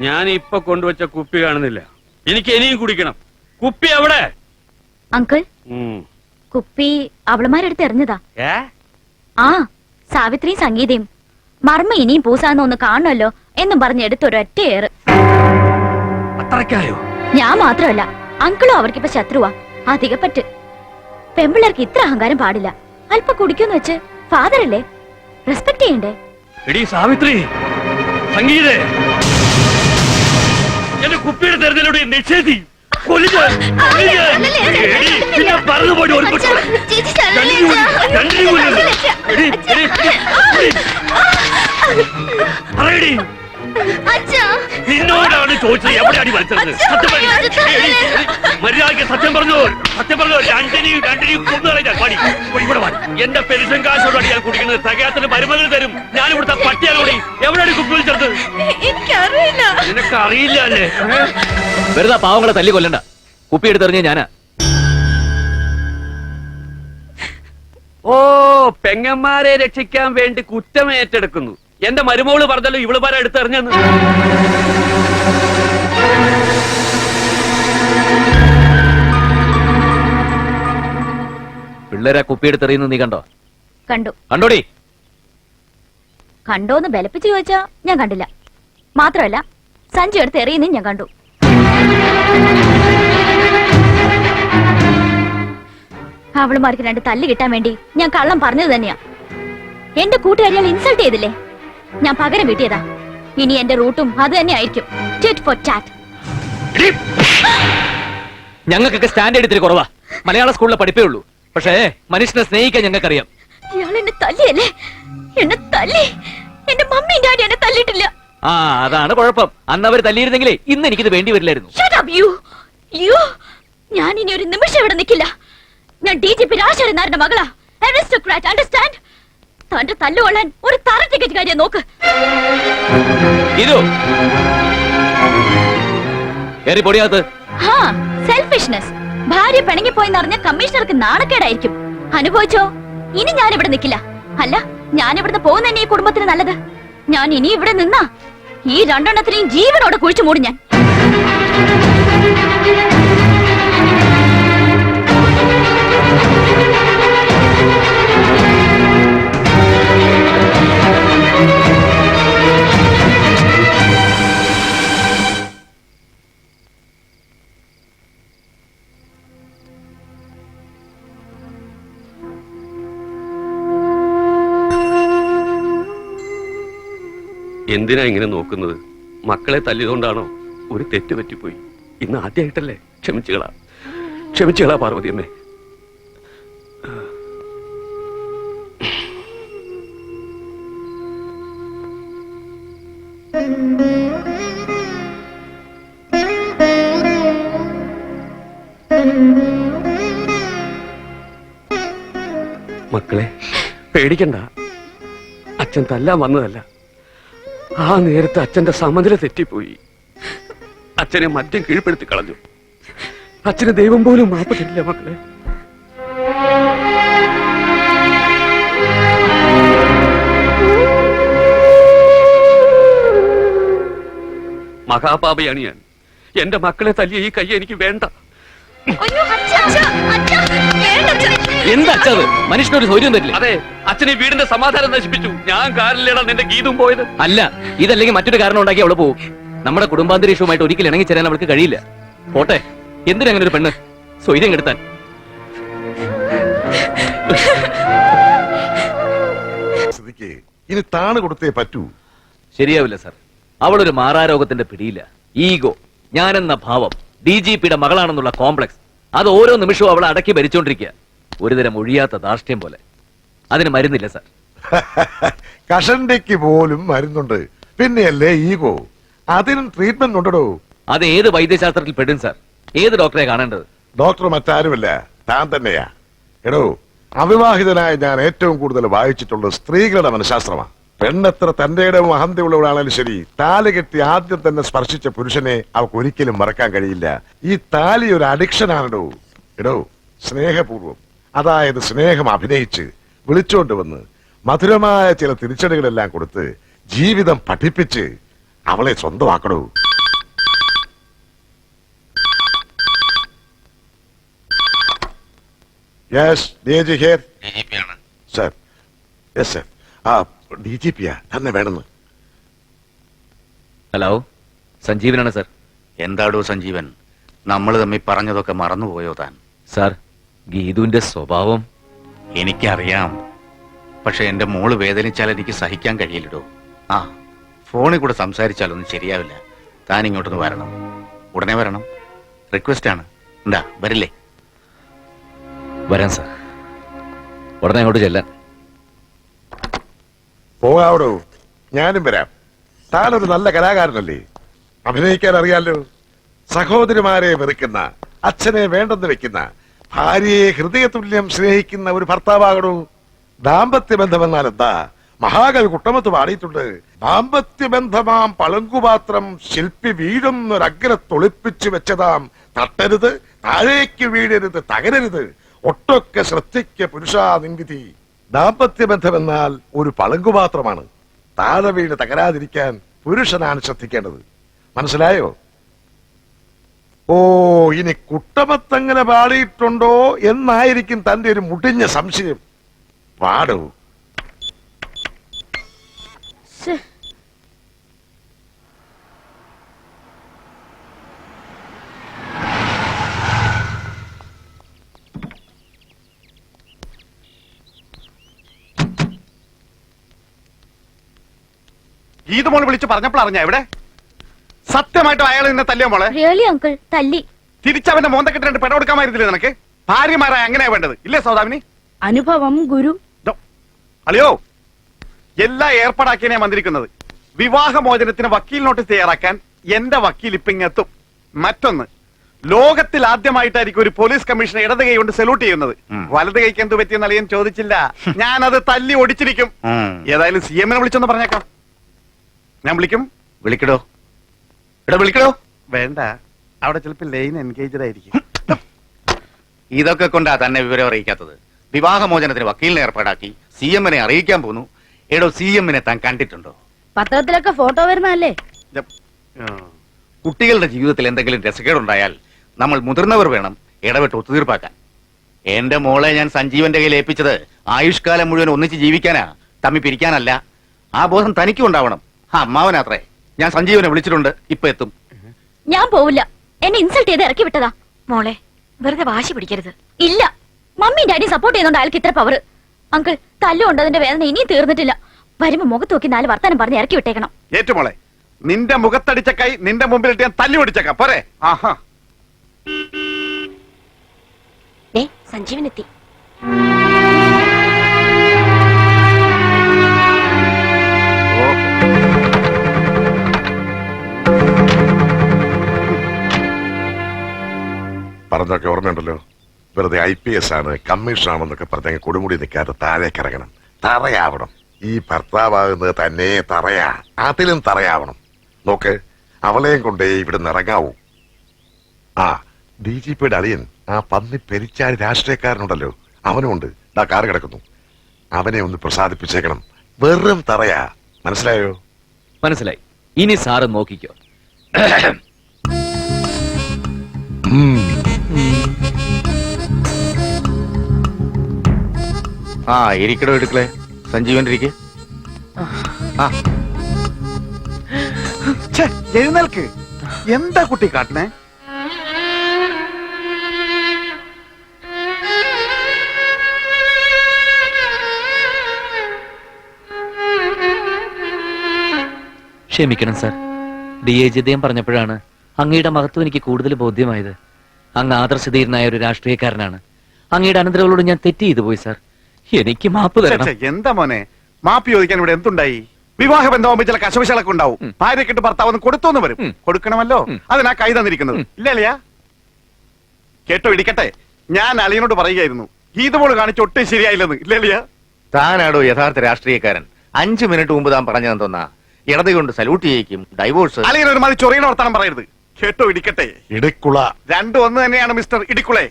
ഞാൻ ഇപ്പൊ കൊണ്ടുവച്ച കുപ്പി കാണുന്നില്ല. എനിക്ക് ഇനിയും കുടിക്കണം. കുപ്പി എവിടെ?
അങ്കിൾ, കുപ്പി അവളമാരെടുത്ത് എറിഞ്ഞതാ. ആ, സാവിത്രിയും സംഗീതയും മർമ്മ ഇനിയും പൂസാന്ന് ഒന്ന് കാണുമല്ലോ എന്നും പറഞ്ഞ് എടുത്തൊരൊറ്റ ഏറ്.
അത്രയ്ക്കായോ?
ഞാൻ മാത്രമല്ല, അങ്കിളും അവർക്കിപ്പോ ശത്രുവാ. അധികപ്പറ്റ്. പെമ്പിള്ളേർക്ക് ഇത്ര അഹങ്കാരം പാടില്ല. അല്പം കുടിക്കുന്ന് വെച്ച് ഫാദർ അല്ലേ, റെസ്പെക്ട് ചെയ്യണ്ടേ?
എടി സാവിത്രി, സംഗീതേ, എന്റെ കുപ്പിയുടെ തെരഞ്ഞെടുപ്പ് നിഷേധി പറഞ്ഞു പോയി. നിന്നോടാണ് ചോദിച്ചത് എവിടെയാണ് വലിച്ചത്? മര്യാദയ്ക്ക് സത്യം പറഞ്ഞു. രണ്ടിനെയും കൊന്നുകളഞ്ഞാൽ പടി ഇവിടെ വാടി. എന്റെ പെൻഷൻ കാശോടാണ് ഞാൻ കുടിക്കുന്നത്. തികയാത്തിന് മരുമകൾ തരും. ഞാൻ ഇവിടുത്തെ പട്ടിയാലോടി. എവിടെയാണ് കുപ്പി വിളിച്ചത്?
എനിക്കറിയില്ല.
നിനക്കറിയില്ല അല്ലേ?
വെറുതെ പാവങ്ങളെ തല്ലി കൊല്ലണ്ട. കുപ്പി എടുത്തെറിഞ്ഞ ഞാനാ.
ഓ, പെങ്ങന്മാരെ രക്ഷിക്കാൻ വേണ്ടി കുറ്റം ഏറ്റെടുക്കുന്നു. എന്റെ മരുമോള് പറഞ്ഞല്ലോ ഇവള് പാര എടുത്തെറിഞ്ഞെന്ന്.
പിള്ളേരാ കുപ്പി എടുത്തെറിയുന്നു നീ കണ്ടോ? കണ്ടോടി?
കണ്ടോന്ന് ബലപ്പിച്ച് ചോദിച്ചാ ഞാൻ കണ്ടില്ല. മാത്രമല്ല സഞ്ജു എടുത്ത് എറിയുന്നതും ഞാൻ കണ്ടു. അവളുമാർക്ക് 2 തല്ല് കിട്ടാൻ വേണ്ടി ഞാൻ കള്ളം പറഞ്ഞത് തന്നെയാ. എന്റെ കൂട്ടുകാരികൾ ഇൻസൾട്ട് ചെയ്തില്ലേ, ഞാൻ പകരം വീട്ടിയതാ. ഇനി എന്റെ റൂട്ടും അത് തന്നെ ആയിരിക്കും.
ഞങ്ങൾക്കൊക്കെ സ്റ്റാൻഡേർഡ് ഇത്തിരി കുറവാ. മലയാള സ്കൂളിലെ പഠിപ്പേ ഉള്ളൂ. പക്ഷേ മനുഷ്യനെ സ്നേഹിക്കാൻ ഞങ്ങൾക്കറിയാം.
ഇയാൾ എന്നെ തല്ലിയല്ലേ? എന്നെ തല്ലി. എന്റെ മമ്മി ഡാഡി എന്നെ തല്ലിയിട്ടില്ല.
ആ, അതാണ് കുഴപ്പം. അന്ന് അവർ തല്ലിയിരുന്നെങ്കിലേ ഇന്ന് എനിക്കിത് വേണ്ടി വരില്ലായിരുന്നു.
ഞാൻ ഇനി ഒരു നിമിഷം ഇവിടെ നിൽക്കില്ല. ഞാൻ DGP രാജശേഖരൻ നായരുടെ മകളാ. അണ്ടർസ്റ്റാൻഡ്? കണ്ട് തല്ലുകൊള്ളാൻ ഒരു തറ ടിക്കറ്റ് കാര്യം നോക്ക്. സെൽഫിഷ്നെസ്. ഭാര്യ പിണങ്ങിപ്പോയെന്നറിഞ്ഞ കമ്മീഷണർക്ക് നാണക്കേടായിരിക്കും. അനുഭവിച്ചോ? ഇനി ഞാൻ ഇവിടെ നിൽക്കില്ല. അല്ല, ഞാൻ ഇവിടുന്ന് പോകുന്ന തന്നെ ഈ കുടുംബത്തിന് നല്ലത്. ഞാൻ ഇനി ഇവിടെ നിന്നാ ഈ രണ്ടെണ്ണത്തിനെയും ജീവനോടെ കുഴിച്ചു മൂടും ഞാൻ.
എന്തിനാ ഇങ്ങനെ നോക്കുന്നത്? മക്കളെ തല്ലിയതുകൊണ്ടാണോ? ഒരു തെറ്റ് പറ്റിപ്പോയി. ഇന്ന് ആദ്യമായിട്ടല്ലേ? ക്ഷമിച്ചുകളാ പാർവതിയമ്മേ. മക്കളെ പേടിക്കണ്ട. അച്ഛൻ തല്ലാൻ വന്നതല്ല. ആ നേരത്തെ അച്ഛന്റെ സമനില തെറ്റിപ്പോയി. അച്ഛനെ മദ്യം കീഴ്പ്പെടുത്തി കളഞ്ഞു. അച്ഛന് ദൈവം പോലും മാപ്പ് തരില്ല മക്കളെ. മഹാപാപയാണ് ഞാൻ. എന്റെ മക്കളെ തല്ലിയ ഈ കൈ എനിക്ക് വേണ്ട.
എന്താ മനുഷ്യനൊരു സൗര്യം തരില്ല?
അതെ, അച്ഛനെ വീടിന്റെ സമാധാനം നശിപ്പിച്ചു. ഞാൻ കാറിലേടാ നിന്റെ ഗീതും പോയത്.
അല്ല, ഇതല്ലെങ്കിൽ മറ്റൊരു കാരണം ഉണ്ടാക്കി അവള് പോകും. നമ്മുടെ കുടുംബാന്തരീക്ഷവുമായിട്ട് ഒരിക്കലും ഇണങ്ങിച്ചേരാൻ അവൾക്ക് കഴിയില്ല. പോട്ടെ, എന്തിനങ്ങനെ ഒരു പെണ്ണ് സ്വൈര്യം കെടുത്താൻ?
ഇനി താണ് കൊടുത്തേ പറ്റൂ.
ശരിയാവില്ല സാർ. അവളൊരു മാറാരോഗത്തിന്റെ പിടിയില്ല. ഈഗോ, ഞാനെന്ന ഭാവം, DGPയുടെ മകളാണെന്നുള്ള കോംപ്ലക്സ്, അത് ഓരോ നിമിഷവും അവളെ അടക്കി ഭരിച്ചോണ്ടിരിക്കുക. ഒരുതരം ഒഴിയാത്ത ധാർഷ്ട്യം പോലെ. അതിന് മരുന്നില്ല സാർ.
കഷണ്ടിക്ക് പോലും മരുന്നുണ്ട്, പിന്നെയല്ലേ ഈഗോ? അതിനും ട്രീറ്റ്മെന്റ് ഉണ്ടോ?
അത് ഏത് വൈദ്യശാസ്ത്രത്തിൽ പെടും സാർ? ഏത് ഡോക്ടറെ കാണേണ്ടത്?
ഡോക്ടർ മറ്റാരുമല്ല, താൻ തന്നെയാ. എടോ, അവിവാഹിതനായ ഞാൻ ഏറ്റവും കൂടുതൽ വായിച്ചിട്ടുള്ളത് സ്ത്രീകളുടെ മനഃശാസ്ത്രമാണ്. പെണ്ണെത്ര തന്റെ ഇടവും അഹന്തയുള്ളവളാണെങ്കിലും ശരി, താലി കെട്ടി ആദ്യം തന്നെ സ്പർശിച്ച പുരുഷനെ അവൾക്ക് ഒരിക്കലും മറക്കാൻ കഴിയില്ല. ഈ താലി ഒരു അഡിക്ഷൻ ആണോ? എടോ, സ്നേഹപൂർവ്വം, അതായത് സ്നേഹം അഭിനയിച്ച് വിളിച്ചോണ്ട് വന്ന് മധുരമായ ചില തിരിച്ചടികളെല്ലാം കൊടുത്ത് ജീവിതം പഠിപ്പിച്ച് അവളെ സ്വന്തമാക്കണോ? Yes, DG here. Sir. Yes sir. ആ DGPയാ, തന്നെ വേണമെന്ന്.
ഹലോ, സഞ്ജീവനാണ് സർ.
എന്താടോ സഞ്ജീവൻ, നമ്മൾ തമ്മിൽ പറഞ്ഞതൊക്കെ മറന്നുപോയോ താൻ?
സാർ, ഗീതുവിന്റെ സ്വഭാവം
എനിക്കറിയാം. പക്ഷെ എന്റെ മോള് വേദനിച്ചാൽ എനിക്ക് സഹിക്കാൻ കഴിയില്ലടോ. ആ ഫോണിൽ കൂടെ സംസാരിച്ചാലൊന്നും ശരിയാവില്ല. താൻ ഇങ്ങോട്ടൊന്ന് വരണം, ഉടനെ വരണം. റിക്വസ്റ്റ് ആണ്. എന്താ, വരില്ലേ?
വരാൻ സാർ, ഉടനെ അങ്ങോട്ട് ചെല്ലാൻ.
പോകാവടോ, ഞാനും വരാം. താനൊരു നല്ല കലാകാരനല്ലേ, അഭിനയിക്കാൻ അറിയാലോ. സഹോദരിമാരെ വെറുക്കുന്ന, അച്ഛനെ വേണ്ടെന്ന് വെക്കുന്ന, ഭാര്യയെ ഹൃദയതുല്യം സ്നേഹിക്കുന്ന ഒരു ഭർത്താവാകണോ. ദാമ്പത്യ ബന്ധമെന്നാൽ എന്താ? മഹാകവി കുട്ടമത്ത് പാടിയിട്ടുണ്ട്. ദാമ്പത്യബന്ധമാം പളുങ്കുപാത്രം ശില്പി വീഴുന്നൊരഗ്രത്തൊളിപ്പിച്ചു വെച്ചതാം, തട്ടരുത്, താഴേക്ക് വീഴരുത്, തകരരുത്, ഒട്ടൊക്കെ ശ്രദ്ധിക്ക പുരുഷാ നിൻവിധി. ദാമ്പത്യബന്ധമെന്നാൽ ഒരു പളുങ്കുപാത്രമാണ്. താഴെ വീട് തകരാതിരിക്കാൻ പുരുഷനാണ് ശ്രദ്ധിക്കേണ്ടത്. മനസ്സിലായോ? ഓ, ഇനി കുട്ടമത്തങ്ങനെ പാടിയിട്ടുണ്ടോ എന്നായിരിക്കും തന്റെ ഒരു മുടിഞ്ഞ സംശയം. പാടൂ.
ഗീത മോള് വിളിച്ച് പറഞ്ഞപ്പോൾ അറിഞ്ഞ എവിടെ? സത്യമായിട്ടും അയാൾ നിന്നെ തല്ലിയ മോളെ?
റിയലി അങ്കിൾ, തല്ലി.
തിരിച്ചവന്റെ മോന്തക്കെട്ട് രണ്ട് പെട കൊടുക്കാമായിരുന്നില്ലേ നിനക്ക്? ഭാര്യമാരായ അങ്ങനെയാ വേണ്ടത്, ഇല്ലേ സൗദാമിനി?
അനുഭവം ഗുരു.
അളിയോ, എല്ലാ ഏർപ്പാടാക്കിയാണ് ഞാൻ വന്നിരിക്കുന്നത്. വിവാഹമോചനത്തിന് വക്കീൽ നോട്ടീസ് തയ്യാറാക്കാൻ എന്റെ വക്കീൽ ഇപ്പൊ ഇങ്ങെത്തും. മറ്റൊന്ന്, ലോകത്തിൽ ആദ്യമായിട്ടായിരിക്കും ഒരു പോലീസ് കമ്മീഷണർ ഇടത് കൈ കൊണ്ട് സല്യൂട്ട് ചെയ്യുന്നത്. വലത് കൈക്ക് എന്ത് പറ്റിയെന്ന് അളിയൻ ചോദിച്ചില്ല. ഞാനത് തല്ലി ഒടിച്ചിരിക്കും. ഏതായാലും CM വിളിച്ചൊന്ന് പറഞ്ഞേക്കാം. ഞാൻ വിളിക്കും.
വിളിക്കടോ, വിളിക്കടോ.
വേണ്ട, അവിടെ ചിലപ്പോൾ ലൈൻ എൻഗേജഡ് ആയിരിക്കും.
ഇതൊക്കെ കൊണ്ടാ തന്നെ വിവരം അറിയിക്കാത്തത്. വിവാഹമോചനത്തിന് വക്കീലിനെ ഏർപ്പാടാക്കി CM അറിയിക്കാൻ പോന്നു. എടോ, CM താൻ കണ്ടിട്ടുണ്ടോ?
പത്രത്തിലൊക്കെ ഫോട്ടോ വരുന്നല്ലേ.
കുട്ടികളുടെ ജീവിതത്തിൽ എന്തെങ്കിലും രസക്കേടുണ്ടായാൽ നമ്മൾ മുതിർന്നവർ വേണം ഇടപെട്ട് ഒത്തുതീർപ്പാക്കാൻ. എന്റെ മോളെ ഞാൻ സഞ്ജീവന്റെ കയ്യിൽ ഏൽപ്പിച്ചത് ആയുഷ്കാലം മുഴുവൻ ഒന്നിച്ച് ജീവിക്കാനാ, തമ്മി പിരിക്കാനല്ല. ആ ബോധം തനിക്കും ഉണ്ടാവണം. അമ്മാവനാത്രേ. ഞാൻ സഞ്ജീവനെ വിളിച്ചിട്ടുണ്ട്, ഇപ്പൊ എത്തും.
ഞാൻ പോവില്ല. എന്നെ ഇൻസൾട്ട് ചെയ്ത് ഇറക്കി വിട്ടതാ. മോളെ, വെറുതെ വാശി പിടിക്കരുത്. ഇല്ല, മമ്മി ഡാഡി സപ്പോർട്ട് ചെയ്യുന്നുണ്ട് അയാൾക്ക് ഇത്ര പവർ. അങ്കിൾ, തല്ലുകൊണ്ടതിന്റെ വേദന ഇനിയും തീർന്നിട്ടില്ല. വരുമ്പോ മുഖത്ത് നോക്കി 4 വർത്താനം പറഞ്ഞ് ഇറക്കി വിട്ടേക്കണം.
ഏറ്റുമോളെ, നിന്റെ മുഖത്തടിച്ച കൈ നിന്റെ മുമ്പിലിട്ട് ഞാൻ തല്ലി ഓടിച്ചേക്കാം. പോരെ? ആഹാ,
സഞ്ജീവനെത്തി.
പറഞ്ഞൊക്കെ ഓർമ്മയുണ്ടല്ലോ. വെറുതെ IPS ആണ്, കമ്മീഷൻ ആണെന്നൊക്കെ പറഞ്ഞ കൊടുമുടി നിൽക്കാതെ താഴേക്ക് ഇറങ്ങണം, തറയാവണം. ഈ ഭർത്താവാകുന്നത് തന്നെ തറയാ, അതിലും തറയാവണം. നോക്ക്, അവളെയും കൊണ്ടേ ഇവിടുന്ന് ഇറങ്ങാവൂ. ആ DGPയുടെ അളിയൻ, ആ പന്നി പെരിച്ചാരി രാഷ്ട്രീയക്കാരനുണ്ടല്ലോ, അവനുമുണ്ട്. കാറ് കിടക്കുന്നു. അവനെ ഒന്ന് പ്രസാദിപ്പിച്ചേക്കണം. വെറും തറയാ, മനസ്സിലായോ?
മനസ്സിലായി. ഇനി സാറ് നോക്കിക്കോ.
ആ ഇരിക്കടോ, എടുക്കളെ. സഞ്ജീവൻ ഇരിക്കെ.
എഴുന്നേൽക്ക്. എന്താ കുട്ടി കാട്ടണേ?
ക്ഷമിക്കണം സാർ. DIG അദ്ദേഹം പറഞ്ഞപ്പോഴാണ് അങ്ങയുടെ മഹത്വം എനിക്ക് കൂടുതൽ ബോധ്യമായത്. അങ്ങ് ആദർശധീരനായ ഒരു രാഷ്ട്രീയക്കാരനാണ്. അങ്ങയുടെ അനന്തരങ്ങളോട് ഞാൻ തെറ്റ് ചെയ്തു പോയി സാർ. എനിക്ക് മാപ്പ് തരണം.
എന്താ മോനെ, മാപ്പ് ചോദിക്കാൻ ഇവിടെ എന്തുണ്ടായി? വിവാഹ ബന്ധമാകുമ്പോ ചില കശവിശകളൊക്കെ ഉണ്ടാവും. ഭാര്യക്കിട്ട് ഭർത്താവ് ഒന്ന് കൊടുത്തോന്ന് വരും. കൊടുക്കണമല്ലോ, അതിനാ കൈ തന്നിരിക്കുന്നത്. ഇല്ല അളിയാ, കേട്ടോ, ഇടിക്കട്ടെ. ഞാൻ അളിയനോട് പറയുകയായിരുന്നു, ഗീതമോള് കാണിച്ച് ഒട്ടും ശരിയായില്ലെന്ന്. ഇല്ല അളിയാ?
താനാടോ യഥാർത്ഥ രാഷ്ട്രീയക്കാരൻ. 5 മിനിറ്റ് മുമ്പ് താൻ പറഞ്ഞതെന്തോന്നാ? ഇടത് കൊണ്ട് സല്യൂട്ട് ചെയ്യിക്കും, ഡൈവോഴ്സ്.
അളിയൻ ഒരു മാതിരി ചൊറിയണ വർത്താനം പറയരുത്. കേട്ടോ, ഇടിക്കട്ടെ.
ഇടിക്കുള
രണ്ടും ഒന്ന് തന്നെയാണ് മിസ്റ്റർ ഇടിക്കുളെ.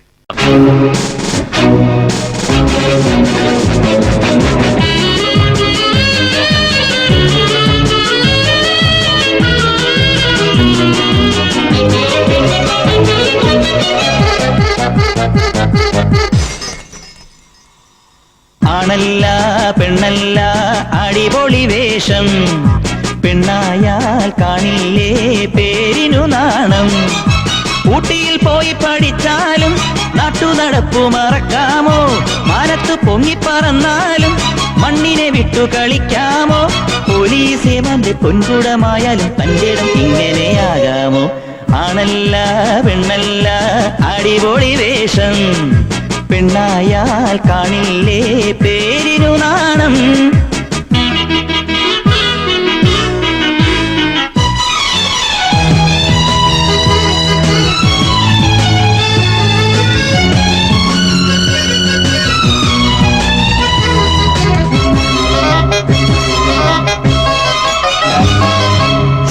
ആണല്ല പെണ്ണല്ല അടിപൊളി വേഷം, പെണ്ണായാൽ കാണില്ലേ പേരിനു നാണം. ഊട്ടിയിൽ പോയി പഠിച്ചാലും നാട്ടുനടപ്പു മറക്കാമോ? മാനത്ത് പൊങ്ങിപ്പറന്നാലും മണ്ണിനെ വിട്ടു കളിക്കാമോ? പോലീസേവന്റെ പൊൻകുടമായാലും തന്റെ ഇടം ഇങ്ങനെയാകാമോ? ആണല്ല പെണ്ണല്ല അടിപൊളി വേഷം, പെണ്ണായാൽ കാണില്ലേ പേരിനു നാണം.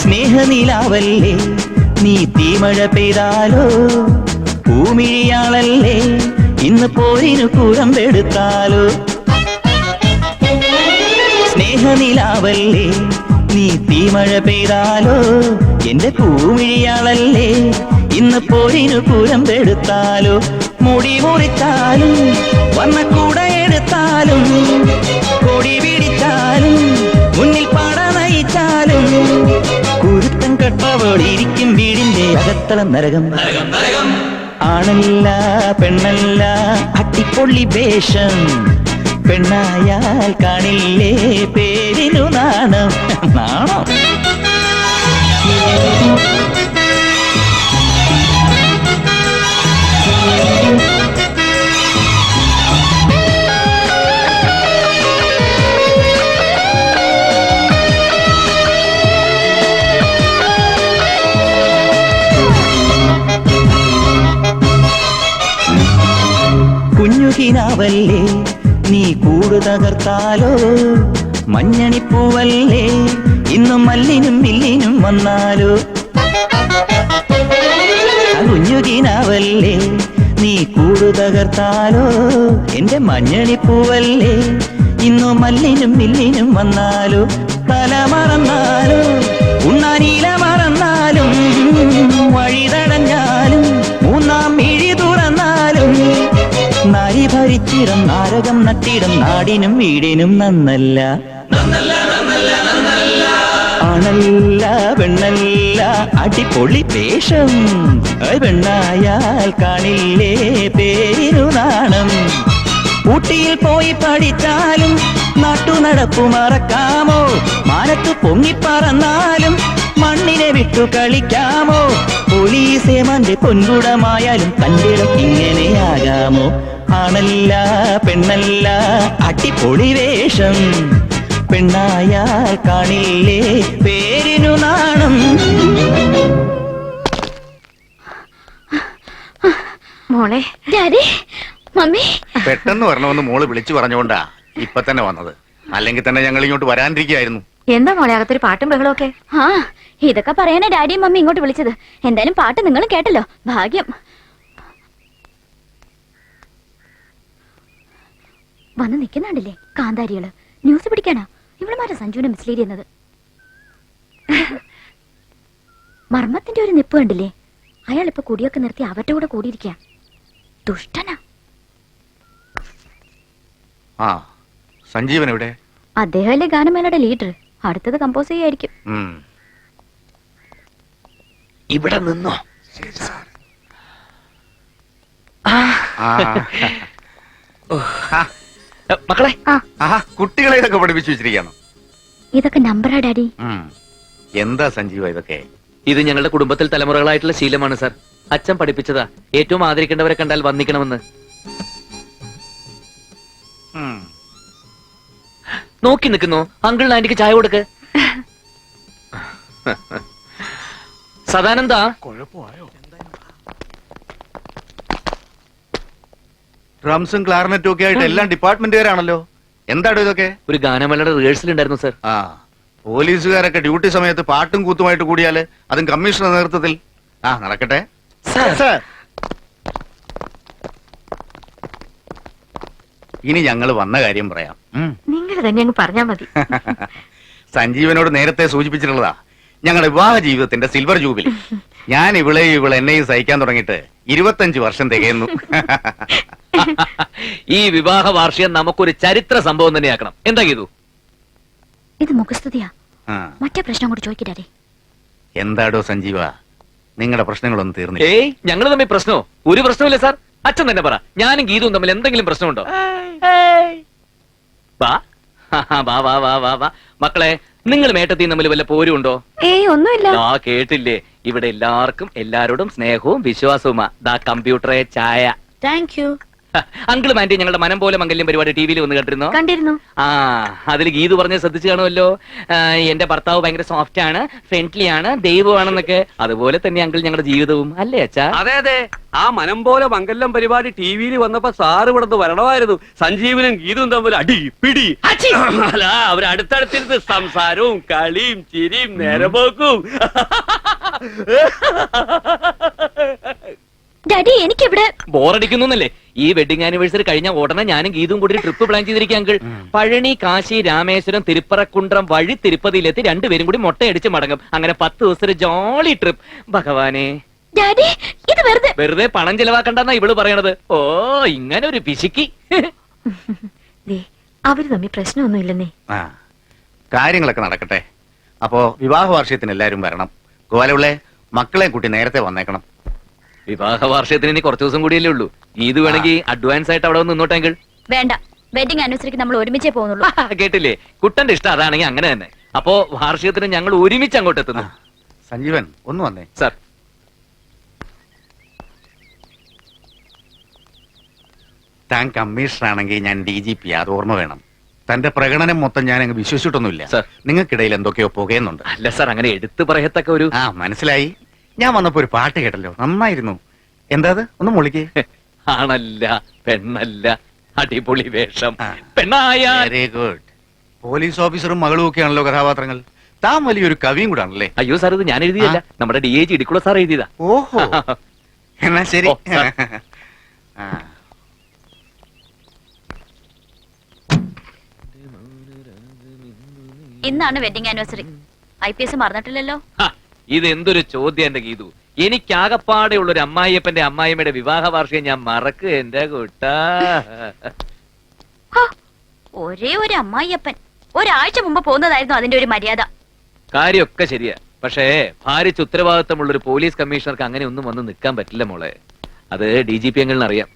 സ്നേഹനിലാവല്ലേ നീ, തീമഴ പെയ്താലോ പൂമിഴിയാളല്ലേ ഇന്ന് പോരിനു കൂടമ്പെടുത്താലോ? സ്നേഹനിലാവല്ലേ നീ, തീമഴ പെയ്താലോ എന്റെ പൂമിഴിയാളല്ലേ ഇന്ന് പോരിനു കൂടമ്പെടുത്താലോ? മുടി മുറിച്ചാലും വർണ്ണക്കൂട എടുത്താലും കൊടി പിടിച്ചാലും മുന്നിൽ പട നയിച്ചാലും കുരുത്തം കെട്ടവളിരിക്കും വീടിന്റെ അകത്തളം നരകം. ആണല്ല പെണ്ണല്ല അട്ടിപ്പൊള്ളി വേഷം, പെണ്ണായാൽ കാണില്ലേ പേരിനു നാണം. നാണം. സഞ്ജീവനിലാവല്ലേ നീ കൂട് തകർത്താലോ മഞ്ഞണിപ്പൂവല്ലേ ഇന്നും മല്ലിനും മില്ലിനും വന്നാലോ കുഞ്ഞുകിനാവല്ലേ നീ കൂട് തകർത്താലോ എന്റെ മഞ്ഞണിപ്പൂവല്ലേ ഇന്നും മല്ലിനും മില്ലിനും വന്നാലോ തല മറന്നാലോ ഉണ്ണാനീല മറന്നാലും വഴി തടഞ്ഞാലും മൂന്നാം മിഴി തുറന്നാലും നാരി ഭരിച്ചിടം നാരകം നട്ടിടം നാടിനും വീടിനും നന്നല്ല ആണല്ല പെണ്ണല്ല അടിപൊളി വേഷം പെണ്ണായാൽ കാണില്ലേ പേരിനു നാണം ഊട്ടിയിൽ പോയി പഠിച്ചാലും നാട്ടു നടപ്പു മറക്കാമോ മാനത്ത് പൊങ്ങിപ്പറന്നാലും മണ്ണിനെ വിട്ടു കളിക്കാമോ പോലീസേമാന്റെ പൊൻകുടമായാലും കണ്ടിടം ഇങ്ങനെയാകാമോ ആണല്ല പെണ്ണല്ല അടിപൊളി വേഷം പെണ്ണായാൽ കാണില്ലേ പേരിനു നാണം
മോളെ ഡാഡി മമ്മി
പെട്ടെന്ന് വരണമെന്ന് മോള് വിളിച്ചു പറഞ്ഞുകൊണ്ടാ ഇപ്പൊ തന്നെ വന്നത്. അല്ലെങ്കിൽ തന്നെ ഞങ്ങൾ ഇങ്ങോട്ട് വരാനിരിക്കുകയായിരുന്നു.
എന്താ മോളെ അകത്തൊരു പാട്ടും ബഹളമൊക്കെ? ആ ഇതൊക്കെ പറയാനാ ഡാഡിയും മമ്മി ഇങ്ങോട്ട് വിളിച്ചത്. എന്തായാലും പാട്ട് നിങ്ങളും കേട്ടല്ലോ, ഭാഗ്യം. വന്ന് നിൽക്കുന്നുണ്ടല്ലേ കാന്താരികള്. ന്യൂസ് പിടിക്കാനാ ഇവളുമാരെ സഞ്ജുവിനെ മിസ്ലീഡ് ചെയ്യുന്നത്. മർമ്മത്തിന്റെ ഒരു നിപ്പ് കണ്ടില്ലേ? അയാൾ ഇപ്പൊ കുടിയൊക്കെ നിർത്തി അവരുടെ കൂടെ കൂടിയിരിക്കുക. ദുഷ്ടനാ.
ആ സഞ്ജീവൻ എവിടെ?
അദ്ദേഹമല്ലേ ഗാനമേളയുടെ ലീഡർ. അടുത്തത് കമ്പോസ് ചെയ്യായിരിക്കും.
ഇവിടെ നിന്നോ? മക്കളെ
കുട്ടികളെ ഇതൊക്കെ പഠിപ്പിച്ചു വെച്ചിരിക്കണം.
ഇതൊക്കെ നമ്പറാ ഡാഡി.
എന്താ സഞ്ജീവ ഇതൊക്കെ?
ഇത് ഞങ്ങളുടെ കുടുംബത്തിൽ തലമുറകളായിട്ടുള്ള ശീലമാണ് സാർ. അച്ഛൻ പഠിപ്പിച്ചതാ. ഏറ്റവും ആദരിക്കേണ്ടവരെ കണ്ടാൽ വന്ദിക്കണമെന്ന്. നോക്കി നിൽക്കുന്നു. അങ്കിളിന് ആന്റിക്ക് ചായ കൊടുക്ക്. സദാനന്ദ
ഡ്രംസും ക്ലാർനെറ്റും ഒക്കെ ആയിട്ട് എല്ലാം ഡിപ്പാർട്ട്മെന്റുകാരാണല്ലോ. എന്താടോ ഇതൊക്കെ?
ഒരു ഗാനമേളയുടെ റിഹേഴ്സൽ ഉണ്ടായിരുന്നു സാർ.
ആ പോലീസുകാരൊക്കെ ഡ്യൂട്ടി സമയത്ത് പാട്ടും കൂത്തുമായിട്ട് കൂടിയാല് അതും കമ്മീഷണർ നേതൃത്വത്തിൽ. ആ നടക്കട്ടെ. ഇനി ഞങ്ങൾ വന്ന കാര്യം പറയാം.
നിങ്ങൾ തന്നെ അങ്ങ് പറഞ്ഞാ മതി.
സഞ്ജീവനോട് നേരത്തെ സൂചിപ്പിച്ചിട്ടുള്ളതാ ഞങ്ങളുടെ വിവാഹ ജീവിതത്തിന്റെ സിൽവർ ജൂബിലി. ഞാൻ ഇവളെയും എന്നെയും സഹിക്കാൻ തുടങ്ങിയിട്ട് 25 വർഷം തികയുന്നു.
ഈ വിവാഹ വാർഷികം നമുക്കൊരു ചരിത്ര സംഭവം തന്നെയാക്കണം. എന്താ ചെയ്തു?
ഇത് മുഖസ്തുതിയാ. മറ്റേ പ്രശ്നം കൂടി ചോദിക്കട്ടെ.
എന്താടോ സഞ്ജീവ, നിങ്ങളുടെ പ്രശ്നങ്ങളൊന്നും തീർന്നില്ല?
ഏയ് ഞങ്ങൾ തമ്മിൽ പ്രശ്നമോ? ഒരു പ്രശ്നമില്ല സാർ. അച്ഛൻ തന്നെ പറ, ഞാനും ഗീതവും തമ്മിൽ എന്തെങ്കിലും പ്രശ്നമുണ്ടോ? വാ വാ വാ വാ വാ വാ മക്കളെ, നിങ്ങൾ മേട്ടത്തിൽ തമ്മിൽ വല്ല പോരും ഉണ്ടോ?
ഏയ് ഒന്നുമില്ല.
ആ കേട്ടില്ലേ, ഇവിടെ എല്ലാവർക്കും എല്ലാരോടും സ്നേഹവും വിശ്വാസവുമാ. ദാ കമ്പ്യൂട്ടറെ ചായ.
Thank you.
അങ്കിളും ആന്റി ഞങ്ങളുടെ മനം പോലെ മംഗല്യം പരിപാടി ടി വിയിൽ വന്ന്
കണ്ടിരുന്നു.
ആ അതിൽ ഗീതു പറഞ്ഞ് ശ്രദ്ധിച്ചു കാണുമല്ലോ. എന്റെ ഭർത്താവ് ഭയങ്കര സോഫ്റ്റ് ആണ്, ഫ്രണ്ട്ലി ആണ്, ദൈവമാണെന്നൊക്കെ. അതുപോലെ തന്നെ അങ്കിൾ ഞങ്ങളുടെ ജീവിതവും അല്ലേ അച്ഛാ?
അതെ അതെ, ആ മനം പോലെ മംഗല്യം പരിപാടി ടി വിയിൽ വന്നപ്പോ സാറ് ഇവിടെ വരണമായിരുന്നു. സഞ്ജീവനും ഗീതും തമ്മിൽ അടി പിടി. അല്ല, അവർ അടുത്തടുത്തിരുന്ന് സംസാരവും കളിയും ചിരിയും നേരമ്പോക്കും.
ഡാഡി എനിക്കിവിടെ
ബോറടിക്കുന്നല്ലേ? ഈ വെഡിങ് ആനിവേഴ്സറി കഴിഞ്ഞ ഉടനെ ഞാനും ഗീതും കൂടി ട്രിപ്പ് പ്ലാൻ ചെയ്തിരിക്കുക അങ്കിൾ. പഴനി, കാശി, രാമേശ്വരം, തിരുപ്പറക്കുണ്ട്രം വഴി തിരുപ്പതിയിലെത്തി രണ്ടുപേരും കൂടി മുട്ടയടിച്ച് മടങ്ങും. അങ്ങനെ 10 ദിവസത്തെ ജോളി ട്രിപ്പ്. ഭഗവാനെ,
ഡാഡി ഇത്
വെറുതെ പണം ചെലവാക്കണ്ടെന്നാ ഇവള് പറയണത്. ഓ ഇങ്ങനെ ഒരു പിശുക്കി.
അവര് തമ്മിൽ പ്രശ്നമൊന്നുമില്ലെന്നേ.
കാര്യങ്ങളൊക്കെ നടക്കട്ടെ. അപ്പോ വിവാഹ വാർഷികത്തിന് എല്ലാരും വരണം. ഗോപാലപിള്ളേ, മക്കളെ കൂട്ടി നേരത്തെ വന്നേക്കണം.
വിവാഹ വാർഷികത്തിന് ഇനി കുറച്ചു ദിവസം കൂടിയല്ലേ ഉള്ളൂ. ഇത് വേണമെങ്കിൽ അഡ്വാൻസ് ആയിട്ട് അവിടെ വന്ന് നിന്നോട്ടെങ്കിൽ.
വേണ്ട, വെഡിങ് ആനിവേഴ്സറിക്ക് നമ്മൾ ഒരുമിച്ചേ പോകുന്നുള്ളൂ.
കേട്ടില്ലേ, കുട്ടന്റെ ഇഷ്ടം അതാണെങ്കിൽ അങ്ങനെ തന്നെ. അപ്പോ വാർഷികത്തിന് ഞങ്ങൾ ഒരുമിച്ച് അങ്ങോട്ട് എത്തുന്നു.
സഞ്ജീവൻ ഒന്ന് വന്നേ.
സാർ,
താൻ കമ്മീഷണർ ആണെങ്കിൽ ഞാൻ DGP, അത് ഓർമ്മ വേണം. തന്റെ പ്രകടനം മൊത്തം ഞാൻ അങ്ങ് വിശ്വസിച്ചിട്ടൊന്നുമില്ല. നിങ്ങൾക്കിടയിൽ എന്തൊക്കെയോ പുകയുന്നുണ്ട്.
അല്ല സാർ, അങ്ങനെ എടുത്തു പറയത്തക്ക ഒരു...
മനസ്സിലായി. ഞാൻ വന്നപ്പോ ഒരു പാട്ട് കേട്ടല്ലോ, നന്നായിരുന്നു. എന്താ അത്? ഒന്ന് മുളിക്കേ.
ആണല്ല പെണ്ണല്ല അടിപൊളി വേഷം. പെണ്ണായ
വെരി ഗുഡ്. പോലീസ് ഓഫീസറും മകളും ഒക്കെയാണല്ലോ കഥാപാത്രങ്ങൾ. താൻ വലിയൊരു കവിയും കൂടെ ആണല്ലേ?
അയ്യോ സാർ, ഇത് ഞാൻ എഴുതിയല്ല, നമ്മുടെ DIG ഇടിക്കുള്ള സാർ എഴുതിയതാ.
ഓഹോ, എന്നാ ശരി.
ഓ, സാർ.
ആ.
ഇന്നാണ് വെഡിങ് ആനിവേഴ്സറി. IPS മറന്നിട്ടില്ലല്ലോ.
ഇത് എന്തൊരു ചോദ്യം എന്റെ ഗീതു. എനിക്കാകപ്പാടെ ഉള്ള ഒരു അമ്മായിയപ്പന്റെ അമ്മായിയമ്മയുടെ വിവാഹ വാർഷികം ഞാൻ മറക്കുക എന്റെ കൂട്ടാ.
ഒരേ ഒരു അമ്മായിയപ്പൻ ഒരാഴ്ച മുമ്പ് പോകുന്നതായിരുന്നു അതിന്റെ ഒരു മര്യാദ.
കാര്യമൊക്കെ ശരിയാ, പക്ഷേ ഭാരിച്ച ഉത്തരവാദിത്തമുള്ള ഒരു പോലീസ് കമ്മീഷണർക്ക് അങ്ങനെ ഒന്നും വന്ന് നിൽക്കാൻ പറ്റില്ല മോളെ. അത് DGP അങ്കിളിന് അറിയാം.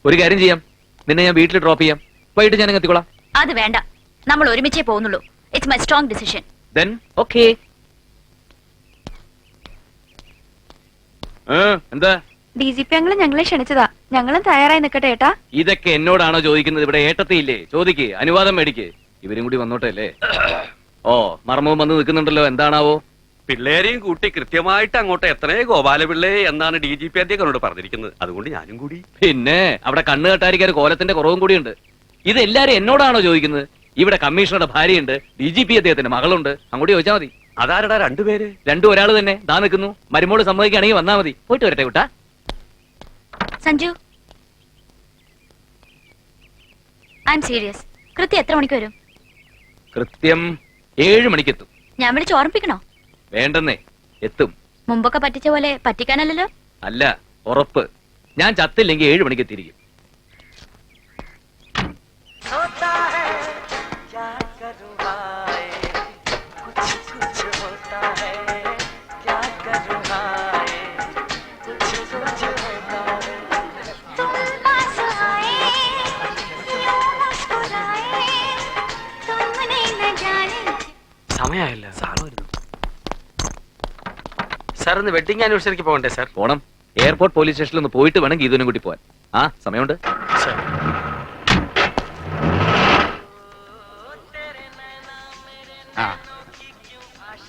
ഒരു കാര്യം ചെയ്യാം, നിന്നെ ഞാൻ വീട്ടിൽ ഡ്രോപ്പ് ചെയ്യാം, വൈകിട്ട് ഞാൻ എത്തിക്കോളാം.
അത് വേണ്ട, നമ്മൾ ഒരുമിച്ചേ പോകുന്നുള്ളൂ. It's my strong decision.
Then okay. എന്താ?
DGP അങ്കിള് ഞങ്ങളെ ക്ഷണിച്ചതാ, ഞങ്ങളും തയ്യാറായി നിൽക്കട്ടെ ഏട്ടാ.
ഇതൊക്കെ എന്നോടാണോ ചോദിക്കുന്നത്? ഇവിടെ ഏട്ടത്തിയില്ലേ? ചോദിക്ക്, അനുവാദം മേടിക്ക്. ഇവരും കൂടി വന്നോട്ടെ അല്ലേ? ഓ, മർമ്മവും വന്ന് നിൽക്കുന്നുണ്ടല്ലോ, എന്താണാവോ?
പിള്ളേരെയും കൂട്ടി കൃത്യമായിട്ട് അങ്ങോട്ട് എത്രേ ഗോപാലപിള്ളേ എന്നാണ് DGP അദ്ദേഹത്തിനോട് പറഞ്ഞിരിക്കുന്നത്. അതുകൊണ്ട് ഞാനും കൂടി.
പിന്നെ അവിടെ കണ്ണ് കെട്ടാരിക്കാർ കോലത്തിന്റെ കുറവും കൂടിയുണ്ട്. ഇത് എല്ലാരും എന്നോടാണോ ചോദിക്കുന്നത്? ഇവിടെ കമ്മീഷണറുടെ ഭാര്യയുണ്ട്, DGP അദ്ദേഹത്തിന്റെ മകളുണ്ട്. അങ്ങോട്ട് ചോദിച്ചാൽ മതി.
അതാരടാ രണ്ടുപേര്?
രണ്ടും ഒരാൾ തന്നെ. ദാ നിൽക്കുന്നു. മരുമോള് സമ്മതിക്കുകയാണെങ്കിൽ വന്നാ മതി. പോയിട്ട് വരട്ടെ കുട്ടാ.
Sanju, I M serious. കൃത്യം എത്ര മണിക്ക് വരും?
കൃത്യം 7 മണിക്കെത്തും.
ഞാൻ വിളിച്ച് ഓർമ്മിപ്പിക്കണോ?
വേണ്ടെന്നേ, എത്തും.
മുമ്പൊക്കെ പറ്റിച്ച പോലെ പറ്റിക്കാനല്ലല്ലോ.
അല്ല, ഉറപ്പ്. ഞാൻ ചത്തില്ലെങ്കിൽ 7 മണിക്ക് എത്തിയിരിക്കും.
സമയമായില്ല, സാറ് വരുന്നു. സാർ ഇന്ന് വെഡിങ് ആനിവേഴ്സറിക്ക് പോകണ്ടേ സാർ?
പോണം. എയർപോർട്ട് പോലീസ് സ്റ്റേഷനിൽ ഒന്ന് പോയിട്ട് വേണം ഗീതുവിനും കൂട്ടി പോവാൻ. ആ, സമയമുണ്ട്.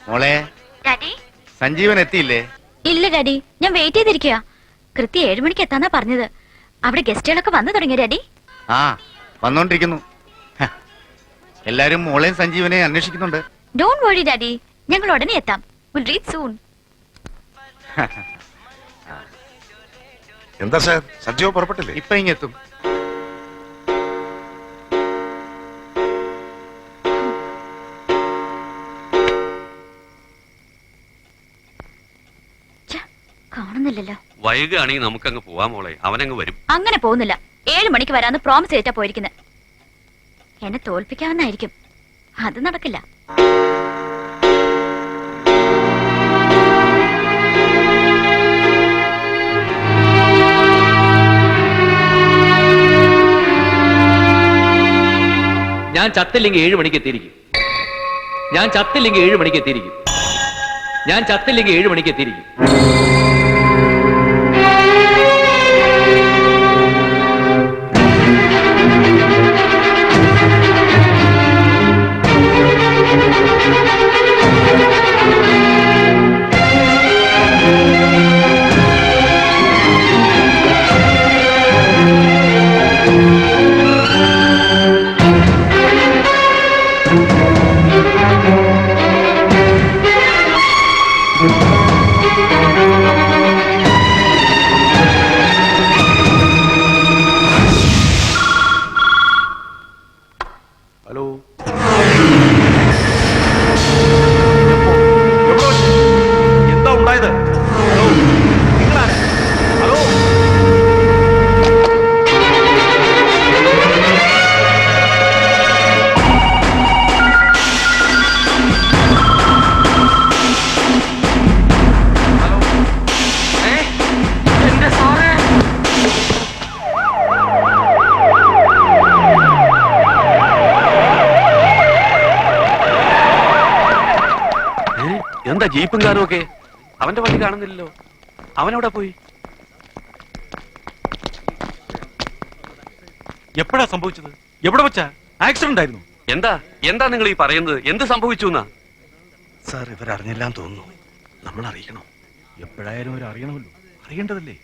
മോളെ, സഞ്ജീവൻ എത്തിയില്ലേ?
ഇല്ല ഡാഡി, ഞാൻ വെയിറ്റ് ചെയ്തിരിക്കുക. കൃത്യം 7 മണിക്ക് എത്താന്നാ പറഞ്ഞത്. അവിടെ ഗസ്റ്റുകളൊക്കെ വന്നു തുടങ്ങിയ ഡാഡി.
ആ, വന്നോണ്ടിരിക്കുന്നു. എല്ലാരും മോളെയും സഞ്ജീവനെ അന്വേഷിക്കുന്നുണ്ട്.
ഡോണ്ട് വറി ഡാഡി, ഞങ്ങൾ ഉടനെ എത്താം. Will reach soon.
എന്താ സാർ, സഞ്ജീവ് പുറപ്പെട്ടില്ലേ?
ഇപ്പൊ ഇങ്ങെത്തും.
കാണുന്നില്ലല്ലോ.
വൈകുകയാണെങ്കിൽ നമുക്കങ്ങ് പോവാം മോളെ, അവനങ്ങ് വരും.
അങ്ങനെ പോകുന്നില്ല. 7 മണിക്ക് വരാന്ന് പ്രോമിസ് ചെയ്തിട്ടാ പോയിരിക്കുന്നത്. എന്നെ തോൽപ്പിക്കാമെന്നായിരിക്കും. അത് നടക്കില്ല.
ഞാൻ ചത്തില്ലെങ്കിൽ 7 മണിക്ക് എത്തിയിരിക്കും. ഞാൻ ചത്തില്ലെങ്കിൽ 7 മണിക്ക് എത്തിയിരിക്കും. ഞാൻ ചത്തില്ലെങ്കിൽ 7 മണിക്ക് എത്തിയിരിക്കും.
ഹലോ, എന്താ ഉണ്ടായത്? ഹലോ, നിങ്ങളാണ്? ഹലോ,
എന്റെ സാറേ,
എന്താ ജീപ്പും കാറും ഒക്കെ? അവന്റെ വണ്ടി കാണുന്നില്ലല്ലോ. അവനെവിടെ പോയി?
എപ്പോഴാ സംഭവിച്ചത്? എവിടെ വെച്ചാ? ആക്സിഡന്റ് ആയിരുന്നു?
എന്താ എന്താ നിങ്ങൾ ഈ പറയുന്നത്? എന്ത് സംഭവിച്ചു എന്നാ?
സാർ, ഇവരറിഞ്ഞെല്ലാം തോന്നുന്നു. നമ്മൾ അറിയിക്കണം. എപ്പോഴായാലും അവർ അറിയണമല്ലോ. അറിയേണ്ടതല്ലേ?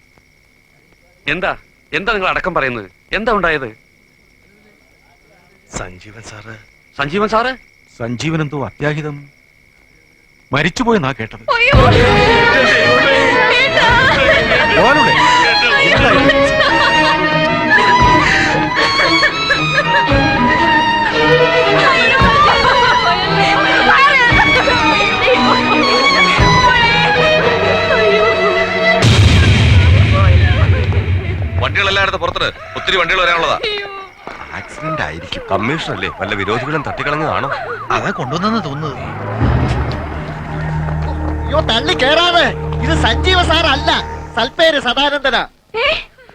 എന്താ എന്താ നിങ്ങൾ അടക്കം പറയുന്നത്? എന്താ ഉണ്ടായത്?
സഞ്ജീവൻ സാറ്
സഞ്ജീവൻ സാറ്
സഞ്ജീവൻ എന്തോ അത്യാഹിതം മരിച്ചുപോയെന്നാ കേട്ടത്. മോനുടെ
വണ്ടികളെല്ലായിടത്തും പുറത്ത് ഒത്തിരി വണ്ടികൾ വരാനുള്ളതാ.
ആക്സിഡന്റ് ആയിരിക്കും.
കമ്മീഷണർ അല്ലേ, വല്ല വിരോധികളും തട്ടിക്കളഞ്ഞതാണോ?
അതാ കൊണ്ടുവന്നെന്ന് തോന്നുന്നത്. അയ്യോ തള്ളി കേറാതെ, ഇത് സഞ്ജീവ സാറല്ല, സൽപ്പേര് സദാനന്ദനാ.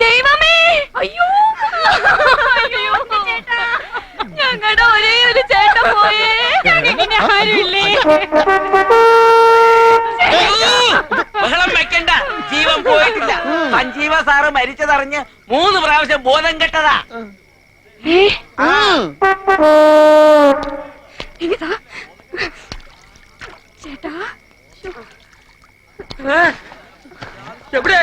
ദൈവമേ, അയ്യോ ഞങ്ങളുടെ ഒരേ ഒരു ചേട്ടൻ പോയേ. ഞങ്ങൾക്ക് ആരുമില്ലേ?
ബഹളം വെക്കണ്ട, ജീവൻ പോയിട്ടില്ല. സഞ്ജീവ സാറ് മരിച്ചതറിഞ്ഞ് 3 പ്രാവശ്യം ബോധം കെട്ടതാ.
ചേട്ടാ
എവിടെ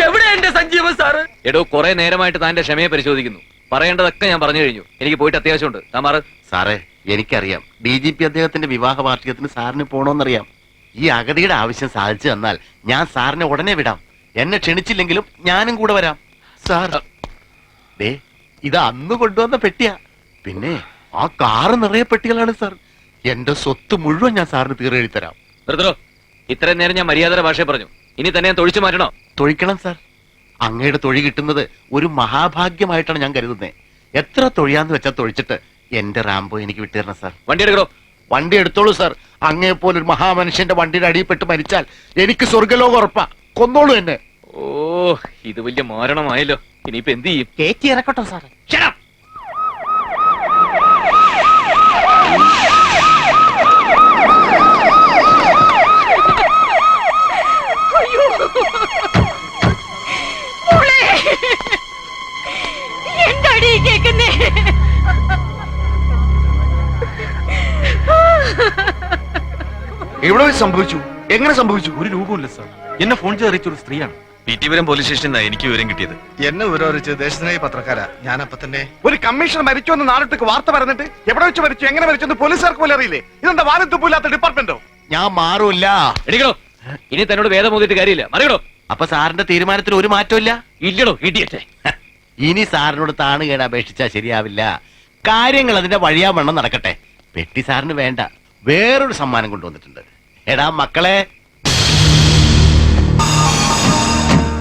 എവിടെ എന്റെ സഞ്ജീവൻ സാറ്?
എടോ, കുറെ നേരമായിട്ട് താന്റെ ക്ഷമയെ പരിശോധിക്കുന്നു. പറയേണ്ടതൊക്കെ ഞാൻ പറഞ്ഞു കഴിഞ്ഞു. എനിക്ക് പോയിട്ട് അത്യാവശ്യമുണ്ട്. താമാറ്
സാറേ, എനിക്കറിയാം DGP അദ്ദേഹത്തിന്റെ വിവാഹ വാർഷികത്തിന് സാറിന് പോണോന്നറിയാം. ഈ അഗതിയുടെ ആവശ്യം സാധിച്ചു തന്നാൽ ഞാൻ സാറിനെ ഉടനെ വിടാം. എന്നെ ക്ഷണിച്ചില്ലെങ്കിലും ഞാനും കൂടെ വരാം. സാർ ദേ, ഇത് അന്ന് കൊണ്ടുവന്ന പെട്ടിയാ. പിന്നെ ആ കാറ് നിറയെ പെട്ടികളാണ് സാർ. എന്റെ സ്വത്ത് മുഴുവൻ ഞാൻ സാറിന് തീരെഴുതി തരാം.
നിർത്തോ. ഇത്രയും നേരം ഞാൻ മര്യാദയുടെ ഭാഷയെ പറഞ്ഞു. ഇനി തന്നെ ഞാൻ തൊഴിച്ചു മാറ്റണോ?
തൊഴിക്കണം സാർ. അങ്ങയുടെ തൊഴി കിട്ടുന്നത് ഒരു മഹാഭാഗ്യമായിട്ടാണ് ഞാൻ കരുതുന്നത്. എത്ര തൊഴിയാന്ന് വെച്ചാൽ തൊഴിച്ചിട്ട് എന്റെ റാംബോ എനിക്ക് വിട്ടുതരണം സാർ.
വണ്ടി എടുക്കണോ?
വണ്ടി എടുത്തോളൂ സാർ. അങ്ങേ പോലൊരു മഹാമനുഷ്യന്റെ വണ്ടിയുടെ അടിയിൽപ്പെട്ട് മരിച്ചാൽ എനിക്ക് സ്വർഗലോകം ഉറപ്പാ. കൊന്നോളൂ എന്നെ.
ഓ, ഇത് വലിയ മാരണമായല്ലോ. ഇനിയിപ്പോ എന്ത് ചെയ്യും?
കേറ്റി ഇറക്കട്ടോ സാറേ.
എന്താടി കേക്കുന്നേ?
എവിടെ വെച്ച് സംഭവിച്ചു? എങ്ങനെ സംഭവിച്ചു? ഒരു രൂപമില്ല സാർ. എന്നെ ഫോൺ ചെയ്ത് അറിയിച്ചൊരു സ്ത്രീയാണ്.
പീറ്റിപുരം പോലീസ് സ്റ്റേഷനിൽ നിന്നാണ് എനിക്ക് വിവരം കിട്ടിയത്.
എന്നെ വിവരറിയിച്ച് ദേശസ്നേഹി പത്രക്കാരാ. ഞാൻ അപ്പൊ തന്നെ ഒരു കമ്മീഷണർ മരിച്ചു എന്ന് നാട്ടിലേക്ക് വാർത്ത പറഞ്ഞിട്ട് എവിടെ വെച്ച് മരിച്ചു, എങ്ങനെ മരിച്ചു എന്ന് പോലീസുകാർക്ക് പോലും അറിയില്ലേ? ഇതെന്താ വാലും തുപ്പില്ലാത്ത ഡിപ്പാർട്ട്മെന്റോ?
ഞാൻ മാറൂല്ല.
എടിക്കണോ, ഇനി തന്നോട് വേദം മോദിയിട്ട് കാര്യമില്ല. മറിയടോ.
അപ്പൊ സാറിന്റെ തീരുമാനത്തിൽ ഒരു മാറ്റമില്ല?
ഇല്ലടോ, ഇടിയട്ടെ.
ഇനി സാറിനോട് താണുകേട് അപേക്ഷിച്ചാൽ ശരിയാവില്ല. കാര്യങ്ങൾ അതിന്റെ വഴിയാ വണ്ണം നടക്കട്ടെ. പെട്ടി സാറിന് വേണ്ട, വേറൊരു സമ്മാനം കൊണ്ടുവന്നിട്ടുണ്ട്. എടാ മക്കളെ,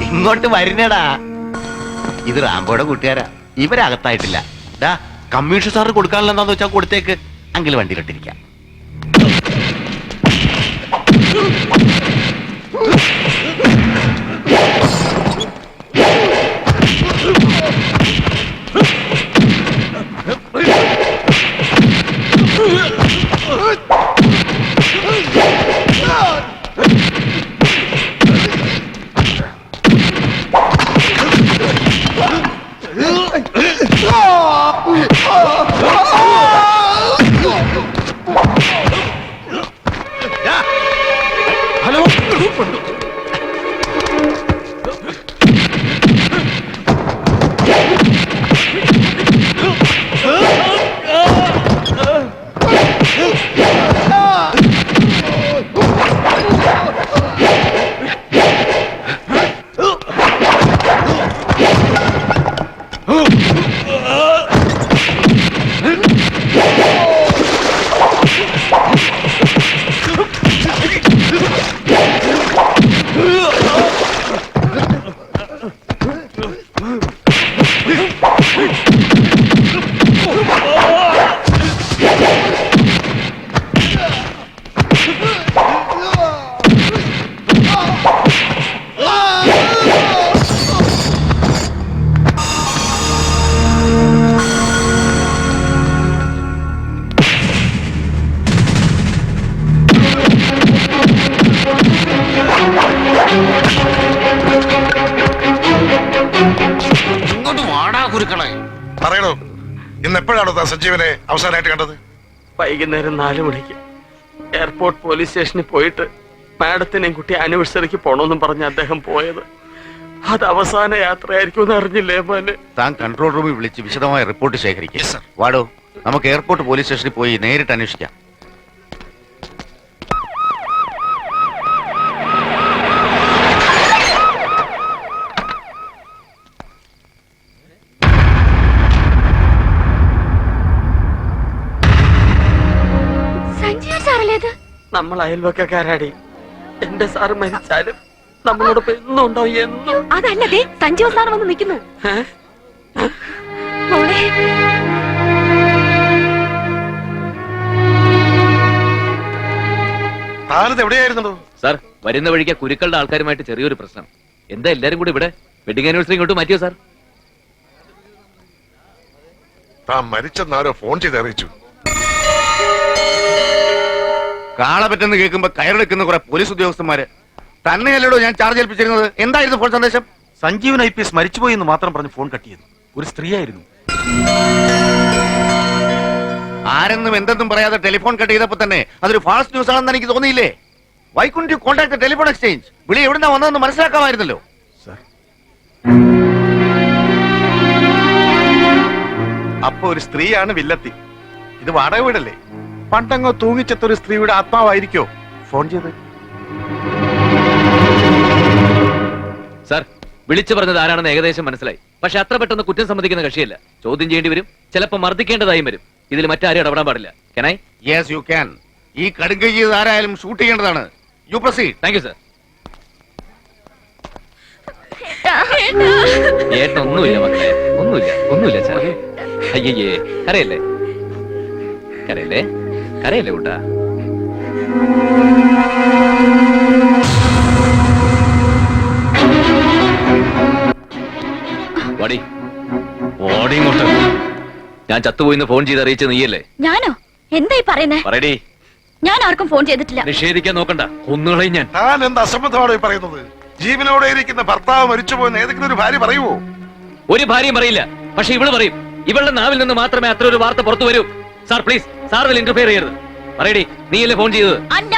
ഇങ്ങോട്ട് വരുന്നേടാ. ഇത് റാംബോയുടെ കൂട്ടുകാരാ. ഇവരകത്തായിട്ടില്ല. ഡാ, കമ്മീഷൻ സാറ് കൊടുക്കാനുള്ള എന്താന്ന് വെച്ചാൽ കൊടുത്തേക്ക്. അങ്കിൾ വണ്ടിയിലിട്ടിരിക്കാം.
ഹലോ,
പറയണോ, ഇന്ന് എപ്പോഴാണോ താൻ സഞ്ജീവനെ അവസാനമായിട്ട് കണ്ടത്?
വൈകുന്നേരം 4 മണിക്ക് എയർപോർട്ട് പോലീസ് സ്റ്റേഷനിൽ പോയിട്ട് മാഡത്തിനെയും കുട്ടി ആനിവേഴ്സറിക്ക് പോണോന്നും പറഞ്ഞ് അദ്ദേഹം പോയത്. അത് അവസാന യാത്രയായിരിക്കും എന്ന് അറിഞ്ഞില്ലേ മോനെ?
താൻ കൺട്രോൾ റൂമിൽ വിളിച്ച് വിശദമായ റിപ്പോർട്ട് ശേഖരിക്കും. വാടോ.
നമുക്ക് എയർപോർട്ട് പോലീസ് സ്റ്റേഷനിൽ പോയി നേരിട്ട് അന്വേഷിക്കാം.
നമ്മൾ അയൽവക്കാരാടി. എന്റെ സാറ് മരിച്ചാലും നമ്മളോടൊപ്പം എന്നും ഉണ്ടാവും, എന്നും.
അതല്ലേ സഞ്ജീവ് സാർ വന്ന് നിൽക്കുന്നു.
താനത് എവിടെയായിരുന്നോ?
സാർ, വരുന്ന വഴിക്ക് കുരുക്കളുടെ ആൾക്കാരുമായിട്ട് ചെറിയൊരു പ്രശ്നം. എന്താ എല്ലാരും കൂടി ഇവിടെ? വെഡിങ് ആനിവേഴ്സറി ഇങ്ങോട്ട് മാറ്റിയോ സാർ?
താൻ മരിച്ചെന്നാരോ ഫോൺ ചെയ്ത് അറിയിച്ചു.
കാള പറ്റെന്ന് കേൾക്കുമ്പോ കയറെടുക്കുന്ന കുറെ പോലീസ് ഉദ്യോഗസ്ഥന്മാര്. തന്നെയല്ലോ ഞാൻ ചാർജ് ഏൽപ്പിച്ചിരുന്നത്. എന്തായിരുന്നു ഫോൺ സന്ദേശം?
സഞ്ജീവൻ IPS മരിച്ചുപോയി എന്ന് മാത്രം പറഞ്ഞ് ഫോൺ കട്ട് ചെയ്തു. ഒരു സ്ത്രീയായിരുന്നു.
ആരെന്നും എന്തെന്നും പറയാതെ ടെലിഫോൺ കട്ട് ചെയ്തപ്പോ തന്നെ അതൊരു ഫാൾസ് ന്യൂസ് ആണെന്ന് എനിക്ക് തോന്നിയില്ലേ? Why couldn't you contact telephone exchange? വിളി എവിടുന്നാ വന്നതെന്ന് മനസ്സിലാക്കാമായിരുന്നല്ലോ.
അപ്പൊ ഒരു സ്ത്രീയാണ് വില്ലത്തി. ഇത് വാടക വീടല്ലേ? പണ്ടങ്ങോ തൂങ്ങിച്ചെത്തൊരു സ്ത്രീയുടെ ആത്മാവായിരിക്കോ ഫോൺ ചെയ്ത്?
സാർ, വിളിച്ചു പറഞ്ഞത് ആരാണെന്ന് ഏകദേശം മനസ്സിലായി. പക്ഷെ അത്ര പെട്ടെന്ന് കുറ്റം സമ്മതിക്കുന്ന കക്ഷിയല്ല. ചോദ്യം ചെയ്യേണ്ടി വരും, ചിലപ്പോൾ മർദ്ദിക്കേണ്ടതായും വരും. ഇതിൽ മറ്റാരും ഇടപെടാൻ പാടില്ല. Can I?
Yes, you can. ഈ കടുങ്കൈ ചെയ്ത് ആരായാലും ഷൂട്ട് ചെയ്യേണ്ടതാണ്. You proceed.
Thank you sir. ഏട്ടൊന്നുമില്ല മക്കളെ, ഒന്നുമില്ല സാർ. അയ്യേ, കരയല്ലേ കൂട്ടാ. ഓടിങ്ങോട്ട്. ഞാൻ ചത്തുപോയിന്ന് ഫോൺ ചെയ്ത് അറിയിച്ച നീയല്ലേ?
ഞാനോ? എന്തായി പറയുന്നേ?
പറയടി.
ഞാൻ ആർക്കും ഫോൺ ചെയ്തിട്ടില്ല.
നിഷേധിക്കാൻ നോക്കണ്ട, ഒന്നുകളയും ഞാൻ.
താൻ എന്ത് അസംബന്ധമാണ് പറയുന്നത്? ജീവനോടെ ഇരിക്കുന്ന ഭർത്താവ് മരിച്ചുപോയെന്ന് ഏതെങ്കിലും ഒരു ഭാര്യ പറയുവോ?
ഒരു ഭാര്യയും പറയില്ല. പക്ഷെ ഇവള് പറയും. ഇവളുടെ നാവിൽ നിന്ന് മാത്രമേ അത്ര ഒരു വാർത്ത പുറത്തു വരൂ. സാർ പ്ലീസ്, സാർ ഇതിൽ ഇന്റർഫിയർ ചെയ്യരുത്. പറയടി, നീയല്ലേ ഫോൺ ചെയ്തത്?
അല്ല.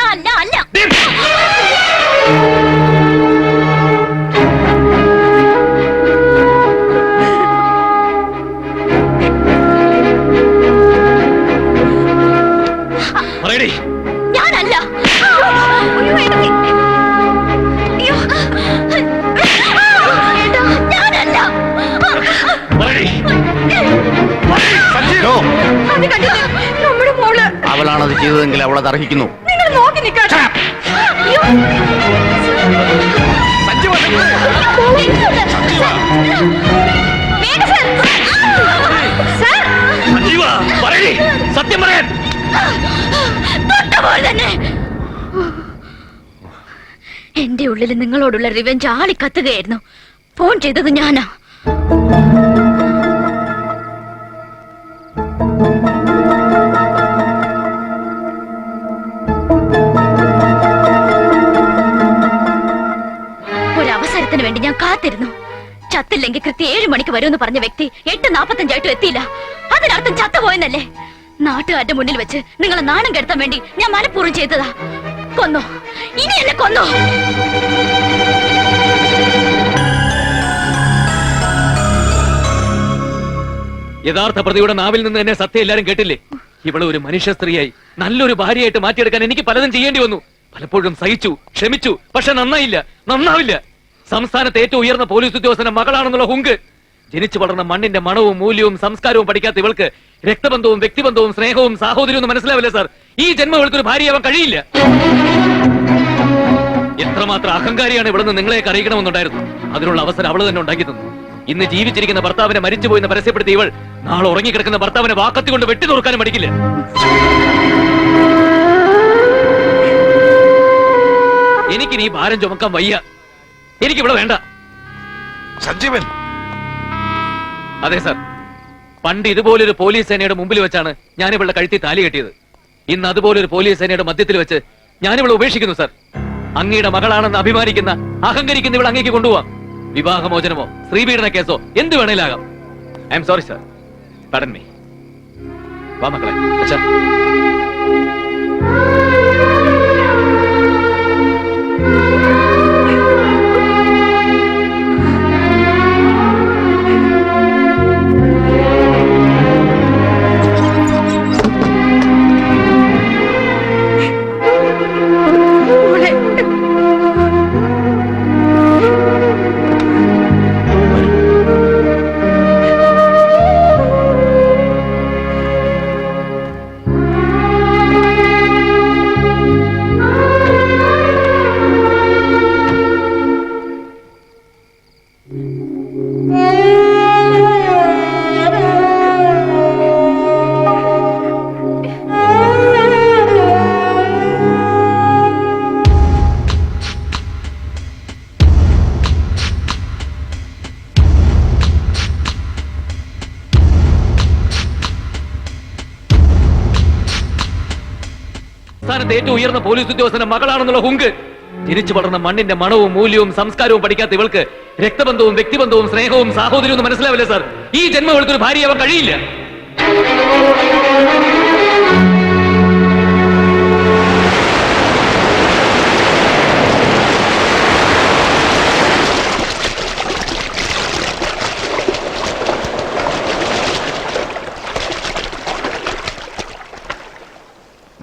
പറയടി.
ഞാനല്ല.
അവളാണത് ചെയ്തതെങ്കിൽ അവളത് അർഹിക്കുന്നു.
സത്യം പറയാൻ.
എന്റെ ഉള്ളിൽ നിങ്ങളോടുള്ള റിവെഞ്ച് ആളി കത്തുകയായിരുന്നു. ഫോൺ ചെയ്തത് ഞാനാ. ഒരവസരത്തിന് വേണ്ടി ഞാൻ കാത്തിരുന്നു. ചത്തില്ലെങ്കിൽ കൃത്യം 7 മണിക്ക് വരുമെന്ന് പറഞ്ഞ വ്യക്തി 8:45 എത്തിയില്ല. അതിനർത്ഥം ചത്തുപോയെന്നല്ലേ? നാട്ടുകാരുടെ മുന്നിൽ വെച്ച് നിങ്ങളെ നാണം കെടുത്താൻ വേണ്ടി ഞാൻ മനഃപൂർവ്വം ചെയ്തതാ. കൊന്നോ, ഇനി എന്നെ കൊന്നോ.
യഥാർത്ഥ പ്രതിയുടെ നാവിൽ നിന്ന് എന്നെ സത്യം എല്ലാരും കേട്ടില്ലേ? ഇവളെ ഒരു മനുഷ്യ സ്ത്രീയായി നല്ലൊരു ഭാര്യയായിട്ട് മാറ്റിയെടുക്കാൻ എനിക്ക് പലതും ചെയ്യേണ്ടി വന്നു. പലപ്പോഴും സഹിച്ചു, ക്ഷമിച്ചു. പക്ഷെ നന്നാവില്ല. സംസ്ഥാനത്തെ ഏറ്റവും ഉയർന്ന പോലീസ് ഉദ്യോഗസ്ഥന്റെ മകളാണെന്നുള്ള ഹുങ്ക്. ജനിച്ചു വളർന്ന മണ്ണിന്റെ മണവും മൂല്യവും സംസ്കാരവും പഠിക്കാത്ത ഇവൾക്ക് രക്തബന്ധവും വ്യക്തിബന്ധവും സ്നേഹവും സാഹോദര്യവും മനസ്സിലാവില്ല സാർ. ഈ ജന്മം ഇവൾക്കൊരു ഭാര്യയാവാൻ കഴിയില്ല. എത്രമാത്രം അഹങ്കാരിയാണ് ഇവിടുന്ന് നിങ്ങളെയൊക്കെ അറിയിക്കണമെന്നുണ്ടായിരുന്നു. അതിനുള്ള അവസരം അവള് തന്നെ ഉണ്ടാക്കി തന്നു. ഇന്ന് ജീവിച്ചിരിക്കുന്ന ഭർത്താവിനെ മരിച്ചുപോയെന്ന് പരസ്യപ്പെടുത്തി ഇവൾ നാളെ ഉറങ്ങിക്കിടക്കുന്ന ഭർത്താവിനെ വാക്കത്തി കൊണ്ട് വെട്ടി തുറക്കാനും പഠിക്കില്ല. എനിക്ക് നീ ഭാരം ചുമക്കാൻ വയ്യ. എനിക്കിവിടെ വേണ്ട.
സഞ്ജീവൻ.
അതെ സാർ, പണ്ട് ഇതുപോലൊരു പോലീസ് സേനയുടെ മുമ്പിൽ വെച്ചാണ് ഞാനിവളുടെ കഴുത്തി താലി കെട്ടിയത്. ഇന്ന് അതുപോലൊരു പോലീസ് സേനയുടെ മധ്യത്തിൽ വെച്ച് ഞാനിവളെ ഉപേക്ഷിക്കുന്നു സാർ. അങ്ങയുടെ മകളാണെന്ന് അഭിമാനിക്കുന്ന അഹങ്കരിക്കുന്ന ഇവൾ അങ്ങേക്ക് കൊണ്ടുപോവാം. വിവാഹമോചനമോ സ്ത്രീപീഡന കേസോ എന്ത് വേണേലാകാം. I'm sorry sir. Pardon me. വാ മക്കളെ. അച്ഛാ. സംസ്ഥാനത്തെ ഏറ്റവും ഉയർന്ന പോലീസ് ഉദ്യോഗസ്ഥന്റെ മകളാണെന്നുള്ള ഹുങ്ക്, ജനിച്ചു വളർന്ന മണ്ണിന്റെ മണവും മൂല്യവും സംസ്കാരവും പഠിക്കാത്ത ഇവൾക്ക് രക്തബന്ധവും വ്യക്തിബന്ധവും സ്നേഹവും സാഹോദര്യവും ഒന്നും മനസ്സിലാവില്ല സാർ. ഈ ജന്മം ഇവൾക്കൊരു ഭാര്യയാവാൻ കഴിയില്ല.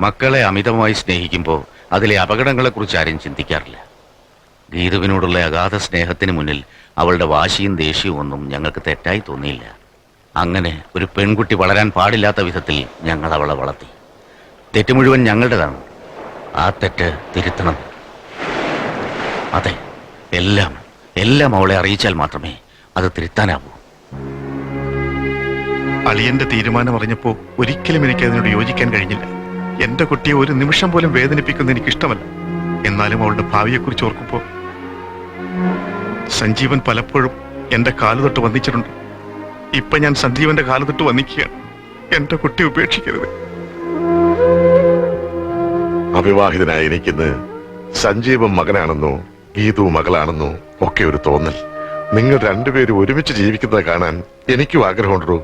മക്കളെ അമിതമായി സ്നേഹിക്കുമ്പോൾ അതിലെ അപകടങ്ങളെക്കുറിച്ച് ആരും ചിന്തിക്കാറില്ല. ഗീതുവിനോടുള്ള അഗാധ സ്നേഹത്തിന് മുന്നിൽ അവളുടെ വാശിയും ദേഷ്യവും ഒന്നും ഞങ്ങൾക്ക് തെറ്റായി തോന്നിയില്ല. അങ്ങനെ ഒരു പെൺകുട്ടി വളരാൻ പാടില്ലാത്ത വിധത്തിൽ ഞങ്ങൾ അവളെ വളർത്തി. തെറ്റ് മുഴുവൻ ഞങ്ങളുടേതാണ്. ആ തെറ്റ് തിരുത്തണം. അതെ, എല്ലാം എല്ലാം അവളെ അറിയിച്ചാൽ മാത്രമേ അത് തിരുത്താനാവൂ.
അളിയന്റെ തീരുമാനം അറിഞ്ഞപ്പോ ഒരിക്കലും എനിക്ക് അതിനോട് യോജിക്കാൻ കഴിഞ്ഞില്ല. എന്റെ കുട്ടിയെ ഒരു നിമിഷം പോലും വേദനിപ്പിക്കുന്നത് എനിക്ക് ഇഷ്ടമല്ല. എന്നാലും അവളുടെ ഭാവിയെക്കുറിച്ച് ഓർക്കുമ്പോ സഞ്ജീവൻ പലപ്പോഴും എന്റെ കാലുതൊട്ട് വന്നിച്ചിട്ടുണ്ട്. ഇപ്പൊ ഞാൻ സഞ്ജീവന്റെ കാലുതൊട്ട് വന്നിക്കുകയാണ്. എന്റെ കുട്ടി ഉപേക്ഷിക്കരുത്.
അവിവാഹിതനായ എനിക്കിന്ന് സഞ്ജീവൻ മകനാണെന്നോ ഗീതു മകളാണെന്നോ ഒക്കെ ഒരു തോന്നൽ. നിങ്ങൾ രണ്ടുപേരും ഒരുമിച്ച് ജീവിക്കുന്നത് കാണാൻ എനിക്കും ആഗ്രഹമുണ്ടോ?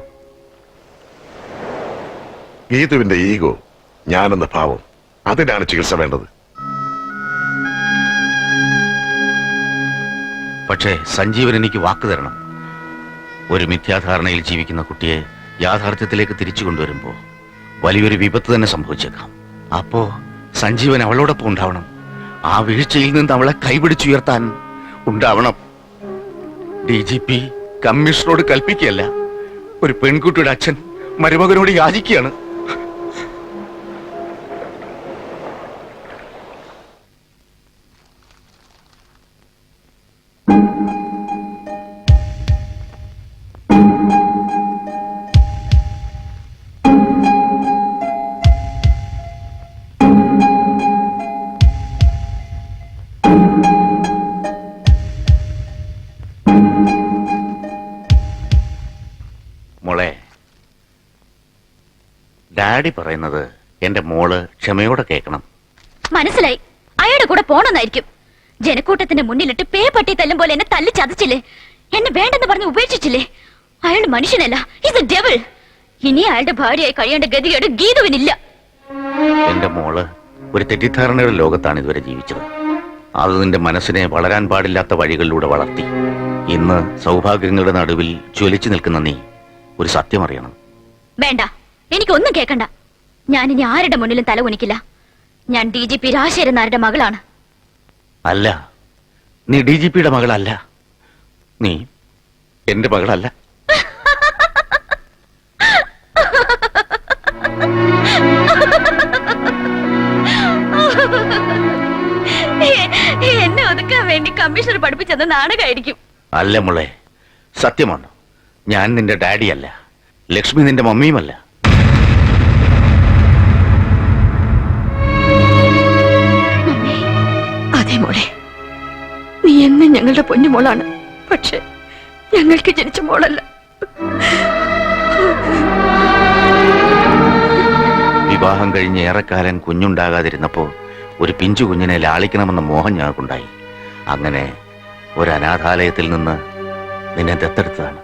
ഗീതുവിന്റെ ഈഗോ, ഞാനെന്ന ഭാവം, അതിനാണ് ചികിത്സ വേണ്ടത്.
പക്ഷേ സഞ്ജീവൻ എനിക്ക് വാക്ക് തരണം. ഒരു മിഥ്യാധാരണയിൽ ജീവിക്കുന്ന കുട്ടിയെ യാഥാർത്ഥ്യത്തിലേക്ക് തിരിച്ചു കൊണ്ടുവരുമ്പോൾ വലിയൊരു വിപത്ത് തന്നെ സംഭവിച്ചേക്കാം. അപ്പോ സഞ്ജീവൻ അവളോടൊപ്പം ഉണ്ടാവണം. ആ വീഴ്ചയിൽ നിന്ന് അവളെ കൈപിടിച്ചുയർത്താൻ ഉണ്ടാവണം. DGP കമ്മീഷണറോട് കൽപ്പിക്കുകയല്ല, ഒരു പെൺകുട്ടിയുടെ അച്ഛൻ മരുമകനോട് യാചിക്കുകയാണ്. മോളെ, ഡാഡി പറയുന്നത് എന്റെ മോള് ക്ഷമയോടെ കേൾക്കണം.
മനസ്സിലായി. അയാളുടെ കൂടെ പോണെന്നായിരിക്കും. ജനക്കൂട്ടത്തിന്റെ മുന്നിലിട്ട് പേ പട്ടി തല്ലും പോലെ എന്നെ തല്ലി ചതച്ചില്ലേ? എന്നെ വേണ്ടെന്ന് പറഞ്ഞ് ഉപേക്ഷിച്ചില്ലേ? അയാൾ മനുഷ്യനല്ല, ഈസ് എ ഡെവിൾ. ഇനി അയാളുടെ ഭാര്യയായി കഴിയേണ്ട ഗതികേട് ഗീതുവിനില്ല.
എന്റെ മോള് ഒരു തെറ്റിദ്ധാരണയുടെ ലോകത്താണ് ഇതുവരെ ജീവിച്ചത്. അത് നിന്റെ മനസ്സിനെ വളരാൻ പാടില്ലാത്ത വഴികളിലൂടെ വളർത്തി. ഇന്ന് സൗഭാഗ്യങ്ങളുടെ നടുവിൽ ജ്വലിച്ചു നിൽക്കുന്ന നീ ഒരു സത്യം അറിയണം.
വേണ്ട, എനിക്കൊന്നും കേൾക്കണ്ട. ഞാൻ ഇനി ആരുടെ മുന്നിലും തല കുനിക്കില്ല. ഞാൻ DGP രാജശേഖരൻ നായരുടെ മകളാണ്.
അല്ല, നീ DGPയുടെ മകളല്ല. നീ എന്റെ മകളല്ല.
എന്നെ ഒതുക്കാൻ വേണ്ടി കമ്മീഷണർ പഠിപ്പിച്ചത് നാടകമായിരിക്കും.
അല്ല മോളെ, സത്യമാണ്. ഞാൻ നിന്റെ ഡാഡിയല്ല, ലക്ഷ്മി നിന്റെ മമ്മിയുമല്ല.
അതെ മോളെ, നീ എന്നും ഞങ്ങളുടെ പൊന്നുമോളാണ്. പക്ഷെ ഞങ്ങൾക്ക് ജനിച്ച മോളല്ല.
വിവാഹം കഴിഞ്ഞ് ഏറെക്കാലം കുഞ്ഞുണ്ടാകാതിരുന്നപ്പോ ഒരു പിഞ്ചു കുഞ്ഞിനെ ലാളിക്കണമെന്ന മോഹം ഞങ്ങൾക്കുണ്ടായി. അങ്ങനെ ഒരു അനാഥാലയത്തിൽ നിന്ന് നിന്നെ ദത്തെടുത്തതാണ്.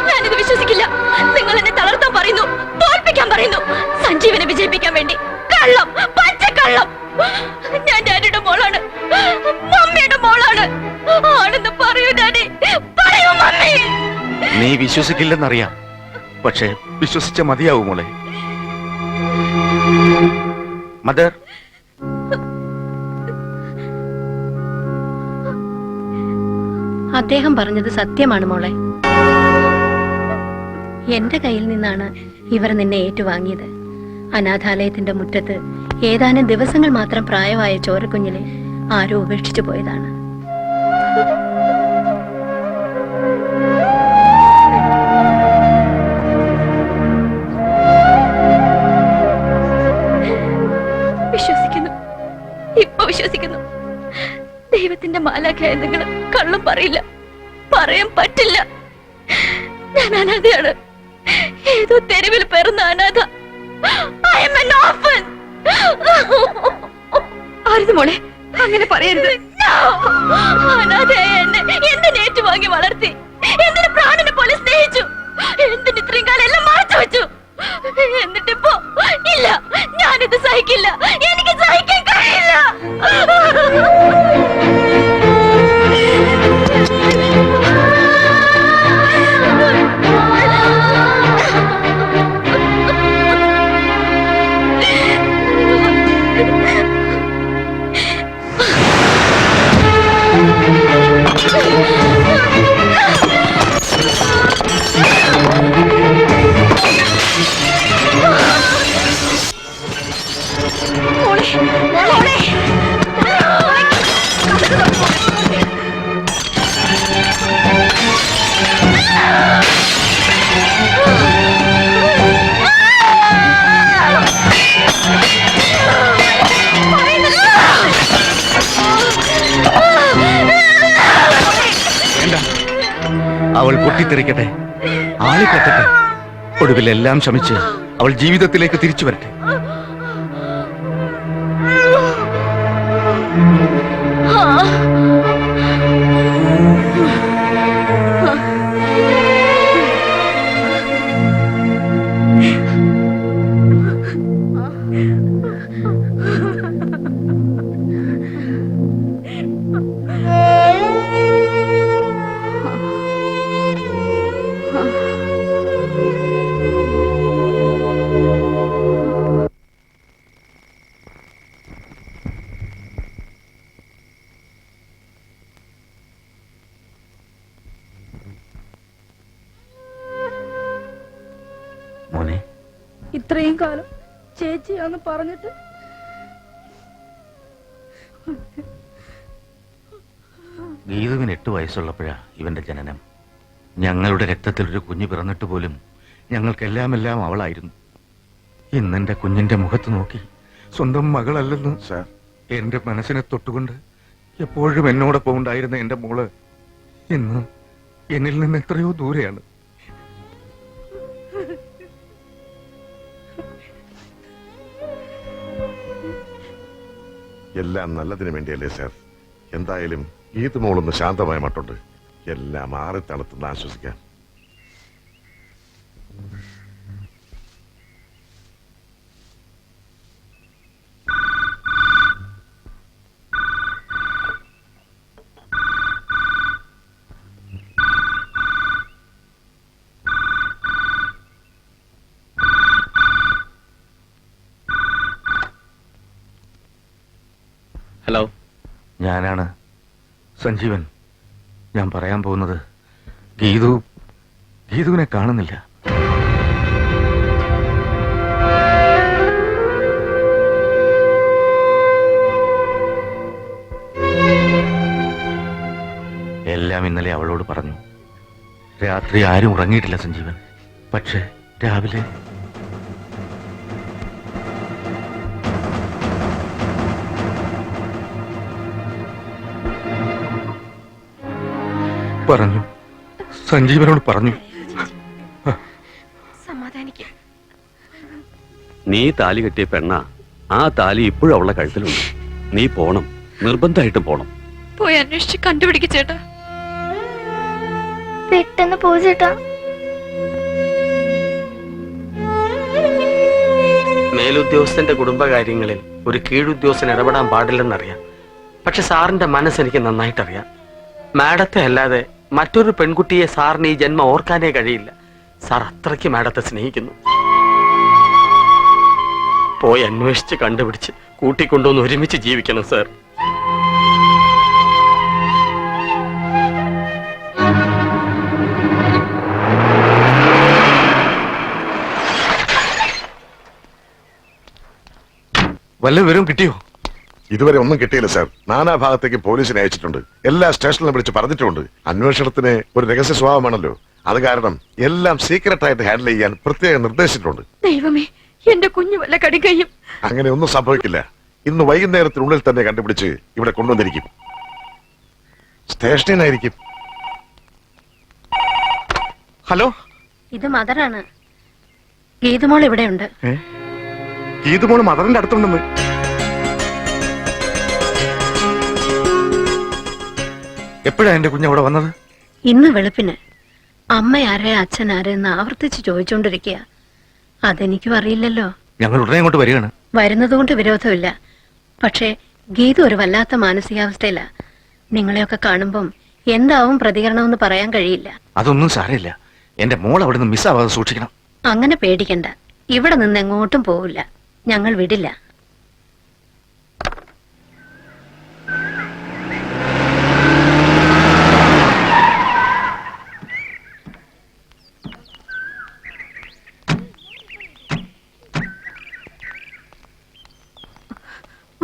ഞാനിത് വിശ്വസിക്കില്ല. നിങ്ങൾ എന്നെ തളർത്താൻ പറയുന്നു, തോൽപ്പിക്കാൻ പറയുന്നു, സഞ്ജീവനെ വിജയിപ്പിക്കാൻ വേണ്ടി. കള്ളം, പച്ചക്കള്ളം. ഞാൻ ഡാഡിയുടെ മോളാണ്, മമ്മിയുടെ മോളാണ്. ആണെന്ന് പറയൂ ഡാഡി, പറയൂ മമ്മി.
നീ വിശ്വസിക്കില്ലെന്നറിയാം, പക്ഷെ വിശ്വസിച്ച മതിയാവും മോളെ. മദർ,
അദ്ദേഹം പറഞ്ഞത് സത്യമാണ് മോളെ. എന്റെ കയ്യിൽ നിന്നാണ് ഇവർ നിന്നെ ഏറ്റുവാങ്ങിയത്. അനാഥാലയത്തിന്റെ മുറ്റത്ത് ഏതാനും ദിവസങ്ങൾ മാത്രം പ്രായമായ ചോരക്കുഞ്ഞിനെ ആരോ ഉപേക്ഷിച്ചു പോയതാണ്.
വിശ്വസിക്കുന്നു, ഇപ്പൊ വിശ്വസിക്കുന്നു. ദൈവത്തിന്റെ മാലാഖയായ നിങ്ങൾ കള്ളം പറയില്ല, പറയാൻ പറ്റില്ല. ഞാൻ അനാഥയാണ്, ഏതോ തെരുവിൽ പിറന്ന അനാഥ. I am an orphan. ആരുത് മോളെ, അങ്ങനെ പറയരുത്. അനാഥയായ എന്നെ എന്തിന് ഏറ്റുവാങ്ങി വളർത്തി, എന്തിന് പ്രാണനെ പോലെ സ്നേഹിച്ചു, എന്തിന് ഇത്രയും കാലം എല്ലാം മറച്ചു വെച്ചു. എന്നിട്ടിപ്പോ ഇല്ല, ഞാനിത് സഹിക്കില്ല, എനിക്ക് സഹിക്കാൻ കഴിയില്ല.
അവൾ പൊട്ടിത്തെറിക്കട്ടെ, ആളിക്കത്തട്ടെ, ഒടുവിൽ എല്ലാം ശമിച്ച് അവൾ ജീവിതത്തിലേക്ക് തിരിച്ചു വരട്ടെ. മോനെ,
ഇത്രയും കാലം ചേച്ചിയാന്ന് പറഞ്ഞിട്ട്
ഗീതുവിന് 8 വയസ്സുള്ളപ്പോഴാ ഇവന്റെ ജനനം. ഞങ്ങളുടെ രക്തത്തിൽ ഒരു കുഞ്ഞ് പിറന്നിട്ട് പോലും ഞങ്ങൾക്കെല്ലാം അവളായിരുന്നു. ഇന്നെന്റെ കുഞ്ഞിന്റെ മുഖത്ത് നോക്കി സ്വന്തം മകളല്ലെന്ന് എന്റെ മനസ്സിനെ തൊട്ടുകൊണ്ട് എപ്പോഴും എന്നോടൊപ്പം ഉണ്ടായിരുന്ന എന്റെ മോള് ഇന്ന് എന്നിൽ നിന്ന് എത്രയോ ദൂരെയാണ്.
എല്ലാം നല്ലതിനു വേണ്ടിയല്ലേ സാർ? എന്തായാലും ഗീത് മോളൊന്ന് ശാന്തമായ മട്ടുണ്ട്. എല്ലാം ആറി തണുത്തുനിന്ന് ആശ്വസിക്കാം.
ഹലോ,
ഞാനാണ് സഞ്ജീവൻ. ഞാൻ പറയാൻ പോകുന്നത്, ഗീതുവിനെ കാണുന്നില്ല. എല്ലാം ഇന്നലെ അവളോട് പറഞ്ഞു. രാത്രി ആരും ഉറങ്ങിയിട്ടില്ല സഞ്ജീവൻ. പക്ഷെ രാവിലെ പറഞ്ഞു, സഞ്ജീവനോട് പറഞ്ഞു.
സമാധാനിക്കും.
നീ താലി കെട്ടിയ പെണ്ണ, ആ താലി ഇപ്പോഴും അവളുടെ കഴുത്തിലുണ്ട്. നീ പോണം, നിർബന്ധമായിട്ടും പോണം.
പോയി അന്വേഷിച്ച് കണ്ടുപിടിക്ക ചേട്ടാ.
പെട്ടെന്ന് പോ ചേട്ടാ.
മേലുദ്യോഗസ്ഥന്റെ കുടുംബകാര്യങ്ങളിൽ ഒരു കീഴുദ്യോഗസ്ഥൻ ഇടപെടാൻ പാടില്ലെന്നറിയാം. പക്ഷെ സാറിന്റെ മനസ്സെനിക്ക് നന്നായിട്ടറിയാം. മാഡത്തെ അല്ലാതെ മറ്റൊരു പെൺകുട്ടിയെ സാറിന് ഈ ജന്മം ഓർക്കാനേ കഴിയില്ല. സാർ അത്രയ്ക്ക് മാഡത്തെ സ്നേഹിക്കുന്നു. പോയി അന്വേഷിച്ച് കണ്ടുപിടിച്ച് കൂട്ടിക്കൊണ്ടുവന്ന് ഒരുമിച്ച് ജീവിക്കണം സാർ.
വല്ല വിവരവും കിട്ടിയോ?
ഇതുവരെ ഒന്നും കിട്ടിയില്ല സാർ. നാനാഭാഗത്തേക്ക് പോലീസിനെ അയച്ചിട്ടുണ്ട്. എല്ലാ സ്റ്റേഷനിലും വിളിച്ച് പറഞ്ഞിട്ടുണ്ട്. അന്വേഷണത്തിന് ഒരു രഹസ്യ സ്വഭാവമാണല്ലോ, അത് കാരണം എല്ലാം സീക്രട്ടായിട്ട് ഹാൻഡിൽ ചെയ്യാൻ പ്രത്യേകം നിർദ്ദേശിച്ചിട്ടുണ്ട്.
ദൈവമേ, എന്റെ കുഞ്ഞു വല്ല കടികയും.
അങ്ങനെ ഒന്നും സംഭവിക്കില്ല. ഇന്ന് വൈകുന്നേരത്തിനുള്ളിൽ തന്നെ കണ്ടുപിടിച്ച് ഇവിടെ കൊണ്ടുവന്നിരിക്കും. സ്റ്റേഷനിലായിരിക്കും.
ഹലോ,
ഇത് മദറാണ്. ഗീതുമോൾ ഇവിടെയുണ്ട്.
ഗീതുമോള് മദറിന്റെ അടുത്തുണ്ടെന്ന്.
എപ്പോഴാ എന്റെ കുഞ്ഞവിടെ വന്നത്?
ഇന്ന് വെളുപ്പിന്. അമ്മയാരെ അച്ഛനാരെ എന്ന് ആവർത്തിച്ച് ചോദിച്ചുകൊണ്ടിരിക്കുക. അതെനിക്കും അറിയില്ലല്ലോ.
ഞങ്ങൾ ഉടനെ അങ്ങോട്ട് വരികയാണ്.
വരുന്നതുകൊണ്ട് വിരോധമില്ല. പക്ഷേ ഗീതു ഒരു വല്ലാത്ത മാനസികാവസ്ഥയില. നിങ്ങളെയൊക്കെ കാണുമ്പം എന്താവും പ്രതികരണമെന്ന് പറയാൻ കഴിയില്ല.
അതൊന്നും സാരമില്ല. എന്റെ മോൾ അവിടെ നിന്ന് മിസ്സാവാതെ സൂക്ഷിക്കണം.
അങ്ങനെ പേടിക്കണ്ട. ഇവിടെ നിന്ന് എങ്ങോട്ടും പോവില്ല. ഞങ്ങൾ വിടില്ല.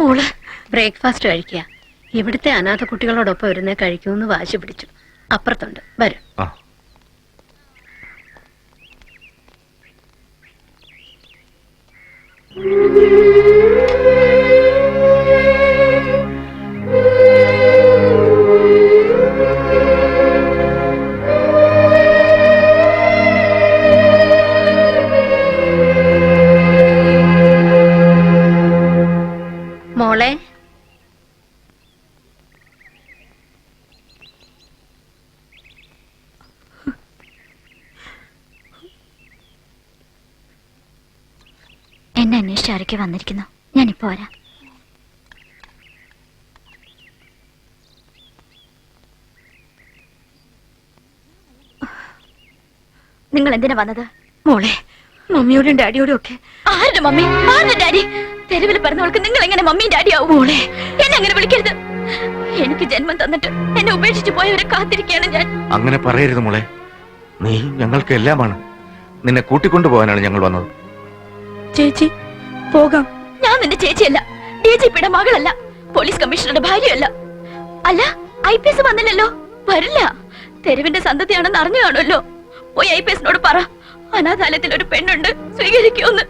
മോള് ബ്രേക്ക്ഫാസ്റ്റ് കഴിക്കുക. ഇവിടുത്തെ അനാഥ കുട്ടികളോടൊപ്പം ഇരുന്നേ കഴിക്കൂന്ന് വാശി പിടിച്ചു. അപ്പുറത്തുണ്ട്, വരും. മോളെ,
എന്നെ അന്വേഷിച്ച് ആരൊക്കെ വന്നിരിക്കുന്നു. ഞാനിപ്പോ വരാം. നിങ്ങൾ എന്തിനാ വന്നത്?
മോളെ, മമ്മിയോടും ഡാഡിയോടും ഒക്കെ.
ആരുടെ മമ്മി, ആരുടെ ഡാഡി? തെരുവിൽ പറഞ്ഞവൾക്ക് നിങ്ങൾ എങ്ങനെ മമ്മിയും ഡാഡിയാവും? മോളെ, എന്നെ അങ്ങനെ വിളിക്കരുത്. എനിക്ക് ജന്മം തന്നിട്ട് എന്നെ ഉപേക്ഷിച്ചു പോയവരെ കാത്തിരിക്കുകയാണ് ഞാൻ.
അങ്ങനെ പറയരുത് മോളെ. നീ ഞങ്ങൾക്ക് എല്ലാമാണ്. നിന്നെ കൂട്ടിക്കൊണ്ടുപോകാനാണ് ഞങ്ങൾ വന്നത്.
ചേച്ചി, പോകാം.
ഞാൻ നിന്റെ ചേച്ചിയല്ല, DGPയുടെ മകളല്ല, പോലീസ് കമ്മീഷണറുടെ ഭാര്യയല്ല. അല്ല, IPS വന്നില്ലല്ലോ. വരില്ല. തെരുവിന്റെ സന്തതിയാണെന്ന് അറിഞ്ഞു കാണുമല്ലോ. പോയി IPSനോട് പറ, അനാഥാലയത്തിൽ ഒരു പെണ്ണുണ്ട്, സ്വീകരിക്കുമെന്ന്.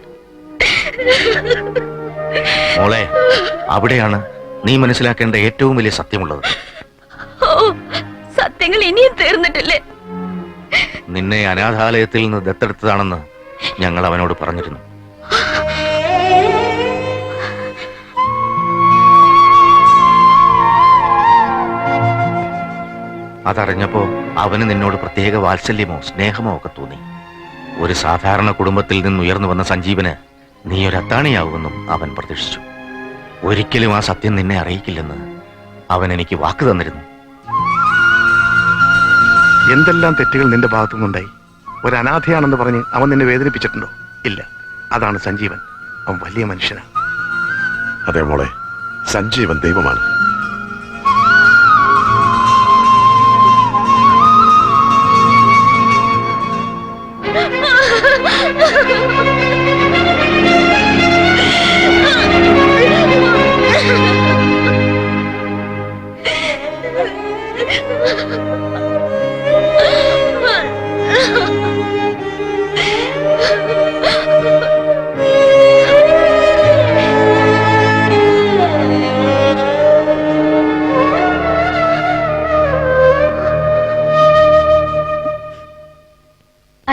മോളെ, അവിടെയാണ് നീ മനസ്സിലാക്കേണ്ട ഏറ്റവും വലിയ സത്യമുള്ളത്.
ഓ, സത്യങ്ങൾ ഇനിയും തീർന്നിട്ടില്ലേ?
നിന്നെ അനാഥാലയത്തിൽ നിന്ന് ദത്തെടുത്തതാണെന്ന് ഞങ്ങൾ അവനോട് പറഞ്ഞിരുന്നു. അതറിഞ്ഞപ്പോ അവന് നിന്നോട് പ്രത്യേക വാത്സല്യമോ സ്നേഹമോ ഒക്കെ തോന്നി. ഒരു സാധാരണ കുടുംബത്തിൽ നിന്ന് ഉയർന്നു വന്ന സഞ്ജീവന് നീ ഒരു അത്താണിയാവുമെന്നും അവൻ പ്രതീക്ഷിച്ചു. ഒരിക്കലും ആ സത്യം നിന്നെ അറിയിക്കില്ലെന്ന് അവൻ എനിക്ക് വാക്ക് തന്നിരുന്നു.
എന്തെല്ലാം തെറ്റുകൾ നിന്റെ ഭാഗത്തുനിന്നുണ്ടായി. ഒരു അനാഥയാണെന്ന് പറഞ്ഞ് അവൻ നിന്നെ വേദനിപ്പിച്ചിട്ടുണ്ടോ? ഇല്ല. അതാണ് സഞ്ജീവൻ. അവൻ വലിയ മനുഷ്യനാണ്.
അതെ മോളെ, സഞ്ജീവൻ ദൈവമാണ്.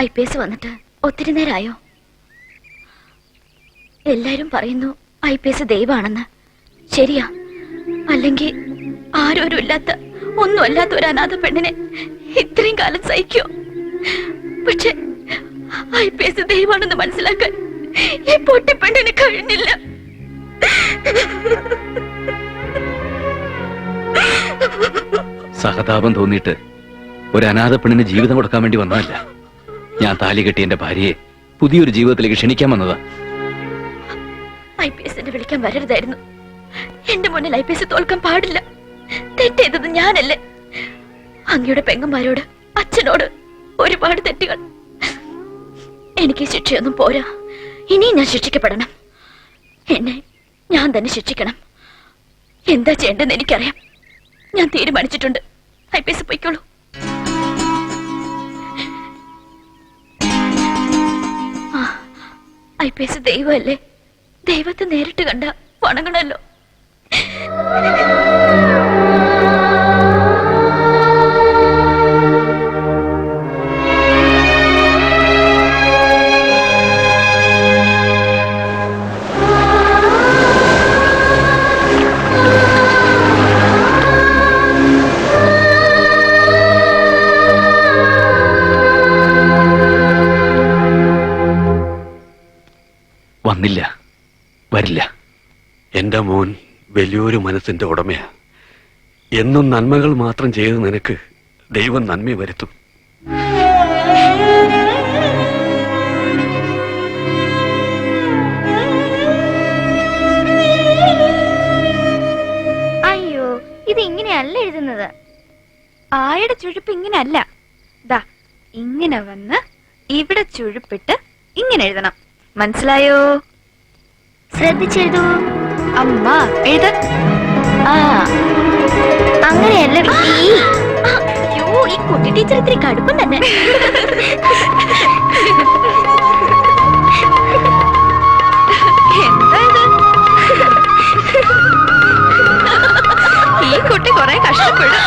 IPS വന്നിട്ട് ഒത്തിരി നേരമായോ? എല്ലാരും പറയുന്നു IPS ദൈവമാണെന്ന്. ശരിയാ? അല്ലെങ്കിൽ ആരോരും ഇല്ലാത്ത, ഒന്നും അല്ലാത്ത ഒരു അനാഥ പെണ്ണിനെ ഇത്രയും കാലം സഹിക്കോ? പക്ഷെ IPS ദൈവമാണെന്ന് മനസ്സിലാക്കാൻ ഈ പൊട്ടിപ്പെണ്ണിന് കഴിഞ്ഞില്ല.
സഹതാപം തോന്നിയിട്ട് ഒരു അനാഥ പെണ്ണിന് ജീവിതം കൊടുക്കാൻ വേണ്ടി വന്നതല്ല. ഞാൻ താലി കെട്ടി എന്റെ ഭാര്യയെ പുതിയൊരു ജീവിതത്തിലേക്ക് ക്ഷണിക്കാൻ വന്നതാ.
IPSനെ വിളിക്കാൻ വരരുതായിരുന്നു. എന്റെ മുന്നിൽ IPS തോൽക്കാൻ പാടില്ല. തെറ്റെയ്തത് ഞാനല്ലേ? അങ്ങയുടെ പെങ്ങന്മാരോട്, അച്ഛനോട് ഒരുപാട് തെറ്റുകൾ. എനിക്ക് ശിക്ഷയൊന്നും പോരാ. ഇനിയും ഞാൻ ശിക്ഷിക്കപ്പെടണം. എന്നെ ഞാൻ തന്നെ ശിക്ഷിക്കണം. എന്താ ചെയ്യേണ്ടതെന്ന് എനിക്കറിയാം. ഞാൻ തീരുമാനിച്ചിട്ടുണ്ട്. IPS പൊയ്ക്കോളൂ. IPS ദൈവമല്ലേ? ദൈവത്തെ നേരിട്ട് കണ്ട വണങ്ങണല്ലോ.
വന്നില്ല, വരില്ല. എന്റെ മോൻ വലിയൊരു മനസ്സിന്റെ ഉടമയാ. എന്നും നന്മകൾ മാത്രം ചെയ്ത് നിനക്ക് ദൈവം നന്മ വരുത്തും.
അയ്യോ, ഇത് ഇങ്ങനെയല്ല എഴുതുന്നത്.
ആയുടെ ചുഴുപ്പ് ഇങ്ങനെയല്ല. ദാ ഇങ്ങനെ വന്ന് ഇവിടെ ചുഴുപ്പിട്ട് ഇങ്ങനെ എഴുതണം. മനസ്സിലായോ?
ശ്രദ്ധിച്ചെഴുതൂ.
അമ്മ എഴുത.
അങ്ങനെയല്ല വിക്കി.
അയ്യോ, ഈ കുട്ടി ടീച്ചർ ഇത്തിരി കടുപ്പം തന്നെ.
എന്താ ഇത്? ഈ കുട്ടി കുറെ കഷ്ടപ്പെടും.